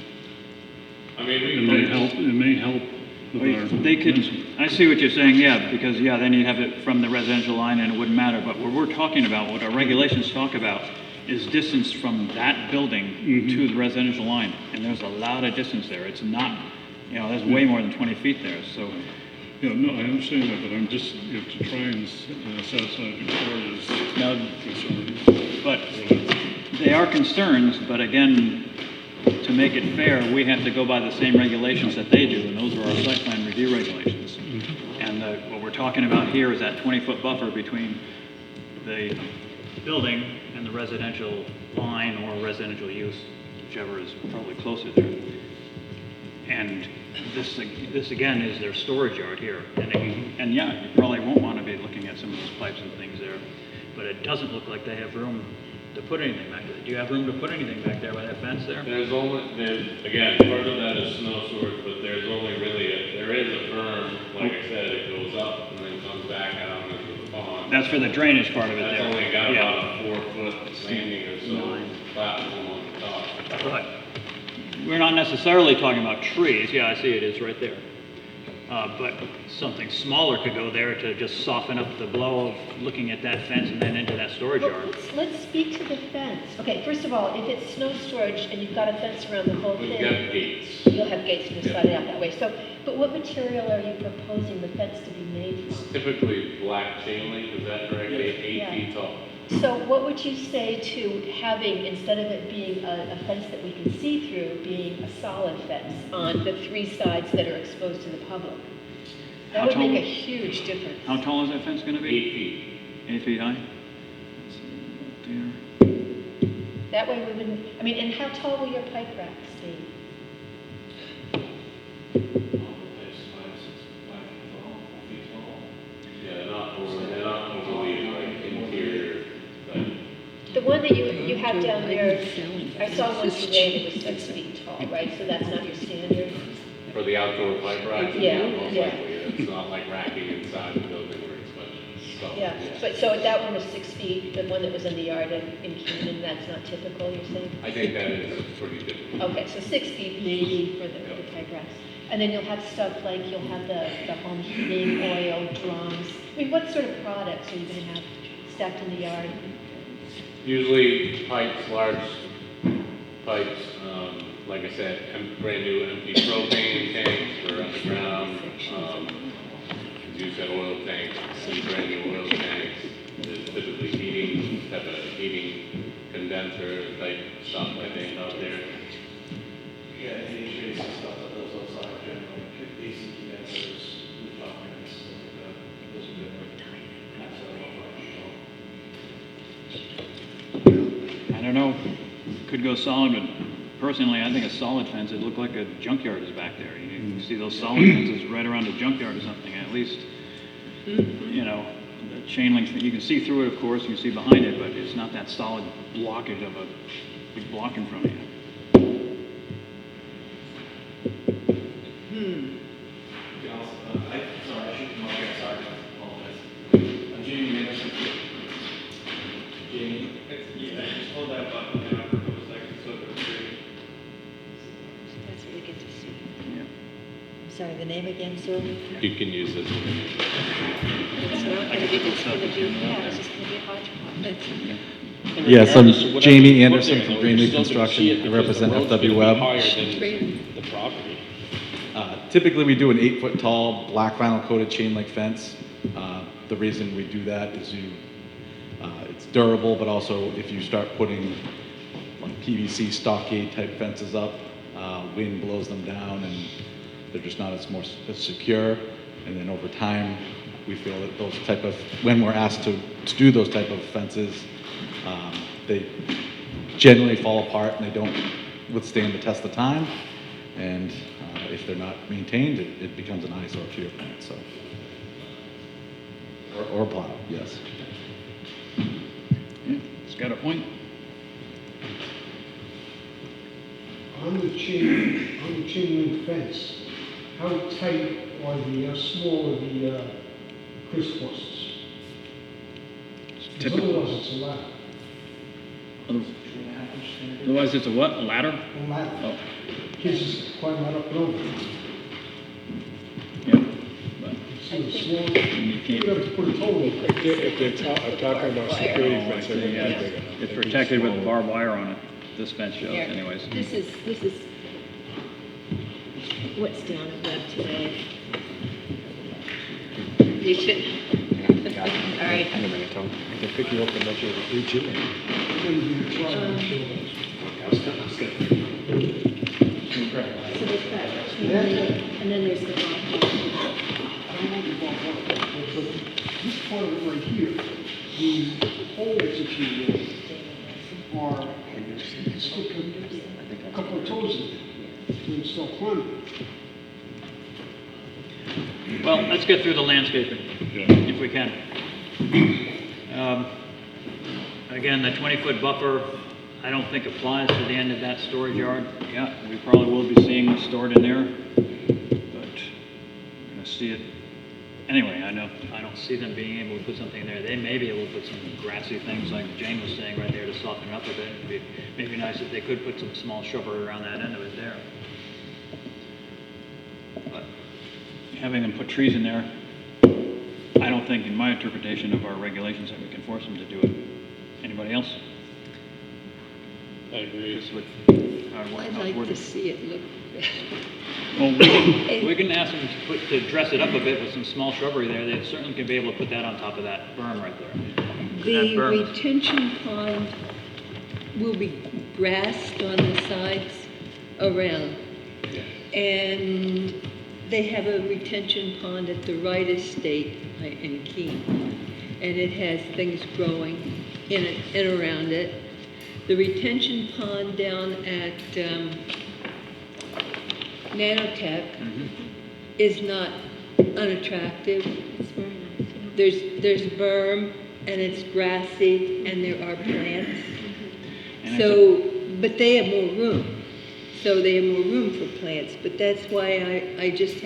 I mean, It may help with our. They could, I see what you're saying, yeah, because, then you'd have it from the residential line and it wouldn't matter. But what we're talking about, what our regulations talk about, is distance from that building to the residential line. And there's a lot of distance there. It's not, there's way more than 20 feet there, so. Yeah, no, I understand that, but I'm just, to try and satisfy Victoria's concerns. But they are concerns, but again, to make it fair, we have to go by the same regulations that they do, and those are our site plan review regulations. And what we're talking about here is that 20-foot buffer between the building and the residential line or residential use, whichever is probably closer there. And this again is their storage yard here. And you probably won't want to be looking at some of those pipes and things there, but it doesn't look like they have room to put anything back there. Do you have room to put anything back there by that fence there? Again, part of that is snow storage, but there is a berm, like I said, it goes up and then comes back out into the pond. That's for the drainage part of it That's there. only got about a 4-foot landing or so platform on the top. Right. We're not necessarily talking about trees. Yeah, I see it is right there. But something smaller could go there to just soften up the blow of looking at that fence and then into that storage yard. Let's speak to the fence. Okay, first of all, if it's snow storage and you've got a fence around the whole thing. We've got gates. You'll have gates to slide it out that way. So, but what material are you proposing the fence to be made from? Typically black chain link, is that correct? 8 feet tall. So what would you say to having, instead of it being a fence that we can see through, being a solid fence on the 3 sides that are exposed to the public? That would make a huge difference. How tall is that fence going to be? 8 feet. 8 feet high? That way we wouldn't, and how tall will your pipe racks be? Yeah, they're not overly like interior. The one that you have down there, I saw one today that was 6 feet tall, right? So that's not your standard? For the outdoor pipe racks? Yeah, Most yeah. likely. It's not like racking inside the building where it's much stuff. Yeah, but so that one was 6 feet, the one that was in the yard in Keenan, that's not typical, you're saying? I think that is pretty typical. Okay, so 6 feet maybe for the pipe racks. And then you'll have stuff like, you'll have the home heating, oil, drums. What sort of products are you gonna have stacked in the yard? Usually pipes, large pipes, like I said, brand new empty propane tanks for underground. As you said, oil tanks, some brand new oil tanks. There's typically heating, have a heating condenser type stuff, I think, out there. Yeah, HVAC stuff that goes outside generally, AC condensers, rooftop units, stuff like that. Those are good. I don't know, could go solid, but personally, I think a solid fence, it looked like a junkyard is back there. You see those solid fences right around a junkyard or something, at least, you know, the chain link, you can see through it, of course, you can see behind it, but it's not that solid blockage of a big block in front of you. Sorry, I should come up here, sorry, I apologize. I'm Jamie Anderson. Jamie, yeah, just hold that button down for a couple seconds so it goes through. That's really good to see. Yeah. I'm sorry, the name again, sir? You can use this. It's not going to be, it's going to be, yeah, it's just going to be a hodgepodge. That's okay. Yes, I'm Jamie Anderson from Greenleaf Construction. I represent FW Webb. The property. Typically, we do an 8-foot tall black vinyl coated chain link fence. The reason we do that is it's durable, but also if you start putting like PVC stockade type fences up, wind blows them down and they're just not as secure. And then over time, we feel that those type of, when we're asked to do those type of fences, they generally fall apart and they don't withstand the test of time. And if they're not maintained, it becomes an eyesore to your plant. So, or plowed, yes. Yeah, it's got a point. On the chain link fence, how tight or how small are the crisscrosses? Typical. Otherwise, it's a ladder. Otherwise, it's a what? A ladder? A ladder. Oh. Kids just climb right up and over. Yeah. But So it's small. you You can't. have to put a total in. If they're talking about security fence, they're gonna be bigger. It's protected with barbed wire on it. This fence shows, Here, anyways. This is what's down at Web today. You should, all right. I can pick you up and let you reach in there. So there's that, and then there's the bottom. I don't know the ball, but this part of it right here, the holes that you are, stick a couple of toes in there to install climbing. Well, let's get through the landscaping, if we can. Again, the 20-foot buffer, I don't think applies to the end of that storage yard. Yeah, we probably will be seeing what's stored in there, but I'm gonna see it. Anyway, I don't see them being able to put something there. They may be able to put some grassy things like Jane was saying right there to soften it up a bit. It'd be maybe nice if they could put some small shrubbery around that end of it there. But having them put trees in there, I don't think in my interpretation of our regulations that we can force them to do it. Anybody else? I agree. I'd like to see it look Well, we can ask them to dress it up a bit with some small shrubbery there. They certainly can be able to put that on top of that berm right there. The That berm. retention pond will be grassed on the sides around. And they have a retention pond at the right estate in Keene. And it has things growing in it and around it. The retention pond down at Nanotech is not unattractive. It's very nice. There's berm and it's grassy and there are plants. And So, but they have more room. So they have more room for plants. But that's why I just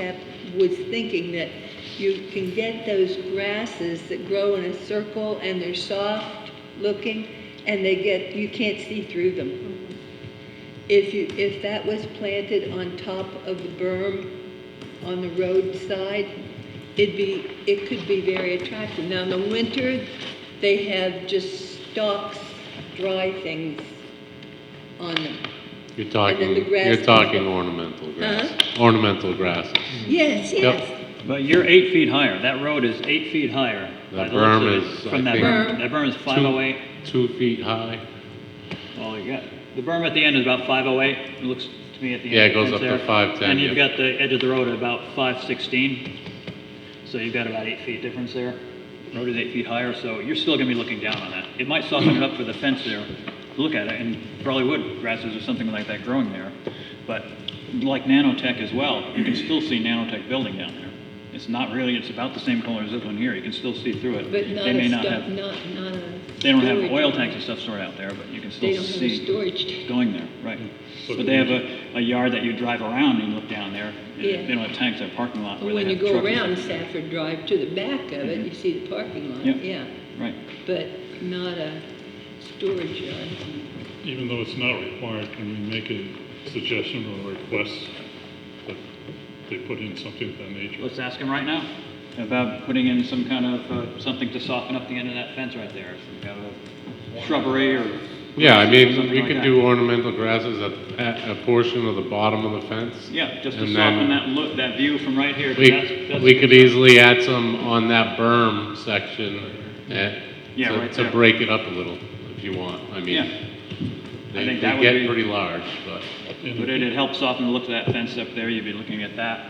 was thinking that you can get those grasses that grow in a circle and they're soft looking and you can't see through them. If that was planted on top of the berm on the roadside, it could be very attractive. Now in the winter, they have just stalks, dry things on them. And then the grass You're comes talking up. ornamental grass. Huh? Ornamental grasses. Yes, Yep. yes. But you're 8 feet higher. That road is 8 feet higher. The by the looks berm of it, is, from I that think, berm. That berm is 508. 2 feet high. Well, you got, the berm at the end is about 508. It looks to me at the end. Yeah, it of the goes fence up to there. 510, And you've yeah. got the edge of the road at about 516. So you've got about 8 feet difference there. Road is 8 feet higher, so you're still gonna be looking down on that. It might soften it up for the fence there. Look at it, and probably wood grasses or something like that growing there. But like nanotech as well, you can still see nanotech building down there. It's not really, it's about the same color as this one here. You can still see through it. But not They may a not stuff, have, not a. they don't have storage oil tank. tanks and stuff stored out there, but you can still They don't have a see storage tank. going there, right. But they have a yard that you drive around and you look down there. Yeah. They don't have tanks, they have parking lot where When they you have go trucks and around stuff. Stafford Drive to the back of it, you see the parking lot, Yep. yeah. Right. But not a storage yard. Even though it's not required, can we make a suggestion or a request that they put in something of that nature? Let's ask them right now about putting in some kind of, something to soften up the end of that fence right there. Some kind of shrubbery or. Yeah, I mean, something we like could that. do ornamental grasses at a portion of the bottom of the fence. Yeah, just to and soften then that look, that view from right here. 'cause that's We could easily add some on that berm section Yeah, right to there. break it up a little, if you want. I mean, Yeah. I they think that would get be- pretty large, but. But it'd help soften the look of that fence up there. You'd be looking at that.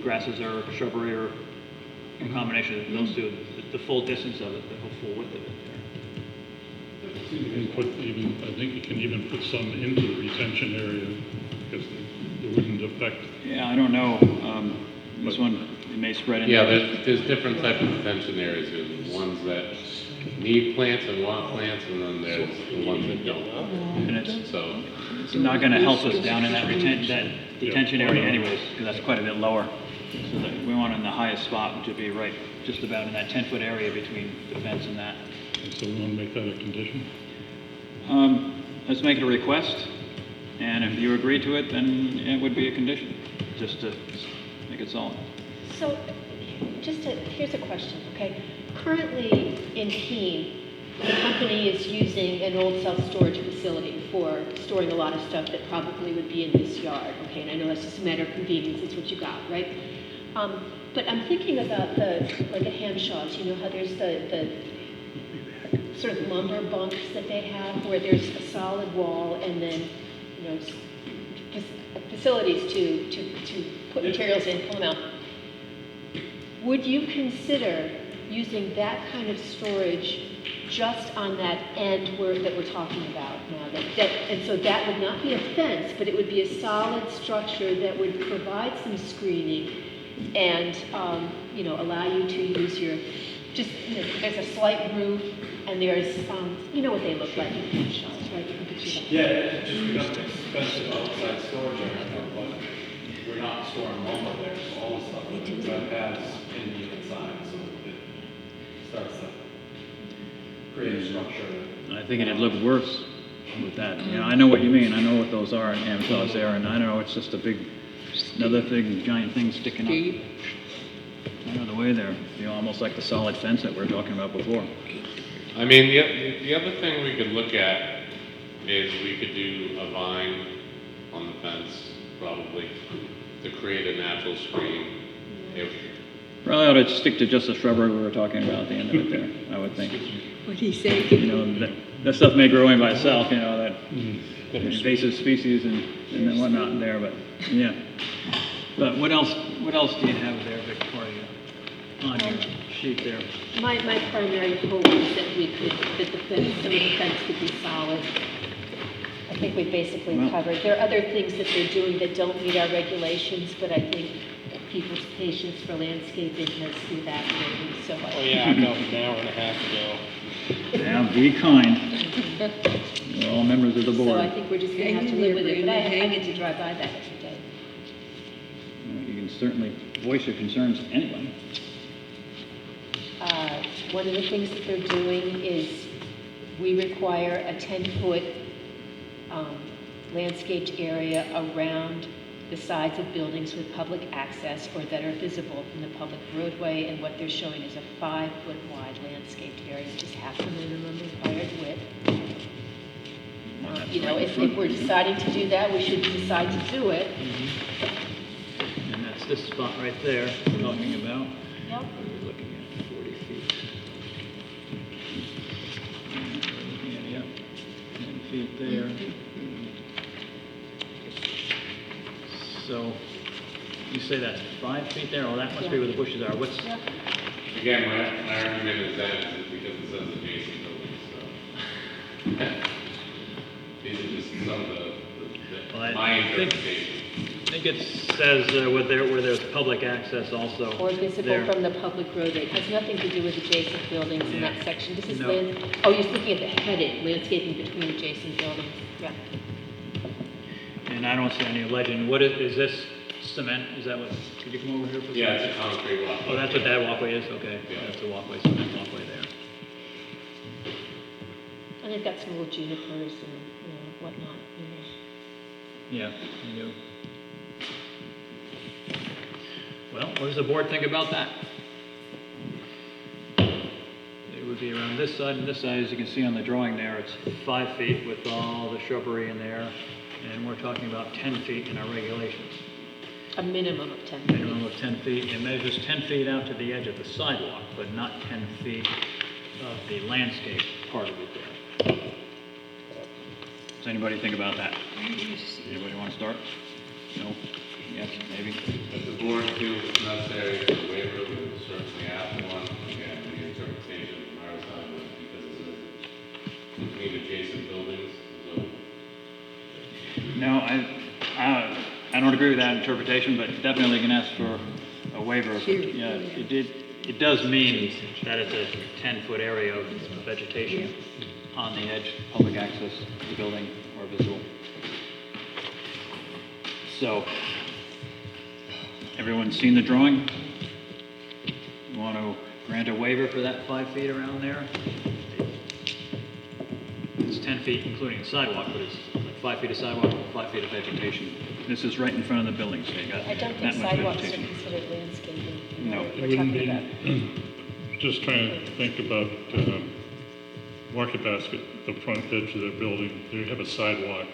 Grasses or shrubbery or a combination of those two, the full distance of it, the whole full width of it there. You can put even, I think you can even put some into the retention area because it wouldn't affect. Yeah, I don't know. This one, it may spread in Yeah, there. there's different types of detention areas. There's ones that need plants and want plants, and then there's the ones that don't. And it's, So, it's not gonna help us down in that detention area anyways, because that's quite a bit lower. So that we want in the highest spot, which would be right just about in that 10-foot area between the fence and that. And so we want to make that a condition. Let's make it a request, and if you agree to it, then it would be a condition, just to make it solid. So, here's a question, okay? Currently in Keene, the company is using an old self-storage facility for storing a lot of stuff that probably would be in this yard, okay? And I know that's just a matter of convenience, it's what you got, right? But I'm thinking about like at Hamshaw's, you know how there's the sort of lumber bunks that they have where there's a solid wall and then, you know, facilities to put materials in, pull them out. Would you consider using that kind of storage just on that end that we're talking about now? And so that would not be a fence, but it would be a solid structure that would provide some screening and, you know, allow you to use your, just, you know, there's a slight roof and there's, you know what they look like in hand shops, right? You can picture that. Yeah, it just becomes an expensive outside storage area, but we're not storing lumber there, so all the stuff that has in the inside, so it starts to create a structure. I think it'd look worse with that. You know, I know what you mean. I know what those are in Amshaw's there, and I know it's just another big giant thing sticking up. I know the way there, you know, almost like the solid fence that we were talking about before. I mean, the other thing we could look at is we could do a vine on the fence, probably, to create a natural screen. Probably ought to stick to just the shrubbery we were talking about at the end of it there, I would think. What'd he say? You know, that stuff may grow in by itself, you know, that invasive species and whatnot there, but, yeah. But what else do you have there, Victoria, on your sheet there? My primary hope is that that the fence, some of the fence could be solid. I think we basically covered. There are other things that they're doing that don't meet our regulations, but I think people's patience for landscaping has evaporated, so. Oh, yeah, about an hour and a half ago. Yeah, be kind. We're all members of the board. So I think we're just gonna have to live with it, but I get to drive by that every day. You can certainly voice your concerns to anyone. One of the things that they're doing is we require a 10-foot landscaped area around the sides of buildings with public access or that are visible from the public roadway, and what they're showing is a 5-foot wide landscaped area, which is half the minimum required width. you know, if we're deciding to do that, we should decide to do it. And that's this spot right there we're talking about. Yep. We're looking at 40 feet. And we're looking at, yep, 10 feet there. So, you say that's 5 feet there? Oh, that must be where the bushes are. What's, Again, my argument is that is because it says adjacent buildings, so. These are just some of Well, my I think- interpretation. I think it says where there's public access also. Or visible there. from the public roadway. It has nothing to do with adjacent buildings in that section. This is No. oh, you're looking at the heading, landscaping between adjacent buildings. Yeah. And I don't see any legend. What is this cement? Is that what, could you come over here for a second? Yeah, it's a concrete walkway. Oh, that's what that walkway is? Okay. Yeah. That's the walkway, cement walkway there. And they've got some little junipers and, you know, whatnot, you know. Yeah, you do. Well, what does the board think about that? It would be around this side and this side. As you can see on the drawing there, it's 5 feet with all the shrubbery in there. And we're talking about 10 feet in our regulations. A minimum of 10 feet. Minimum of 10 feet. It measures 10 feet out to the edge of the sidewalk, but not 10 feet of the landscape part of it there. Does anybody think about that? Anybody want to start? No? Yes, maybe? If the board feels it's necessary for a waiver, we would certainly ask one. Again, the interpretation from our side was because it's between adjacent buildings, so. No, I don't agree with that interpretation, but definitely can ask for a waiver. Yeah, it does mean that it's a 10-foot area of vegetation on the edge, public access to the building or visible. So, everyone's seen the drawing? You want to grant a waiver for that 5 feet around there? It's 10 feet including the sidewalk, but it's like 5 feet of sidewalk and 5 feet of vegetation. This is right in front of the building, so you got I don't that think much sidewalks are vegetation. considered landscaping. No. We're It wouldn't talking about. be, just trying to think about Market Basket, the front edge of their building, they have a sidewalk.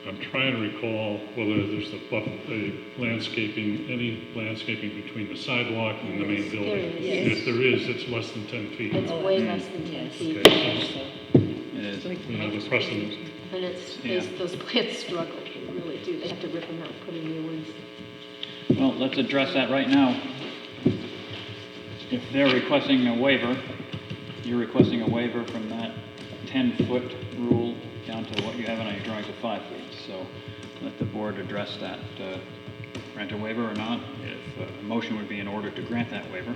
I'm trying to recall whether there's a landscaping, any landscaping between the sidewalk and the main building. There is. If there is, it's less than 10 feet. It's way less than 10 feet. Okay. It is. We have a precedent. And it's, Yeah. those plants struggle, they really do. They have to rip them out and put in new ones. Well, let's address that right now. If they're requesting a waiver, you're requesting a waiver from that 10-foot rule down to what you have on your drawings of 5 feet. So let the board address that, grant a waiver or not. If a motion would be in order to grant that waiver.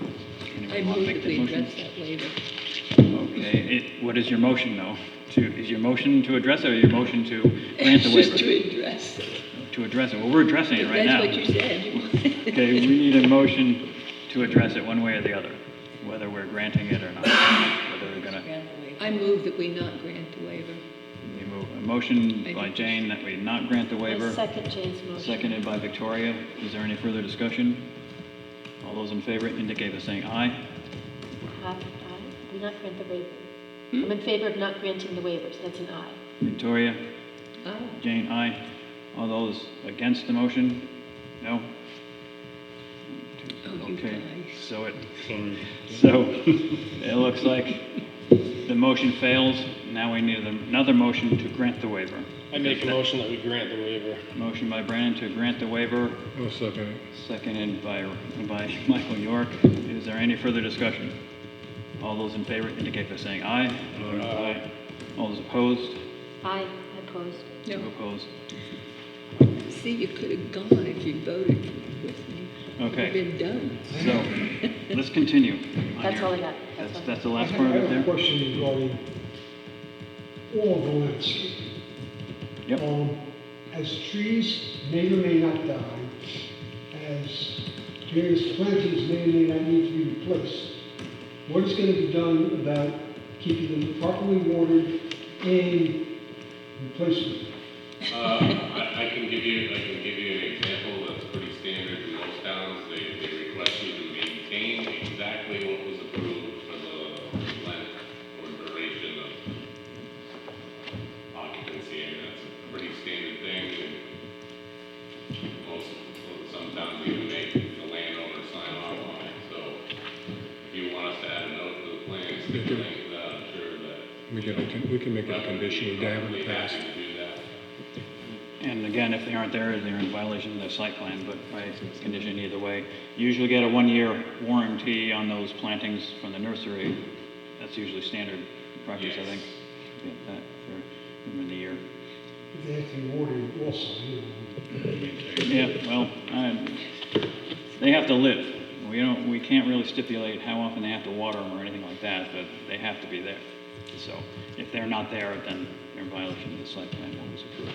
I Anyone want move to make that we that motion? address that waiver. Okay, what is your motion though? Is your motion to address it or your motion to grant the waiver? Just to address it. To address it, well, we're addressing it right now. That's what you said. Okay, we need a motion to address it one way or the other, whether we're granting it or not, whether we're gonna. I move that we not grant the waiver. We move a motion by Jane that we not grant the waiver. I second Jane's motion. Seconded by Victoria. Is there any further discussion? All those in favor indicate by saying aye. Aye. We not grant the waiver. I'm in favor of not granting the waivers. That's an aye. Victoria? Aye. Jane, aye. All those against the motion? No? Oh, you Okay, guys. so it Sorry. it looks like the motion fails. Now we need another motion to grant the waiver. I make a motion that we grant the waiver. Motion by Brandon to grant the waiver, I'll second it. seconded by Michael York. Is there any further discussion? All those in favor indicate by saying aye. Aye. All those opposed? Aye. Opposed. Two opposed. See, you could have gone if you voted with me. Okay. It would have been done. So, let's continue. on That's your- all I got. That's the I last have part of it a there? question regarding all of the landscape. Yep. As trees may or may not die, as various plantings may or may not need to be replaced, what is going to be done about keeping them properly watered and replacement? I can give you an example that's pretty standard in most towns. They request you to maintain exactly what was approved for the length or duration of We can make it a condition, we have in the past. And again, if they aren't there, they're in violation of their site plan, but by condition either way. You usually get a 1-year warranty on those plantings from the nursery. That's usually standard practice, I think. Get that for in the year. They have to be ordered also, you know. Yeah, well, they have to live. We can't really stipulate how often they have to water them or anything like that, but they have to be there. So if they're not there, then they're in violation of the site plan that was approved.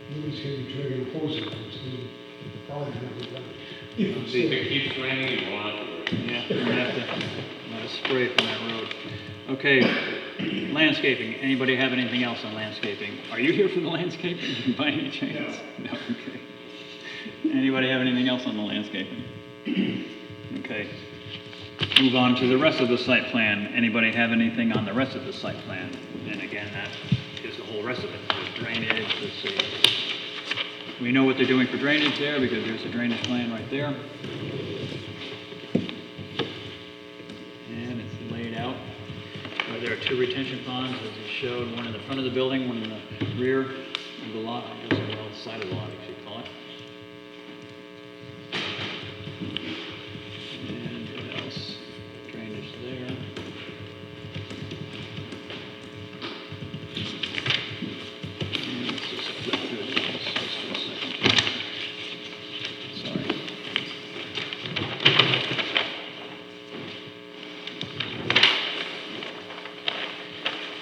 Nobody's gonna be dragging a hose in there, it's gonna probably gonna be done. If it keeps raining, you won't have to worry. Yeah, we're gonna have to spray from that road. Okay, landscaping. Anybody have anything else on landscaping? Are you here for the landscaping by any chance? No, okay. Anybody have anything else on the landscaping? Okay. Move on to the rest of the site plan. Anybody have anything on the rest of the site plan? And again, that is the whole rest of it. There's drainage, let's see. We know what they're doing for drainage there because there's a drainage plan right there. And it's laid out. There are 2 retention ponds, as you showed, one in the front of the building, one in the rear of the lot, I guess, well, the side of the lot, if you call it. And what else? Drainage there. And let's just flip through this just for a second. Sorry.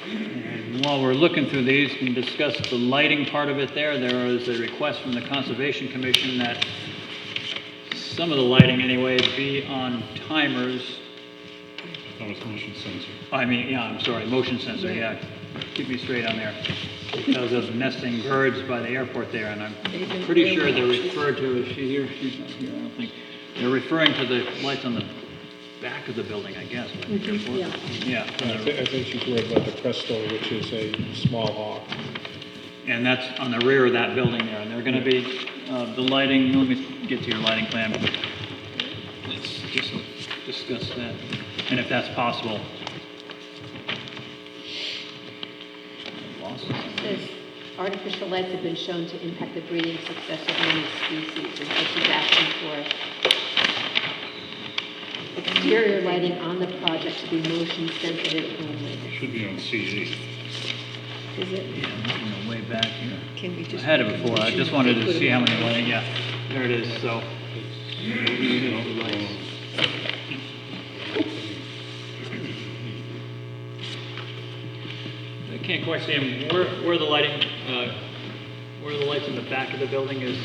And while we're looking through these, we can discuss the lighting part of it there. There is a request from the Conservation Commission that some of the lighting anyway be on timers. That was motion sensor. I'm sorry, motion sensor, yeah. Keep me straight on there. Because of nesting birds by the airport there, and I'm pretty sure they're referred to, is she here? She's not here, I don't think. They're referring to the lights on the back of the building, I guess. By the airport. Yeah. I think she's worried about the Presto, which is a small hawk. And that's on the rear of that building there, and they're gonna be, the lighting, let me get to your lighting plan. Let's just discuss that, and if that's possible. Lost it. It says, artificial lights have been shown to impact the breeding success of many species, and so she's asking for exterior lighting on the project to be motion sensitive only. It should be on C8. Is it? Yeah, I'm looking way back here. Can we just? I had it before, I just wanted to see how many lighting, yeah, there it is, so. I can't quite see them, where the lighting, where the lights in the back of the building is,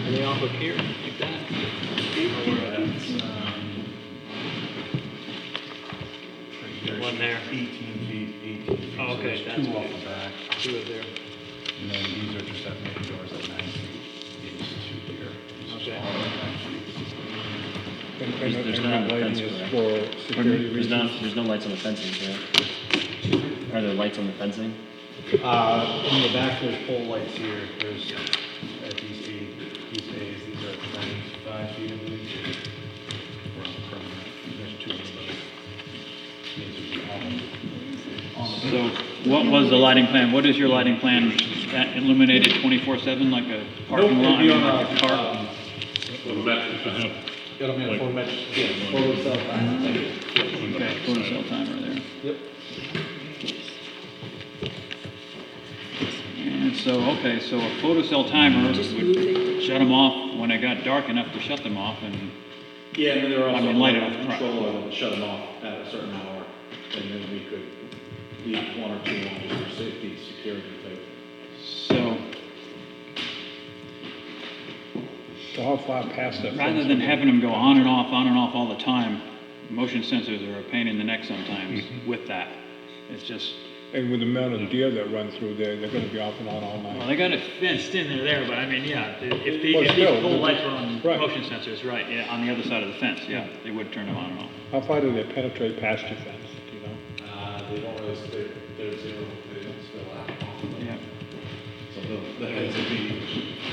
are they off up here, like that? The one there. 18 feet, 18 feet. Oh, okay, So that's there's 2 what off it is. the back. 2 of there. And then these are just at main doors at 9 feet. These 2 here. Okay. All at 9 feet. There's And not that a lighting fence, is correct? for security reasons. There's no lights on the fencing, correct? Are there lights on the fencing? In the back, there's pole lights here. There's at these A's, these are 25 feet, I believe. We're on the perimeter. There's 2 of those. These are all on the So what was the lighting plan? What is your lighting plan? That illuminated 24/7 like a parking lot? Nope, it'd be on like a car? It'll be a photo cell timer. Okay, photo cell timer there. Yep. And so, okay, so a photo cell timer would shut them off when it got dark enough to shut them off and. Yeah, and then there are also light light it up front. control that would shut them off at a certain hour, and then we could leave 1 or 2 on just for safety, security type. So So how far past that? rather fence than would you- having them go on and off all the time, motion sensors are a pain in the neck sometimes with that. It's just, And with the amount of deer that run through there, they're gonna be off and on all night. well, they got it fenced in there, but I mean, yeah, if these Well, still, pole lights were on right. motion sensors, right, yeah, on the other side of the fence, yeah, they would turn them on and off. How far do they penetrate past your fence, do you know? They don't really, they're 0, they don't spill out. Yeah. So the heads would be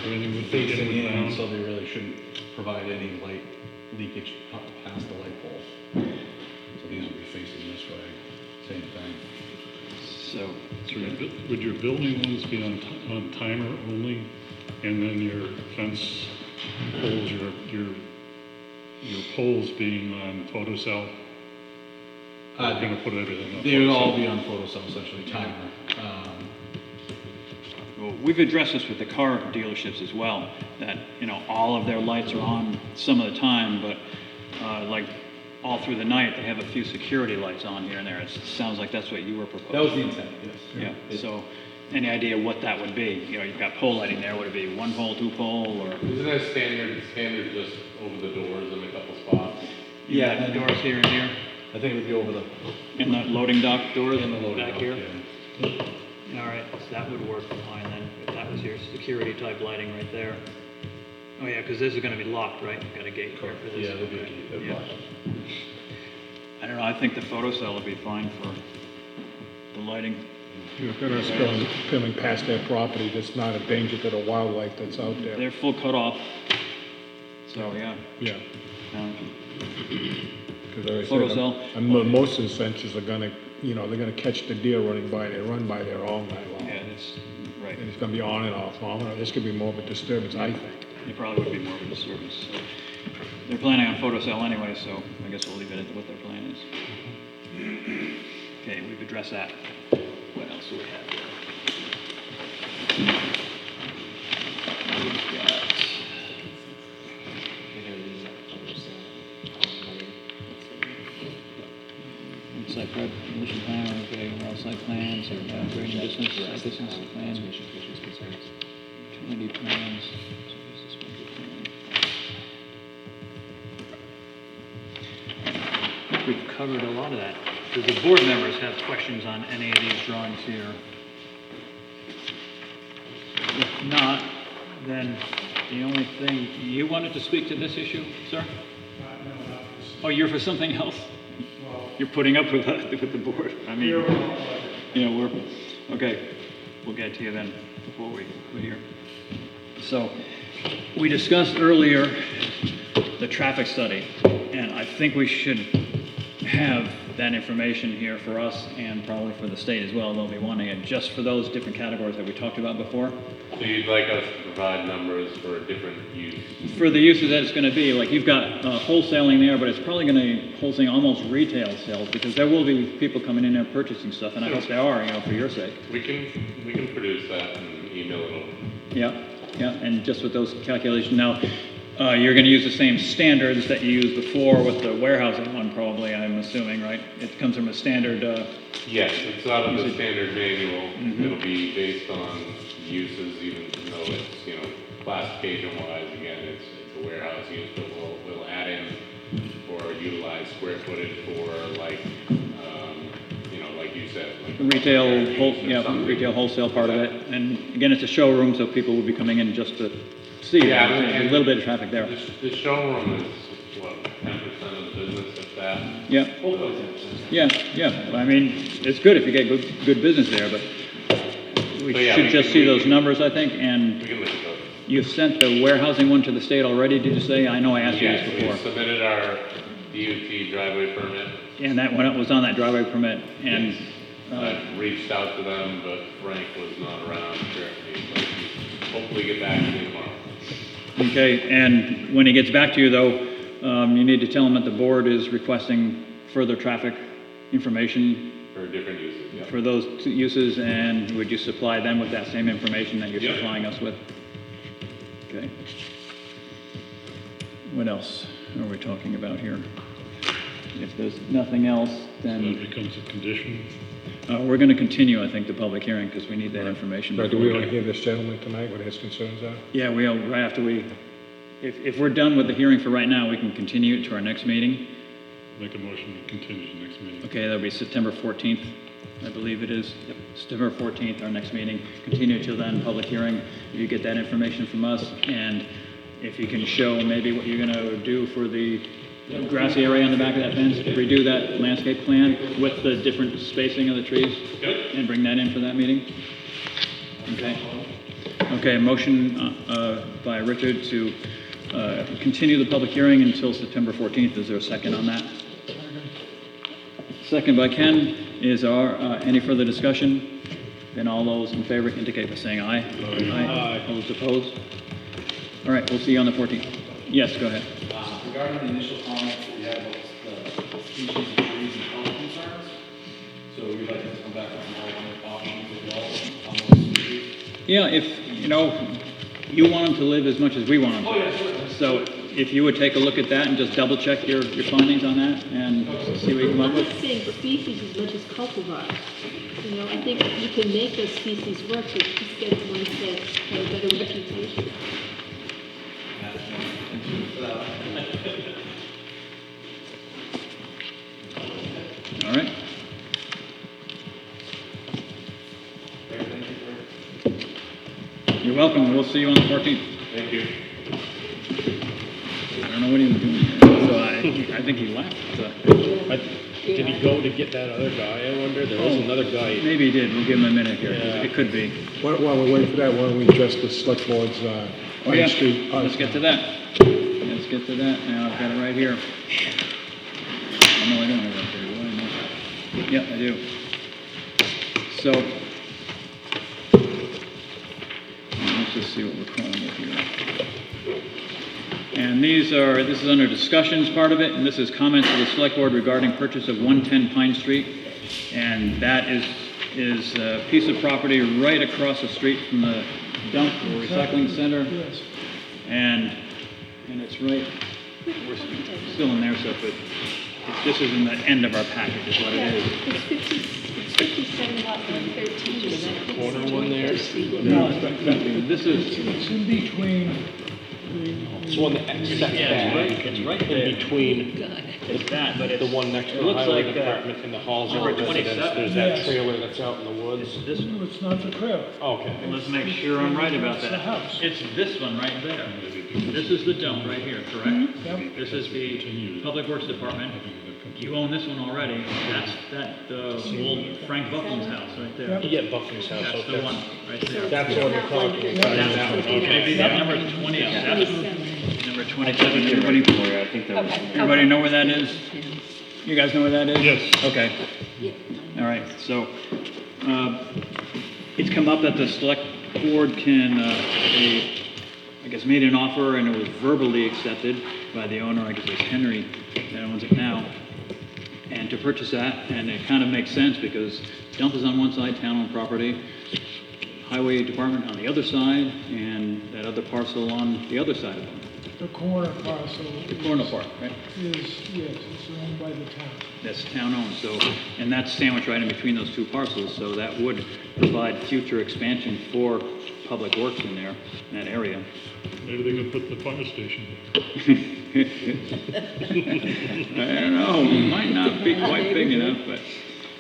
Everything would be facing in in, the so they really shouldn't provide any light leakage past the light pole. So these would be facing this way. same thing. So, So would your building ones be on timer only, and then your fence poles, your poles being on photocell? We're gonna put everything on They would all photocell? be on photocell, essentially, timer. well, we've addressed this with the car dealerships as well, that, you know, all of their lights are on some of the time, but, like, all through the night, they have a few security lights on here and there. It sounds like that's what you were proposing. That was the intent, yes. Yeah, so, any idea what that would be? You know, you've got pole lighting there, would it be one pole, two pole, or? Isn't that standard just over the doors in a couple spots? Yeah, the doors here and here, I think it would be over the, and the loading dock doors in the loading back dock, here? yeah. All right, so that would work fine then, if that was your security type lighting right there. Oh yeah, because this is gonna be locked, right? You've got a gate here for this. Yeah, there'd be a Okay, gate, that'd yeah. block. I don't know, I think the photocell would be fine for the lighting. You're gonna coming past their property, that's not a danger to the wildlife that's out there. They're full cutoff, so yeah. Yeah. Um, Because Photocell. most of the sensors are gonna, you know, they're gonna catch the deer running by, they run by there all night long. Yeah, that's right. And it's gonna be on and off, on and off. This could be more of a disturbance, I think. It probably would be more of a disturbance. So they're planning on photocell anyway, so I guess we'll leave it at what their plan is. Okay, we've addressed that. What else do we have here? We've got, site prep, demolition plan, okay, well, site plans, or grading distance, site distance plan, utility plans. I think we've covered a lot of that. Do the board members have questions on any of these drawings here? If not, then the only thing, you wanted to speak to this issue, sir? Oh, you're for something else? You're putting up with the board. I mean, you know, okay, we'll get to you then before we quit here. So, we discussed earlier the traffic study, and I think we should have that information here for us and probably for the state as well. They'll be wanting it just for those different categories that we talked about before. So you'd like us to provide numbers for different use? For the uses that it's going to be, like you've got wholesaling there, but it's probably going to wholesale almost retail sales because there will be people coming in there purchasing stuff, and I hope they are, you know, for your sake. We can produce that and email it over. Yeah, yeah, and just with those calculations. Now, you're going to use the same standards that you used before with the warehousing one, probably, I'm assuming, right? It comes from a standard... Yes, it's out of the standard manual. Mm-hmm. It'll be based on uses, even though it's, you know, classification-wise, again, it's a warehouse use, but we'll add in or utilize square footage for, like, you know, like you said, like retail, something. retail wholesale part of it. And again, it's a showroom, so people will be coming in just to see. Yeah, There's a little bit of traffic there. The showroom is, what, 10% of the business, if that? Yeah. Yeah. I mean, it's good if you get good business there, but we should just see those numbers, I think. And We can look at those. you've sent the warehousing one to the state already, did you say? I know I asked you Yes, this before. we submitted our DOT driveway permit. And that one was on that driveway permit. And I reached out to them, but Frank was not around currently, but hopefully get back to me tomorrow. okay, and when he gets back to you, though, you need to tell him that the board is requesting further traffic information For different uses, yeah. for those two uses, and would you supply them with that same information that you're Yep. supplying us with? Okay. What else are we talking about here? If there's nothing else, So then that becomes a condition? we're going to continue, I think, the public hearing because we need that information. But do before we want to hear this gentleman tonight, what his concerns are? Yeah, we'll, right after if we're done with the hearing for right now, we can continue it to our next meeting. Make a motion to continue to the next meeting. Okay, that'll be September 14th, I believe it is. Yep. September 14th, our next meeting. Continue till then, public hearing. You get that information from us, and if you can show maybe what you're gonna do for the grassy area on the back of that fence, redo that landscape plan with the different spacing of the trees, and bring that in for that meeting. Okay. Okay, motion by Richard to continue the public hearing until September 14th. Is there a second on that? Second by Ken. Any further discussion? Then all those in favor indicate by saying aye. Aye. All those opposed? All right, we'll see you on the 14th. Yes, go ahead. Regarding the initial comments that you had about the species of trees and health concerns, so we'd like to come back with some alternate options as well on those species. Yeah, if, you want them to live as much as we want them to. Oh, yeah, sure. So if you would take a look at that and just double check your findings on that and see what you come up I'm with. not saying species as much as cultivars. I think you can make those species work, but just get ones that have a better reputation. All right. You're welcome. We'll see you on the 14th. Thank you. I don't know what he was doing here. So I think he left. Did he go to get that other guy, I wonder? There was another guy. Maybe he did. We'll give him a minute here. Yeah. It could be. While we're waiting for that, why don't we address the select board's Main Street? Let's get to that. Let's get to that. Now I've got it right here. Oh, no, I don't have it up there. Do I? No. Yep, I do. So, let's just see what we're calling it here. And this is under discussions part of it, and this is comments of the select board regarding purchase of 110 Pine Street. And that is a piece of property right across the street from the dump or recycling center. Yes. And it's right, we're still in there, so this is in the end of our package is what it is. It's 57 lot 113. Is that Corner one there? This is, It's in between It's one that exits back. it's right there. In between It's that, but the one next to it the looks highway like, department and the halls of number residence. 27. There's that Yes. trailer that's out in the woods. this one. No, it's not the crib. Okay. Let's make sure I'm right about It's the that. house. It's this one right there. This is the dump right here, correct? Yep. This is the Public Works Department. You own this one already. That's the old Frank Buckland's house right there. You get Buckland's house, That's the okay. one right there. That's what we're talking about. That one, okay. Maybe that number 27. Number 27. Everybody, I think that was. everybody know where that is? You guys know where that is? Yes. Okay. All right, so, it's come up that the select board can, I guess, made an offer and it was verbally accepted by the owner, I guess it's Henry that owns it now, and to purchase that, and it kind of makes sense because dump is on one side, town-owned property, highway department on the other side, and that other parcel on the other side of them. The corner parcel. The corner part, right? Yes, it's owned by the town. That's town-owned, so, and that's sandwiched right in between those two parcels, so that would provide future expansion for public works in there, in that area. Maybe they can put the fire station there. I don't know, it might not be quite big enough, but,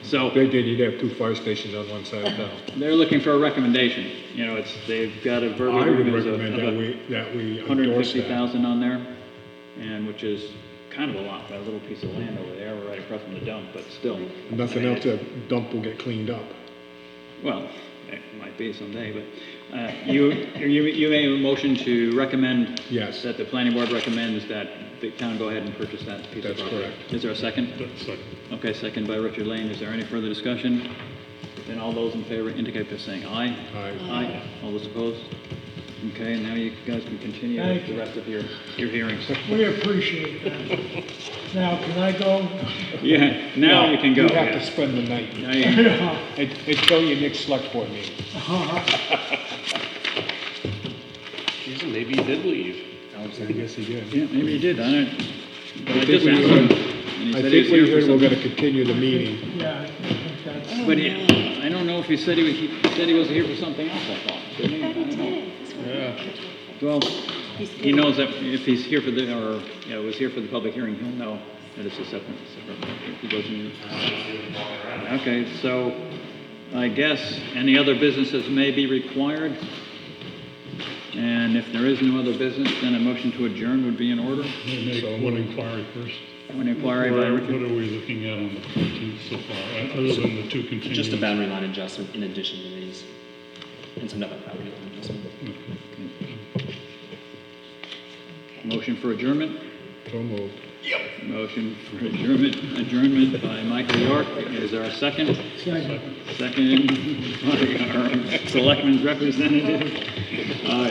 so. They did, you'd have two fire stations on one side of town. They're looking for a recommendation, they've got a verbal I would agreement recommend of that we endorse that. 150,000 on there, and which is kind of a lot for a little piece of land over there, right across from the dump, but still. Nothing else, the dump will get cleaned up. Well, it might be someday, but you made a motion to recommend. Yes. That the planning board recommends that the town go ahead and purchase that piece of That's property. correct. Is there a second? Second. Okay, second by Richard Lane. Is there any further discussion? Then all those in favor indicate by saying aye. Aye. Aye. All those opposed? Okay, now you guys can continue with Thank the you. rest of your hearings. We appreciate that. Now, can I go? Yeah, now you can go. You have yeah. to spend the night. Now you- Until your next select board meeting. Jeez, maybe he did leave. I guess he did. Yeah, maybe you did. I don't. But I I just think asked we him, heard, and he I said he think was we here for heard we're something. gonna continue the meeting. Yeah, I think that's. But I don't know if he said he said he was here for something else. I thought. Didn't he? I don't know. Yeah. Well, he knows that if he's here for was here for the public hearing, he'll know that it's a separate. If he wasn't. Okay, so I guess any other businesses may be required. And if there is no other business, then a motion to adjourn would be in order. Make one inquiry first. One inquiry by What are Richard. we looking at on the 14th so far, other than the two continuing? Just a boundary line adjustment in addition to these, and some other property line adjustment. Motion for adjournment? So moved. Yep. Motion for adjournment by Michael York. Is there a second? Second by our selectmen's representative.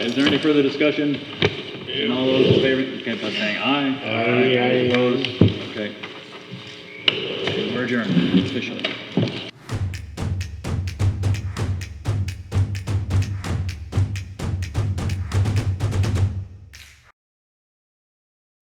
Is there any further discussion? And all those in favor, indicate by saying aye. Aye. Opposed? Okay. We're adjourned officially.